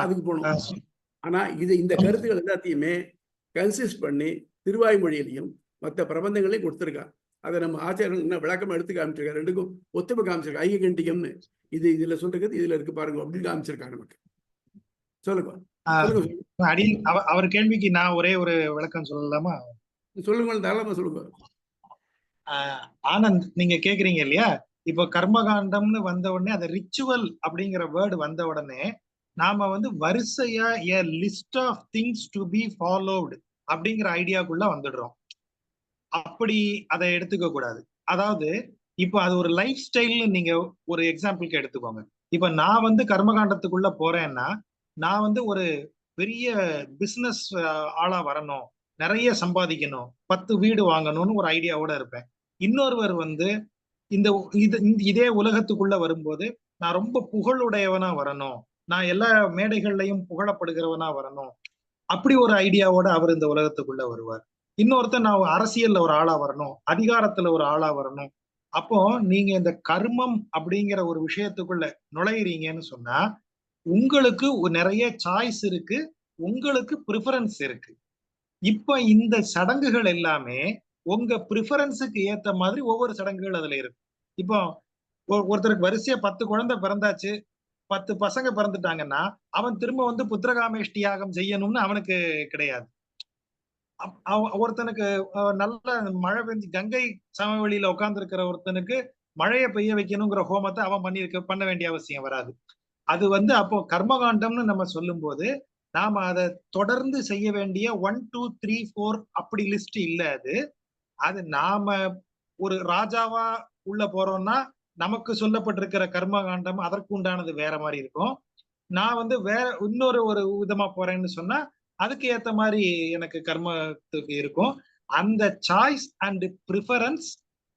Speaker 1: அதுக்கு போகணும். ஆனால் இந்த கருத்துக்கள் எல்லாத்தையுமே கன்சிஸ்ட் பண்ணி திருவாய்மொழியிலையும் மற்ற பிரபந்தங்களையும் கொடுத்துருக்கா. அதை நம்ம ஆச்சாரியர்கள் என்ன விளக்கமாக எடுத்து காமிச்சிருக்காரு. ரெண்டுக்கும் ஒத்துமை காமிச்சிருக்கா. ஐயகண்டிகம்னு இதில் சொல்றது இதில் இருக்கு பாருங்க அப்படின்னு காமிச்சிருக்காங்க நமக்கு. சொல்லுங்க.
Speaker 2: அவர் கேள்விக்கு நான் ஒரே ஒரு விளக்கம் சொல்லலாமா?
Speaker 1: சொல்லுங்க, தாராளமா சொல்லுங்க.
Speaker 2: ஆனந்த், நீங்க கேக்குறீங்க இல்லையா, இப்போ கர்மகாண்டம்னு வந்த உடனே அந்த ரிச்சுவல் அப்படிங்கிற வேர்டு வந்த உடனே நாம வந்து வரிசையா a list of things to be followed அப்படிங்கிற ஐடியாக்குள்ள வந்துடுறோம். அப்படி அதை எடுத்துக்க கூடாது. அதாவது இப்போ அது ஒரு லைஃப் ஸ்டைல்னு நீங்க ஒரு எக்ஸாம்பிளுக்கு எடுத்துக்கோங்க. இப்ப நான் வந்து கர்மகாண்டத்துக்குள்ள போறேன்னா நான் வந்து ஒரு பெரிய பிசினஸ் ஆளா வரணும், நிறைய சம்பாதிக்கணும், 10 வீடு வாங்கணும்னு ஒரு ஐடியாவோட இருப்பேன். இன்னொருவர் வந்து இதே உலகத்துக்குள்ள வரும்போது நான் ரொம்ப புகழுடையவனா வரணும், நான் எல்லா மேடைகள்லையும் புகழப்படுகிறவனா வரணும், அப்படி ஒரு ஐடியாவோட அவர் இந்த உலகத்துக்குள்ள வருவார். இன்னொருத்தர் நான் அரசியல்ல ஒரு ஆளா வரணும், அதிகாரத்துல ஒரு ஆளா வரணும். அப்போ நீங்க இந்த கர்மம் அப்படிங்கிற ஒரு விஷயத்துக்குள்ள நுழையிறீங்கன்னு சொன்னா உங்களுக்கு நிறைய சாய்ஸ் இருக்கு, உங்களுக்கு ப்ரிஃபரன்ஸ் இருக்கு. இப்ப இந்த சடங்குகள் எல்லாமே உங்க ப்ரிஃபரன்ஸுக்கு ஏத்த மாதிரி ஒவ்வொரு சடங்குகள் அதுல இருக்கு. இப்போ ஒருத்தருக்கு வரிசையா 10 குழந்தை பிறந்தாச்சு, 10 பசங்க பிறந்துட்டாங்கன்னா அவன் திரும்ப வந்து புத்திரகாமேஷ்டி யாகம் செய்யணும்னு அவனுக்கு கிடையாது. ஒருத்தனுக்கு நல்ல மழை பெஞ்சு கங்கை சமவெளியில உட்கார்ந்து இருக்கிற ஒருத்தனுக்கு மழையை பெய்ய வைக்கணுங்கிற ஹோமத்தை அவன் பண்ண வேண்டிய அவசியம் வராது. அது வந்து அப்போ கர்மகாண்டம்னு நம்ம சொல்லும் போது நாம அதை தொடர்ந்து செய்ய வேண்டிய 1 2 3 4 அப்படி லிஸ்ட் இல்ல. அது நாம ஒரு ராஜாவா உள்ள போறோம்னா நமக்கு சொல்லப்பட்டிருக்கிற கர்மகாண்டம் அதற்கு உண்டானது வேற மாதிரி இருக்கும். நான் வந்து வேற இன்னொரு விதமா போறேன்னு சொன்னா அதுக்கு ஏத்த மாதிரி எனக்கு கர்மத்துக்கு இருக்கும். அந்த சாய்ஸ் அண்ட் ப்ரிஃபரன்ஸ்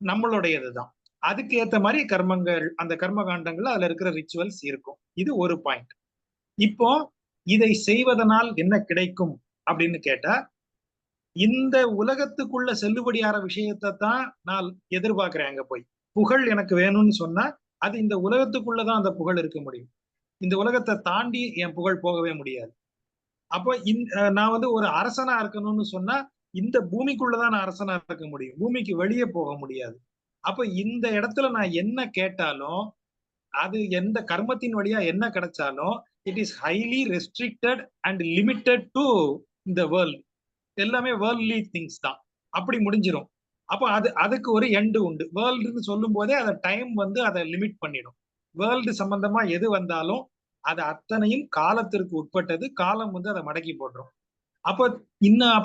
Speaker 2: நம்மளுடையதுதான். அதுக்கு ஏத்த மாதிரி கர்மங்கள், அந்த கர்மகாண்டங்கள் அதுல இருக்கிற ரிச்சுவல்ஸ் இருக்கும். இது ஒரு பாயிண்ட். இப்போ இதை செய்வதனால் என்ன கிடைக்கும் அப்படின்னு கேட்டா, இந்த உலகத்துக்குள்ள செல்லுபடியார விஷயத்தை தான் நான் எதிர்பார்க்கிறேன். அங்க போய் புகழ் எனக்கு வேணும்னு சொன்னா அது இந்த உலகத்துக்குள்ளதான் அந்த புகழ் இருக்க முடியும். இந்த உலகத்தை தாண்டி என் புகழ் போகவே முடியாது. அப்போ நான் வந்து ஒரு அரசனா இருக்கணும்னு சொன்னா இந்த பூமிக்குள்ளதான் நான் அரசனா இருக்க முடியும், பூமிக்கு வெளியே போக முடியாது. அப்ப இந்த இடத்துல நான் என்ன கேட்டாலும் அது எந்த கர்மத்தின் வழியா என்ன கிடைச்சாலும் it is highly restricted and limited to இந்த வேர்ல்ட். எல்லாமே வேர்ல்ட்லி திங்ஸ் தான். அப்படி முடிஞ்சிடும். அப்போ அதுக்கு ஒரு எண்டு உண்டு. வேர்ல்டுன்னு சொல்லும் போதே அதை டைம் வந்து அதை லிமிட் பண்ணிடும். வேர்ல்டு சம்பந்தமா எது வந்தாலும் அது அத்தனையும் காலத்திற்கு உட்பட்டது. காலம் வந்து அதை மடக்கி போட்டுரும். அப்ப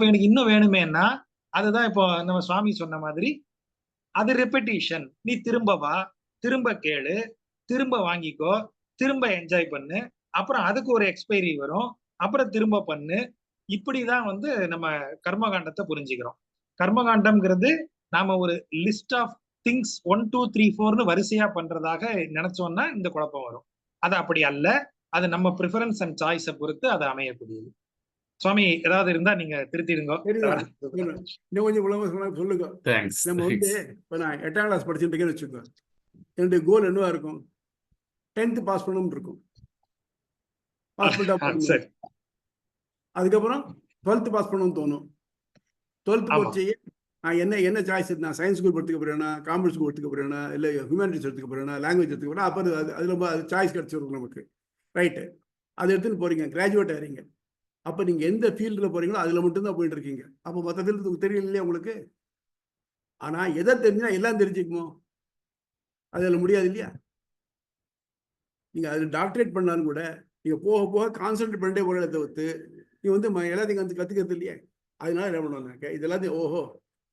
Speaker 2: எனக்கு இன்னும் வேணுமேன்னா அதுதான் இப்போ நம்ம சுவாமி சொன்ன மாதிரி அது ரெப்பிட்டேஷன். நீ திரும்ப வா, திரும்ப கேளு, திரும்ப வாங்கிக்கோ, திரும்ப என்ஜாய் பண்ணு, அப்புறம் அதுக்கு ஒரு எக்ஸ்பைரி வரும், அப்புறம் திரும்ப பண்ணு. இப்படிதான் வந்து நம்ம கர்மகாண்டத்தை புரிஞ்சுக்கிறோம். கர்மகாண்டம்ங்கிறது நாம ஒரு லிஸ்ட் ஆஃப் திங்ஸ் 1 2 3 4ன்னு வரிசையா பண்றதாக நினைச்சோம்னா இந்த குழப்பம் வரும். அது அப்படி அல்ல. அது நம்ம ப்ரிஃபரன்ஸ் அண்ட் சாய்ஸை பொறுத்து அது அமையக்கூடியது. சுவாமி ஏதாவது இருந்தா நீங்க திருத்திடுங்க.
Speaker 1: இன்னும் கொஞ்சம் உலகம் சொல்லுங்க. நம்ம வந்து இப்ப நான் 8ஆம் கிளாஸ் படிச்சுட்டு இருக்கேன்னு வச்சுக்கோ, என்னுடைய கோல் என்னவா இருக்கும்? 10th பாஸ் பண்ணணும் இருக்கும். பாஸ் பண்ணிட்டா அதுக்கப்புறம் 12th பாஸ் பண்ணணும்னு தோணும். 12th போச்சு நான் என்ன சாய்ஸ், நான் சயின்ஸ் குரூப் எடுத்துக்க போறேன்னா, காமர்ஸ் குரூப் எடுத்துக்க போறேன்னா, இல்லை ஹியூமனிட்டிஸ் எடுத்துக்க போறேன்னா, லாங்குவேஜ் எடுத்துக்க போறேன்னா, அப்போ அது சாய்ஸ் கிடைச்சிருக்கும் நமக்கு. ரைட்டு, அதை எடுத்துன்னு போறீங்க, கிராஜுவேட் ஆகிறீங்க. அப்போ நீங்க எந்த ஃபீல்டில் போறீங்களோ அதில் மட்டும்தான் போயிட்டு இருக்கீங்க. அப்போ மற்ற ஃபீல்டு தெரியல இல்லையா உங்களுக்கு? ஆனால் எதை தெரிஞ்சா எல்லாம் தெரிஞ்சுக்குமோ? அதில் முடியாது இல்லையா? நீங்கள் அதில் டாக்டரேட் பண்ணாலும் கூட நீங்கள் போக போக கான்சன்ட்ரேட் பண்ணிட்டே போகிற தவிர்த்து நீ வந்து எல்லாத்தையும் கற்றுக்கிறது இல்லையா? அதனால என்ன பண்ணுவாங்க, இது எல்லாத்தையும் ஓஹோ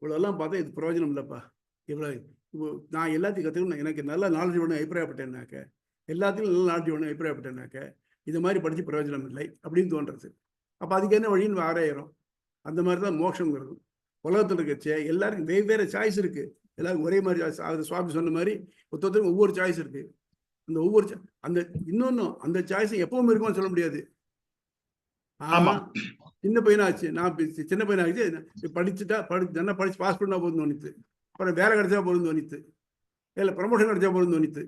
Speaker 1: இவ்வளோலாம் பார்த்தா இது பிரயோஜனம் இல்லைப்பா, இவ்வளோ நான் எல்லாத்தையும் கற்றுக்கணும், எனக்கு நல்ல நாலேஜ் வேணும் அபிப்பிராயப்பட்டேன்னாக்க, எல்லாத்தையும் நல்ல நாலேஜ் வேணும் அபிப்பிராயப்பட்டேன்னாக்க இது மாதிரி படித்து பிரயோஜனம் இல்லை அப்படின்னு தோன்றது. அப்போ அதுக்கு என்ன வழின்னு ஆராயிரும். அந்த மாதிரி தான் மோட்சங்கிறது. உலகத்தில் இருக்கச்சே எல்லாருக்கும் வெவ்வேறு சாய்ஸ் இருக்குது. எல்லாருக்கும் ஒரே மாதிரி சாய்ஸ். அது சுவாமி சொன்ன மாதிரி ஒருத்தருக்கும் ஒவ்வொரு சாய்ஸ் இருக்குது. அந்த ஒவ்வொரு இன்னொன்னும் அந்த சாய்ஸ் எப்பவும் இருக்கும்னு சொல்ல முடியாது. சின்ன பையனாச்சு, நான் சின்ன பையனாச்சு, படிச்சுட்டா நல்லா படிச்சு பாஸ் பண்ணா போதும் தோணித்து, அப்புறம் வேலை கிடைச்சா போதும் தோணித்து, இல்லை ப்ரமோஷன் கிடைச்சா போதும் தோணித்து,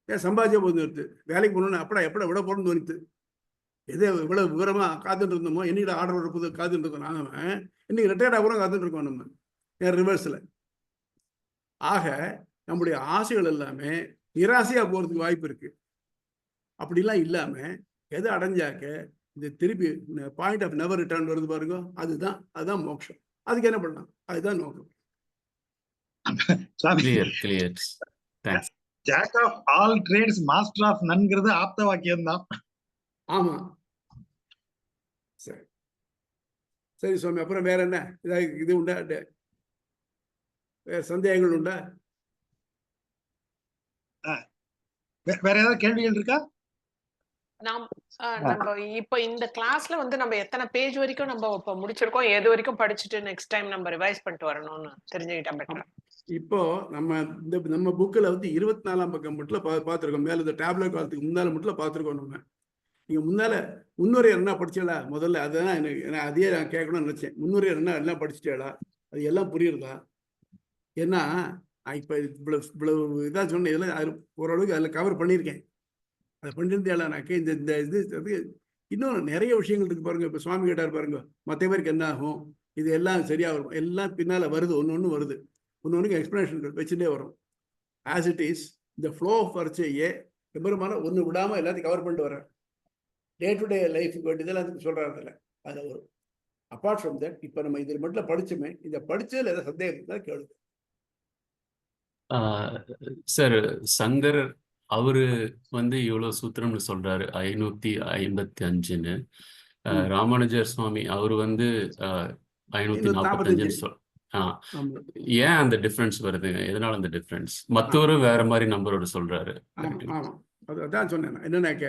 Speaker 1: ஏன் சம்பாதிச்சா போதும் தோணித்து, வேலைக்கு போகணுன்னு அப்படா எப்படா விட போகணும்னு தோணித்து. எதோ இவ்வளவு விவரமா காத்துட்டு இருந்தோமோ, என்னைக்கு ஆர்டர் வரப்போது காத்துட்டு இருக்கோம் நாங்கள், இன்னைக்கு ரிட்டையர்ட் ஆகுறோம் காத்துட்டு இருக்கோம் நம்ம, ஏன் ரிவர்ஸில். ஆக நம்முடைய ஆசைகள் எல்லாமே நிராசையாக போகிறதுக்கு வாய்ப்பு இருக்கு. அப்படிலாம் இல்லாமல் எதை அடைஞ்சாக்க இந்த திருப்பி பாயிண்ட் ஆஃப் நெவர் ரிட்டர்ன் வருது பாருங்க, அதுதான் மோட்சம். அதுக்கு என்ன பண்ணலாம்? அதுதான் நோக்கம்.
Speaker 2: Jack of all trades master of நன்ங்கிறது ஆப்த வாக்கியம் தான்.
Speaker 1: ஆமா, சரி சரி சுவாமி. அப்புறம் வேற என்ன இது உண்டா? வேற சந்தேகங்கள் உண்டா?
Speaker 2: வேற ஏதாவது கேள்விகள் இருக்கா?
Speaker 4: நம்ம இப்ப இந்த கிளாஸ்ல வந்து நம்ம எத்தனை பேஜ் வரைக்கும் நம்ம இப்ப முடிச்சிருக்கோம், எது வரைக்கும் படிச்சுட்டு நெக்ஸ்ட் டைம் நம்ம ரிவைஸ் பண்ணிட்டு வரணும்னு தெரிஞ்சுக்கிட்டா பெட்டரா.
Speaker 1: இப்போ நம்ம புக்கில் வந்து 24ஆம் பக்கம் மட்டும் பார்த்துருக்கோம். மேல இந்த டேப்லெட் காலத்துக்கு முன்னால மட்டும் பார்த்துருக்கோம். நம்ம நீங்க முன்னால முன்னுரை என்ன படிச்சீங்களா? முதல்ல அதுதான் எனக்கு அதையே நான் கேட்கணும்னு நினைச்சேன். முன்னுரை எல்லாம் படிச்சுட்டேடா? அது எல்லாம் புரியுறதா? ஏன்னா இப்போ இவ்வளவு இதாக சொன்ன இதெல்லாம் ஓரளவுக்கு அதில் கவர் பண்ணியிருக்கேன். அதை பண்ணியிருந்தானாக்க இந்த இந்த இது இன்னும் நிறைய விஷயங்கள் இருக்கு பாருங்க. இப்போ சுவாமி கேட்டார் பாருங்க, மற்ற பேருக்கு என்ன ஆகும், இது எல்லாம் சரியா வரும், எல்லாம் பின்னால வருது, ஒன்று வருது, ஒன்றுக்கு எக்ஸ்பிளனேஷன் வச்சுட்டே வரும். ஆஸ் இட் இஸ் இந்த ஃப்ளோ ஆஃப் வரைச்சையே எம்பெருமான ஒன்று விடாமல் எல்லாத்தையும் கவர் பண்ணிட்டு வர்றார். டே டு டே லைஃபுக்கு வேண்டியதெல்லாம் சொல்றாருல அதில் வரும். அப்பார்ட் ஃப்ரம் தட் இப்போ நம்ம இதில் மட்டும் படிச்சுமே, இந்த படிச்சதில் ஏதாவது சந்தேகம் இருந்தால் கேளுங்க.
Speaker 8: சார் சங்கர் அவரு வந்து இவ்வளவு சூத்திரம்னு சொல்றாரு 555ன்னு. ராமானுஜர் சுவாமி அவரு வந்து 545ன்னு ஏன் அந்த டிஃபரன்ஸ் வருதுங்க? எதனால அந்த டிஃபரன்ஸ்? மற்றவரும் வேற மாதிரி நம்பரோட சொல்றாரு.
Speaker 1: அதான் சொன்னேன். என்னன்னாக்க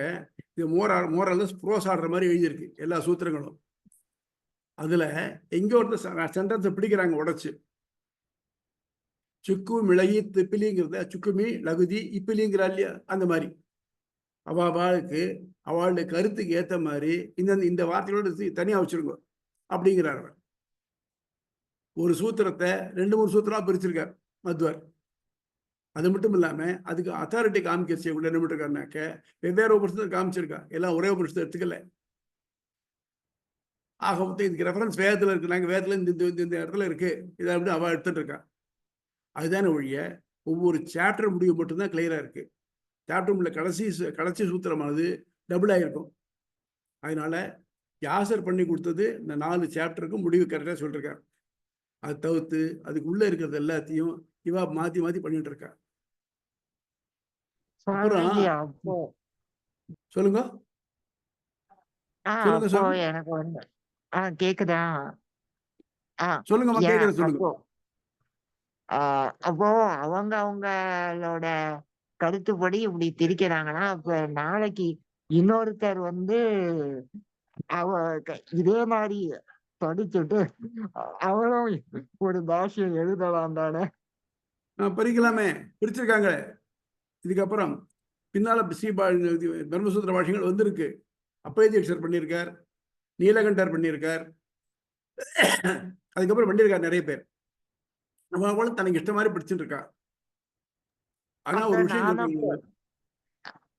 Speaker 1: இது மோரலஸ் ப்ரோஸ் ஆடுற மாதிரி எழுதியிருக்கு எல்லா சூத்திரங்களும். அதுல எங்க ஒருத்தர் சென்டென்ஸை பிடிக்கிறாங்க உடைச்சு. சுக்கு மிளகி திப்பிலிங்கிறத சுக்குமி லகுதி இப்பிலிங்கிறா இல்லையா, அந்த மாதிரி அவளுக்கு அவளுடைய கருத்துக்கு ஏற்ற மாதிரி இந்த வார்த்தைகளோட தனியா வச்சிருங்க அப்படிங்கிறார். ஒரு சூத்திரத்தை 2-3 சூத்திரமா பிரிச்சிருக்கார் மத்வர். அது மட்டும் இல்லாம அதுக்கு அத்தாரிட்டி காமிக்க என்ன பண்ணிருக்காருனாக்க வெவ்வேறு உபனிஷத்தை காமிச்சிருக்கா, எல்லாம் ஒரே உபனிஷத்தை எடுத்துக்கல. ஆக மொத்தம் இதுக்கு ரெஃபரன்ஸ் வேதத்துல இருக்கு, நாங்க வேதத்துல இந்த இடத்துல இருக்கு, இதை அப்படி அவ எடுத்துட்டு இருக்கா. அதுதானே ஒழிய ஒவ்வொரு சாப்டர் முடிவு மட்டும்தான் கிளியரா இருக்கு. சாப்டர் உள்ள கடைசி சூத்திரமானது டபுள் ஆயிருக்கும். அதனால யாசர் பண்ணி கொடுத்தது இந்த 4 சாப்டருக்கும் முடிவு கரெக்டாக சொல்லிருக்காரு. அதை தவிர்த்து அதுக்கு உள்ள இருக்கிறது எல்லாத்தையும் இவா மாத்தி பண்ணிட்டு இருக்கா. சொல்லுங்க
Speaker 7: எனக்கு வந்து கேக்குதா?
Speaker 1: சொல்லுங்க சொல்லுங்க.
Speaker 7: அப்போ அவங்களோட கருத்துப்படி இப்படி திரிக்கிறாங்கன்னா, அப்ப நாளைக்கு இன்னொருத்தர் வந்து இதே மாதிரி படிச்சுட்டு அவரும் ஒரு பாஷையை எழுதலாம் தானே?
Speaker 1: பறிக்கலாமே, பிரிச்சிருக்காங்க. இதுக்கப்புறம் பின்னால பிரம்மசூத்திர பாஷைகள் வந்திருக்கு. அப்பயதீட்சர் பண்ணியிருக்கார், நீலகண்டர் பண்ணியிருக்கார், அதுக்கப்புறம் பண்ணியிருக்கார் நிறைய பேர். அவங்களும் தனக்கு இஷ்ட மாதிரி படிச்சுட்டு இருக்கா. ஆனா ஒரு விஷயம்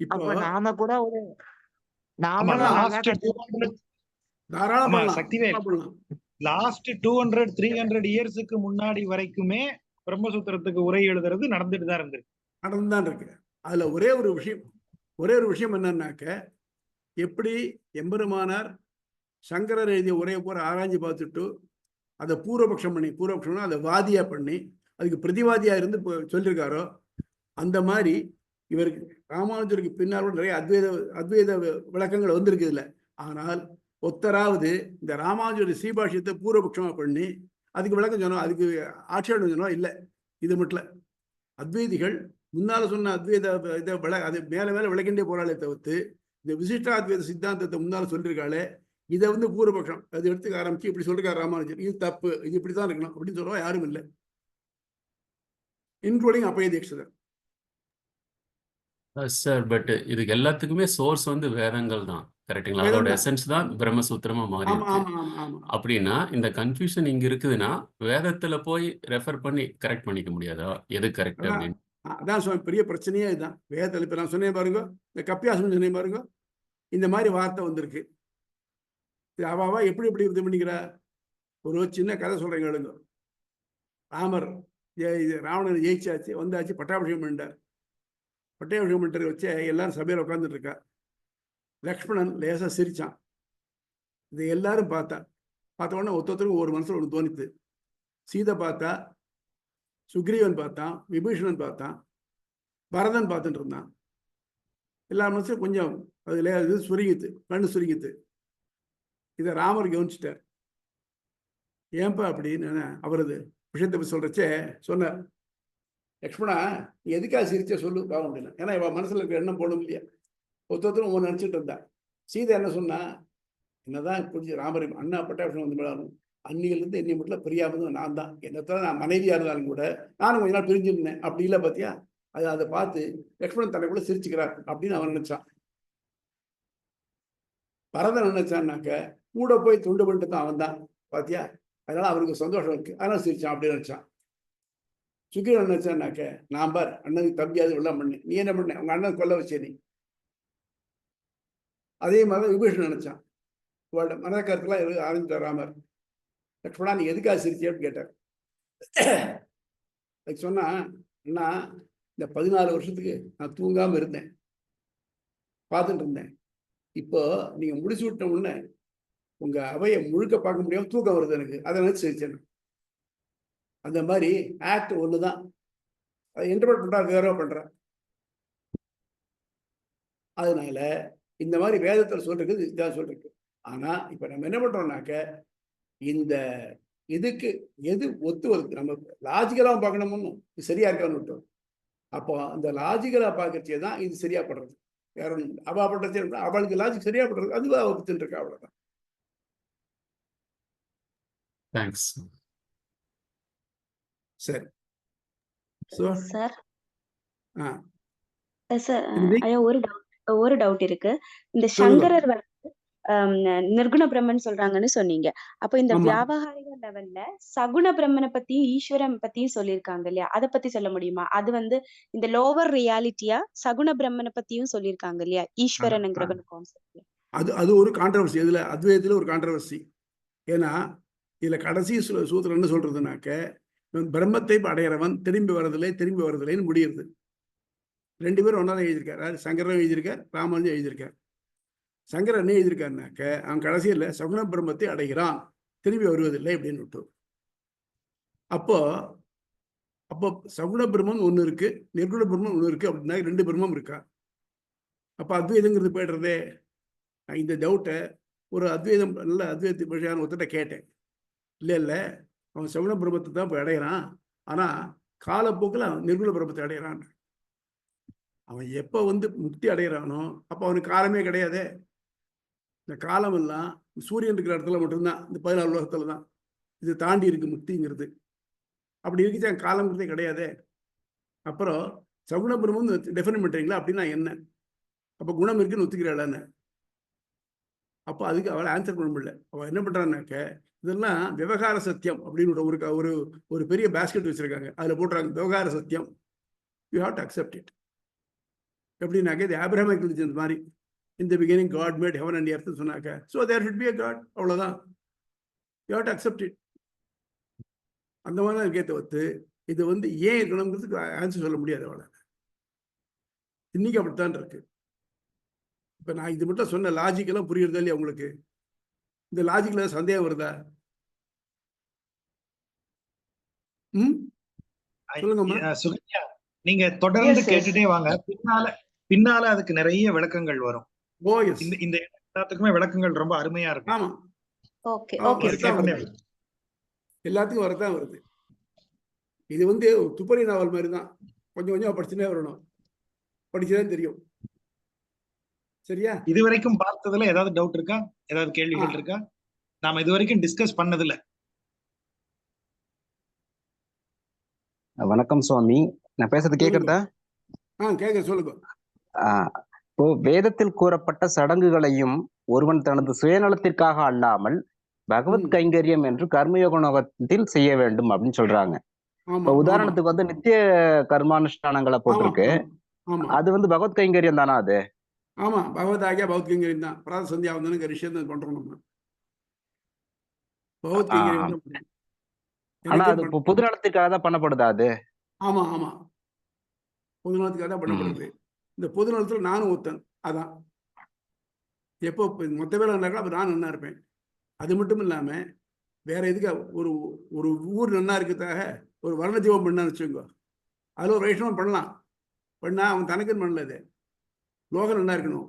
Speaker 1: இப்போ
Speaker 7: நாம கூட ஒரு
Speaker 2: லாஸ்ட் 200-300 இயர்ஸுக்கு முன்னாடி வரைக்குமே பிரம்மசூத்திரத்துக்கு உரை எழுதுறது நடந்துட்டு தான் இருக்கு.
Speaker 1: அதுல ஒரே ஒரு விஷயம் என்னன்னாக்க, எப்படி எம்பெருமானார் சங்கரர் எழுதிய உரையை பூரா ஆராய்ச்சி பார்த்துட்டு அதை பூர்வபக்ஷம்னா அதை வாதியா பண்ணி அதுக்கு பிரதிவாதியா இருந்து சொல்லியிருக்காரோ, அந்த மாதிரி இவருக்கு ராமானுஜருக்கு பின்னால் நிறைய அத்வைத விளக்கங்கள் வந்திருக்கு இதுல. ஆனால் ஒத்தராவது இந்த ராமானுஜர் ஸ்ரீபாஷ்யத்தை பூர்வபக்ஷமா பண்ணி அதுக்கு விளக்கம் சொன்னோம், அதுக்கு ஆட்சேபம் சொன்னோம் இல்லை. இது மட்டும் அத்வைதிகள் முன்னால சொன்ன அத்வைத அது மேல விளக்கின்றே போறாளே தவிர்த்து இந்த விசிஷ்டாத்வைத சித்தாந்தத்தை முன்னால சொல்லியிருக்காளே, இதை வந்து பூர்வபக்ஷம் அது எடுத்துக்க ஆரம்பிச்சு இப்படி சொல்லிருக்காரு ராமானுஜர், இது தப்பு, இது இப்படித்தான் இருக்கணும் அப்படின்னு சொல்றவா யாரும் இல்லை, இன்க்ளூடிங் அப்பயதீட்சிதர்.
Speaker 8: சார் பட் இதுக்கு எல்லாத்துக்குமே சோர்ஸ் வந்து வேதங்கள் தான், கரெக்டுங்களா? அதோட எசன்ஸ் தான் பிரம்மசூத்திரமா மாறி இருக்கு. அப்படின்னா இந்த கன்ஃபியூஷன் இங்க இருக்குதுன்னா வேதத்துல போய் ரெஃபர் பண்ணி கரெக்ட் பண்ணிக்க முடியாதா எது கரெக்ட் அப்படின்னு?
Speaker 1: அதான் பெரிய பிரச்சனையே இதுதான். வேதத்துல இப்ப நான் சொன்னேன் பாருங்க, இந்த கப்பியாசம் சொன்னேன் பாருங்க, இந்த மாதிரி வார்த்தை வந்திருக்கு. அவாவா எப்படி இது பண்ணிக்கிறா? ஒரு சின்ன கதை சொல்றேங்க எழுங்க. ராமர் ராவணன் ஜெயிச்சாச்சு, வந்தாச்சு, பட்டாபிஷேகம் பண்ணிட்டார். பட்டாபிஷேகம் பண்ணிட்டு வச்சு எல்லாரும் சபையில் உட்காந்துட்டு இருக்கா. லக்ஷ்மணன் லேசா சிரிச்சான். இதை எல்லாரும் பார்த்த உடனே ஒருத்தருக்கும் ஒரு மனசுல ஒன்று தோணித்து. சீதை பார்த்தா, சுக்ரீவன் பார்த்தான், விபீஷணன் பார்த்தான், பரதன் பார்த்துட்டு இருந்தான். எல்லா மனசும் கொஞ்சம் அதுல இது சுருங்கித்து, கண்ணு சுருங்கித்து. இதை ராமர் கவனிச்சிட்டார். ஏன்பா அப்படின்னு அவரது விஷயத்தை சொல்றச்சே சொன்னார், லக்ஷ்மணா நீ எதுக்காக சிரிச்ச சொல்லு பாவம் அப்படின்னா. ஏன்னா இவன் மனசுல இருக்கிற எண்ணம் போடும் இல்லையா, ஒருத்தரும் ஒன்று நினைச்சிட்டு இருந்தா. சீதை என்ன சொன்னா, என்னதான் புரிஞ்சு ராமர் அண்ணா பட்டாபிஷேகம் வந்து விடாலும் அன்னியிலிருந்து என்னை மட்டும் பிரியாம நான் தான், என்னத்தான் நான் மனைவியா இருந்தாலும் கூட நானும் கொஞ்ச நாள் பிரிஞ்சிருந்தேன் அப்படி இல்லை பார்த்தியா. அதை பார்த்து லக்ஷ்மணன் தனக்குள்ள சிரிச்சுக்கிறார் அப்படின்னு அவன் நினைச்சான். பரதன் நினைச்சான்னாக்க கூட போய் துண்டு பண்ணிட்டு தான் அவன் தான் பாத்தியா, அதனால அவனுக்கு சந்தோஷம் இருக்கு, அதனால சிரிச்சான் அப்படின்னு நினைச்சான். சுக்ரீவன் நினைச்சான்னாக்க, நான் பார் அண்ணனுக்கு தம்பியாவது எல்லாம் பண்ணு, நீ என்ன பண்ண உங்க அண்ணன் கொல்ல வச்சே, நீ அதே மாதிரி தான் விபீஷன் நினைச்சான். மனத கருத்துலாம் ஆரம்பித்தார் ராமர். லக்ஷ்மணா நீ எதுக்காக சிரிச்சேன்னு கேட்டார். அதுக்கு சொன்னா, அண்ணா இந்த 14 வருஷத்துக்கு நான் தூங்காம இருந்தேன், பார்த்துட்டு இருந்தேன். இப்போ நீங்க முடிச்சு விட்ட உடனே உங்க அவையை முழுக்க பார்க்க முடியாம தூக்கம் வருது எனக்கு, அதை நினைச்சு சிரிச்சேன். அந்த மாதிரி ஆக்ட் ஒண்ணுதான், அதை இன்டர்பிரட் பண்றா வேற பண்ற. அதனால இந்த மாதிரி வேதத்தில் சொல்றது இதான் சொல்றது. ஆனா இப்ப நம்ம என்ன பண்றோம்னாக்க, இந்த இதுக்கு எது ஒத்து வருது நம்ம லாஜிக்கலா பார்க்கணும்னு இது சரியா இருக்கான்னு விட்டோம். அப்போ அந்த லாஜிக்கலா பார்க்கறதே தான் இது சரியா படுறது. வேற ஒன்றும் இல்லை. அவள் பண்றது அவளுக்கு லாஜிக் சரியா படுறது, அதுவா அவ பத்துட்டு இருக்கா, அவ்வளவுதான்.
Speaker 8: தேங்க்ஸ்.
Speaker 1: சரி
Speaker 9: சார்
Speaker 1: ஆ
Speaker 9: சார்
Speaker 1: இது
Speaker 9: ஐயா ஒரு டவுட் இருக்கு. இந்த
Speaker 1: சொல்லுங்க.
Speaker 9: சங்கரர் வந்து நிர்குண பிரம்மன் சொல்றாங்கன்னு சொன்னீங்க. அப்போ இந்த
Speaker 1: ஆமா.
Speaker 9: வியாபகாரிக லெவல்ல சகுண பிரம்மனை பத்தியும் ஈஸ்வரன் பத்தியும் சொல்லியிருக்காங்க இல்லையா? அதை பத்தி சொல்ல முடியுமா? அது வந்து இந்த லோவர் ரியாலிட்டியா சகுண பிரம்மனை பத்தியும் சொல்லியிருக்காங்க இல்லையா ஈஸ்வரனுங்கிற கான்செப்ட்ல?
Speaker 1: அது ஒரு கான்ட்ரவர்சி. இதுல அத்வைதத்துல ஒரு கான்ட்ரவர்சி. ஏன்னா இதுல கடைசி சூத்திரம் என்ன சொல்றதுனாக்க, பிரம்மத்தை அடையிறவன் திரும்பி வரதில்லைன்னு முடியுது. 2 பேரும் ஒன்னா தான் எழுதியிருக்காரு. சங்கரன் எழுதியிருக்கார், ராமானுஜன் எழுதியிருக்கார். சங்கரன் என்ன எழுதியிருக்காருனாக்க, அவன் கடைசியில் சகுண பிரம்மத்தை அடைகிறான், திரும்பி வருவதில்லை அப்படின்னு விட்டு. அப்போ சகுண பிரம்மம் ஒன்று இருக்கு, நிர்குண பிரம்மம் ஒன்று இருக்கு அப்படின்னா 2 பிரம்மம் இருக்கா? அப்போ அத்வைதங்கிறது போய்டுறதே. இந்த டவுட்டை ஒரு அத்வைதம் நல்ல அத்வைத விஷயம் ஒருத்தட்ட கேட்டேன். இல்லை அவன் சகுண பிரம்மத்தை தான் போய் அடைகிறான், ஆனால் காலப்போக்கில் அவன் நிர்குண பிரம்மத்தை அடைகிறான். அவன் எப்போ வந்து முக்தி அடைகிறானோ அப்போ அவனுக்கு காலமே கிடையாது. இந்த காலம் எல்லாம் சூரியன் இருக்கிற இடத்துல மட்டும்தான், இந்த 14 உலகத்துல தான் இது தாண்டி இருக்கு முக்திங்கிறது. அப்படி இருக்குச்சு காலங்கிறதே கிடையாது. அப்புறம் சகுண பிரம்மம் டெஃபைன் பண்றீங்களா அப்படின்னா என்ன? அப்போ குணம் இருக்குன்னு ஒத்துக்கிறாளான்னு? அப்போ அதுக்கு அவளை ஆன்சர் பண்ண முடியல. அவள் என்ன பண்றான்னாக்க, இதெல்லாம் விவகார சத்தியம் அப்படின்னு ஒரு ஒரு பெரிய பேஸ்கெட் வச்சிருக்காங்க. அதில் போட்டுறாங்க விவகார சத்தியம், you have to accept it. எப்படின்னாக்க இது ஆபிரஹாமிக் ரிலிஜன் மாதிரி, in the beginning God made heaven and earth சொன்னாக்க, so there should be a God, அவ்வளவுதான். You have to accept it. அந்த மாதிரி தான் இருக்கே தவிர்த்து இது வந்து ஏன் இருக்கணுங்கிறதுக்கு ஆன்சர் சொல்ல முடியாது. அவளை இன்னைக்கு அப்படித்தான் இருக்கு. இப்ப நான் இது மட்டும் சொன்ன லாஜிக்கெல்லாம் புரியுறதா இல்லையா உங்களுக்கு? இந்த லாஜிக்ல சந்தேகம் வருதா?
Speaker 2: சொல்லுங்க. நீங்க தொடர்ந்து கேட்டுட்டே வாங்க, பின்னால அதுக்கு நிறைய விளக்கங்கள் வரும். இந்த எல்லாத்துக்குமே விளக்கங்கள் ரொம்ப அருமையா இருக்கு.
Speaker 1: ஆமா,
Speaker 9: ஓகே
Speaker 1: எல்லாத்துக்கும் வரதான் வருது. இது வந்து துப்பறி நாவல் மாதிரி தான், கொஞ்சம் கொஞ்சம் படிச்சுட்டே வரணும், படிச்சுதான் தெரியும். சரியா?
Speaker 2: இதுவரைக்கும் பார்த்ததுல ஏதாவது டவுட் இருக்கா? ஏதாவது கேள்விகள் இருக்கா? நாம இதுவரைக்கும் டிஸ்கஸ் பண்ணதில்ல.
Speaker 10: வணக்கம் சுவாமி, நான் பேசுறது கேக்குறதா?
Speaker 1: கேட்க சொல்லுங்க.
Speaker 10: இப்போ வேதத்தில் கூறப்பட்ட சடங்குகளையும் ஒருவன் தனது சுயநலத்திற்காக அல்லாமல் பகவத் கைங்கரியம் என்று கர்மயோகத்தில் செய்ய வேண்டும் அப்படின்னு சொல்றாங்க. இப்ப உதாரணத்துக்கு வந்து நித்திய கர்மானுஷ்டானங்களை போட்டிருக்கு, அது வந்து பகவத் கைங்கரியம் தானா? அது
Speaker 1: ஆமா, பகவத் ஆகியா பகவத் கைங்கரியம் தான். பிராத சந்தியா வந்து கரிஷன் பண்றோம் நம்ம. பகவத் கைங்கரியம் தான்.
Speaker 10: ஆனா அது பொது நலத்திற்காக தான் பண்ணப்படுதா அது?
Speaker 1: ஆமா, பொது நலத்துக்காக தான் பண்ணப்படுது. இந்த பொது நலத்துல நானும் ஒருத்தன். அதான் எப்போ மொத்த பேர் இருந்தாக்கா அப்ப நான் நல்லா இருப்பேன். அது மட்டும் இல்லாம வேற எதுக்கு ஒரு ஒரு ஊர் நல்லா இருக்கிறதாக ஒரு வர்ண ஜீவம் பண்ணான்னு வச்சுக்கோங்க, அதுல ஒரு வைஷ்ணவம் பண்ணலாம். பண்ணா அவன் தனக்குன்னு பண்ணல, இது லோகம் நல்லா இருக்கணும்,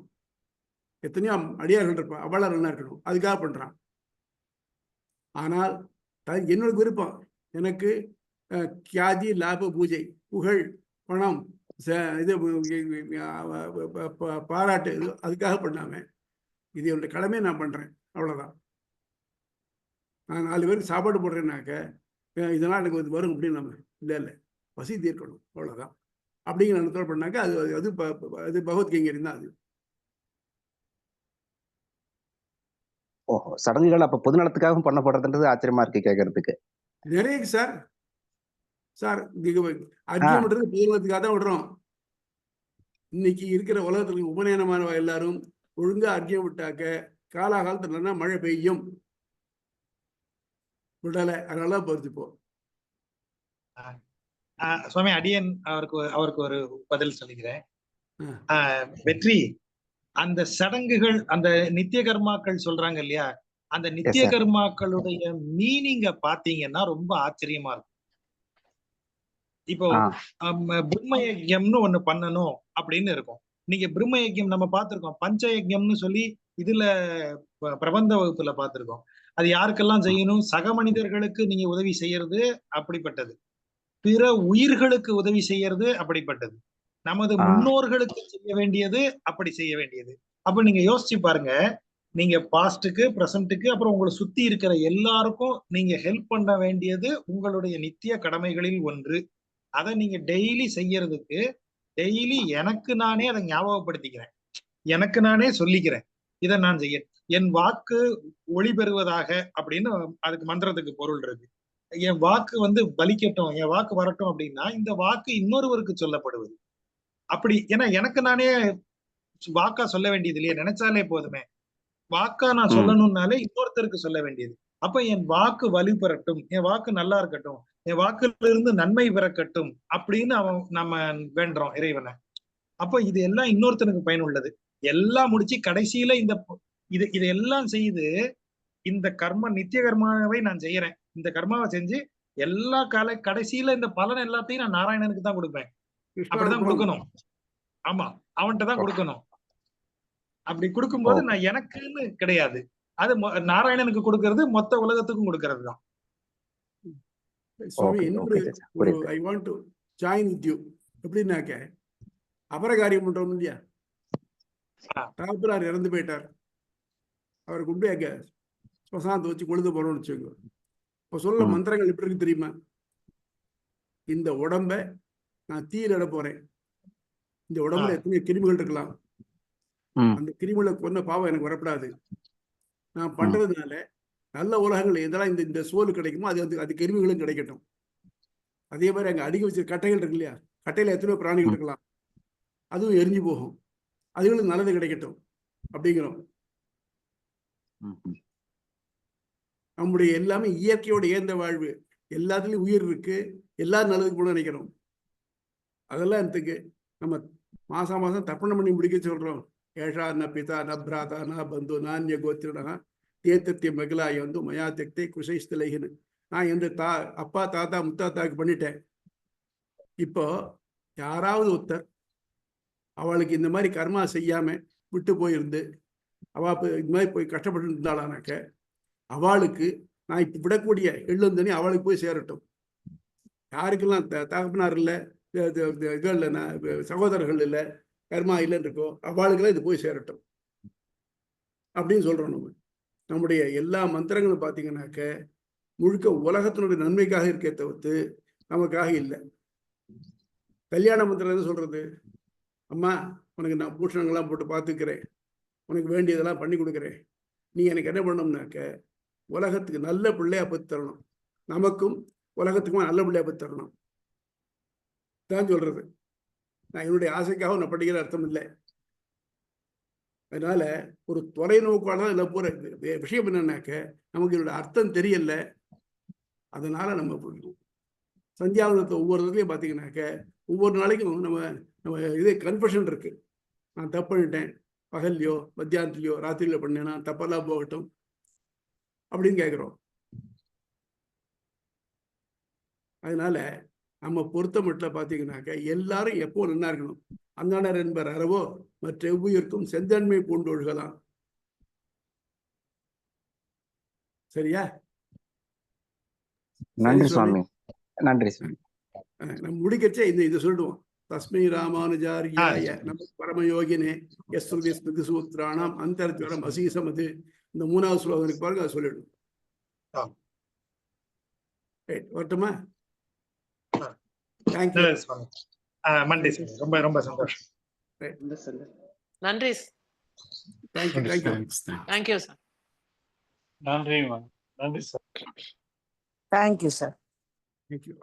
Speaker 1: எத்தனையோ அடியார்கள் இருப்பான், அவளா நல்லா இருக்கணும், அதுக்காக பண்றான். ஆனால் என்னோட விருப்பம், எனக்கு கியாதி லாப பூஜை, புகழ், பணம், இது பாராட்டு, இது அதுக்காக பண்ணாம இது என்னுடைய கடமையை நான் பண்றேன், அவ்வளவுதான். நான் 4 பேருக்கு சாப்பாடு போடுறேன்னாக்க இதெல்லாம் எனக்கு இது வரும் அப்படின்னு நம்ம இல்லை பசி தீர்க்கணும், அவ்வளவுதான். அப்படிங்கிற எண்ணத்தோடு பண்ணாக்க அது அது அது பகவத் கைங்கரியம் தான். அது
Speaker 10: ஓஹோ, சடங்குகள் அப்ப பொதுநலத்துக்காகவும் பண்ணப்படுறதுன்றது ஆச்சரியமா இருக்கு கேட்கறதுக்கு.
Speaker 1: நிறைய சார் அர்ஜுன் விடுறது பொதுநலத்துக்காக தான் விடுறோம். இன்னைக்கு இருக்கிற உலகத்துல உபநயனமான எல்லாரும் ஒழுங்கா அர்க்கியம் விட்டாக்க காலாகாலத்துல நல்லா மழை பெய்யும். விடலை, அதனால போறது இப்போ.
Speaker 2: சுவாமி, அடியன் அவருக்கு ஒரு பதில் சொல்லிக்கிறேன். வெற்றி, அந்த சடங்குகள், அந்த நித்திய கர்மாக்கள் சொல்றாங்க இல்லையா, அந்த நித்திய கர்மாக்களுடைய மீனிங்க பாத்தீங்கன்னா ரொம்ப ஆச்சரியமா இருக்கும். இப்போ பிரம்ம யஜ்யம்னு ஒண்ணு பண்ணணும் அப்படின்னு இருக்கும். நீங்க பிரம்ம யஜ்யம் நம்ம பார்த்திருக்கோம், பஞ்ச யஜ்யம்னு சொல்லி இதுல பிரபந்த வகுப்புல பார்த்திருக்கோம். அது யாருக்கெல்லாம் செய்யணும்? சக மனிதர்களுக்கு நீங்க உதவி செய்யறது அப்படிப்பட்டது, பிற உயிர்களுக்கு உதவி செய்யறது அப்படிப்பட்டது, நமது முன்னோர்களுக்கு செய்ய வேண்டியது அப்படி செய்ய வேண்டியது. அப்ப நீங்க யோசிச்சு பாருங்க, நீங்க பாஸ்டுக்கு, பிரசன்ட்டுக்கு, அப்புறம் உங்களை சுத்தி இருக்கிற எல்லாருக்கும் நீங்க ஹெல்ப் பண்ண வேண்டியது உங்களுடைய நித்திய கடமைகளில் ஒன்று. அதை நீங்க டெய்லி செய்யறதுக்கு, டெய்லி எனக்கு நானே அதை ஞாபகப்படுத்திக்கிறேன், எனக்கு நானே சொல்லிக்கிறேன், இதை நான் செய்ய, என் வாக்கு ஒளி பெறுவதாக அப்படின்னு அதுக்கு மந்திரத்துக்கு பொருள் இருக்கு. என் வாக்கு பலிக்கட்டும், என் வாக்கு வரட்டும் அப்படின்னா இந்த வாக்கு இன்னொருவருக்கு சொல்லப்படுவது. அப்படி ஏன்னா எனக்கு நானே வாக்கா சொல்ல வேண்டியது இல்லையா, நினைச்சாலே போதுமே. வாக்கா நான் சொல்லணும்னாலே இன்னொருத்தருக்கு சொல்ல வேண்டியது. அப்ப என் வாக்கு வலி பெறட்டும், என் வாக்கு நல்லா இருக்கட்டும், என் வாக்குல இருந்து நன்மை பிறக்கட்டும் அப்படின்னு நம்ம வேண்டுறோம் இறைவனை. அப்ப இது எல்லாம் இன்னொருத்தனுக்கு பயனுள்ளது. எல்லாம் முடிச்சு கடைசியில இதெல்லாம் செய்து இந்த கர்ம நித்திய கர்மாவை நான் செய்யறேன், இந்த கர்மாவை செஞ்சு எல்லா கடைசியில இந்த பலன் எல்லாத்தையும் நான் நாராயணனுக்கு தான் கொடுப்பேன். அப்படிதான் கொடுக்கணும். ஆமா, அவன்கிட்ட தான் கொடுக்கணும். அப்படி கொடுக்கும்போது நான் எனக்குன்னு கிடையாது, அது நாராயணனுக்கு கொடுக்கறது மொத்த உலகத்துக்கும் கொடுக்கறது தான்.
Speaker 1: I want to join with you. எப்படின்னாக்க அபரகாரியம் பண்றோம் இல்லையா, ராபுரார் இறந்து போயிட்டார், அவரை கொண்டு அங்க ஸ்மசானத்தை வச்சு கொழுந்து போறோம்னு வச்சுக்கோங்க. இப்போ சொல்ல மந்திரங்கள் எப்படி இருக்கு தெரியுமா? இந்த உடம்ப நான் தீயில இட போறேன், இந்த உடம்புல எத்தனை கிருமிகள் இருக்கலாம், அந்த கிருமிகளை கொன்ன பாவம் எனக்கு வரப்படாது, நான் பண்றதுனால நல்ல உலகங்கள் எதெல்லாம் இந்த சோறு கிடைக்குமோ அது கிருமிகளும் கிடைக்கட்டும். அதே மாதிரி அங்க அடிக்க வச்ச கட்டைகள் இருக்கு இல்லையா, கட்டையில எத்தனையோ பிராணிகள் இருக்கலாம், அதுவும் எரிஞ்சு போகும், அதுகளுக்கு நல்லது கிடைக்கட்டும் அப்படிங்கிறோம். நம்முடைய எல்லாமே இயற்கையோட ஏந்த வாழ்வு, எல்லாத்துலயும் உயிர் இருக்கு, எல்லாரும் நல்லதுக்கு கூட நினைக்கிறோம். அதெல்லாம் இதுக்கு நம்ம மாசம் தர்ப்பணம் பண்ணி முடிக்க சொல்றோம். ஏஷா ந பிதா ந பிராதா ந பந்து நானிய கோத்திரனா தேத்திய மகிழாய் மயா தெக்தே குசைஸ்தலைன்னு, நான் எந்த அப்பா தாத்தா முத்தாத்தாக்கு பண்ணிட்டேன். இப்போ யாராவது ஒருத்தர் அவளுக்கு இந்த மாதிரி கர்மா செய்யாம விட்டு போயிருந்து அவ இந்த மாதிரி போய் கஷ்டப்பட்டு இருந்தாளானாக்க அவளுக்கு நான் இப்ப விடக்கூடிய எள்ளும் தண்ணி அவளுக்கு போய் சேரட்டும். யாருக்கெல்லாம் தகப்பனார் இல்லை, இது இல்லைன்னா சகோதரர்கள் இல்லை, கர்மா இல்லைன்னு இருக்கோ அவளுக்கெல்லாம் இது போய் சேரட்டும் அப்படின்னு சொல்றோம். நம்முடைய எல்லா மந்திரங்களும் பார்த்தீங்கன்னாக்க முழுக்க உலகத்தினுடைய நன்மைக்காக இருக்கே தவிர்த்து நமக்காக இல்லை. கல்யாண மந்திரம் என்ன சொல்றது? அம்மா, உனக்கு நான் பூஷணங்கள்லாம் போட்டு பார்த்துக்கிறேன், உனக்கு வேண்டியதெல்லாம் பண்ணி கொடுக்குறேன், நீ எனக்கு என்ன பண்ணணும்னாக்க உலகத்துக்கு நல்ல பிள்ளையா பற்றி தரணும், நமக்கும் உலகத்துக்குமா நல்ல பிள்ளையா பற்றி தரணும் தான் சொல்றது. நான் என்னுடைய ஆசைக்காக நான் படிக்கிற அர்த்தம் இல்லை. அதனால ஒரு தொலைநோக்கான இதில் போற விஷயம் என்னன்னாக்க நமக்கு இதோட அர்த்தம் தெரியல. அதனால நம்ம சந்தியாவதத்தை ஒவ்வொரு இதுலையும் பார்த்தீங்கன்னாக்க ஒவ்வொரு நாளைக்கும் நம்ம இதே கன்ஃபஷன் இருக்கு. நான் தப்பு பண்ணிட்டேன், பகல்லையோ மத்தியானத்துலையோ ராத்திரியில பண்ணேன்னா தப்பெல்லாம் போகட்டும் அப்படின்னு கேட்குறோம். அதனால நம்ம பொறுத்த மட்டும் பார்த்தீங்கன்னாக்க எல்லாரும் எப்போ நல்லா இருக்கணும். அந்தானர் என்பர் அறவோ மற்ற எவ்வுயிர்க்கும் செந்தன்மை பூண்டொழுகலாம். சரியா?
Speaker 10: நன்றி சுவாமி. நன்றி சுவாமி.
Speaker 1: நம்ம முடிக்கச்சே இது சொல்லிடுவோம். தஸ்மை ராமானுஜாரியாய நம்ம பரமயோகினே யஸ்ருதி ஸ்மிருதி சூத்ராணாம் அந்தர்ஜரம் அசீசமது. இந்த 3வது ஸ்லோகனுக்கு பாருங்க, அதை சொல்லிடுவோம். வரட்டுமா? தேங்க்யூ.
Speaker 2: நன்றி, ரொம்ப ரொம்ப சந்தோஷம்.
Speaker 4: நன்றி.
Speaker 1: தேங்க்யூ.
Speaker 4: Thank you sir.
Speaker 2: நன்றி சார்.
Speaker 3: Thank you sir.
Speaker 1: தேங்க்யூ.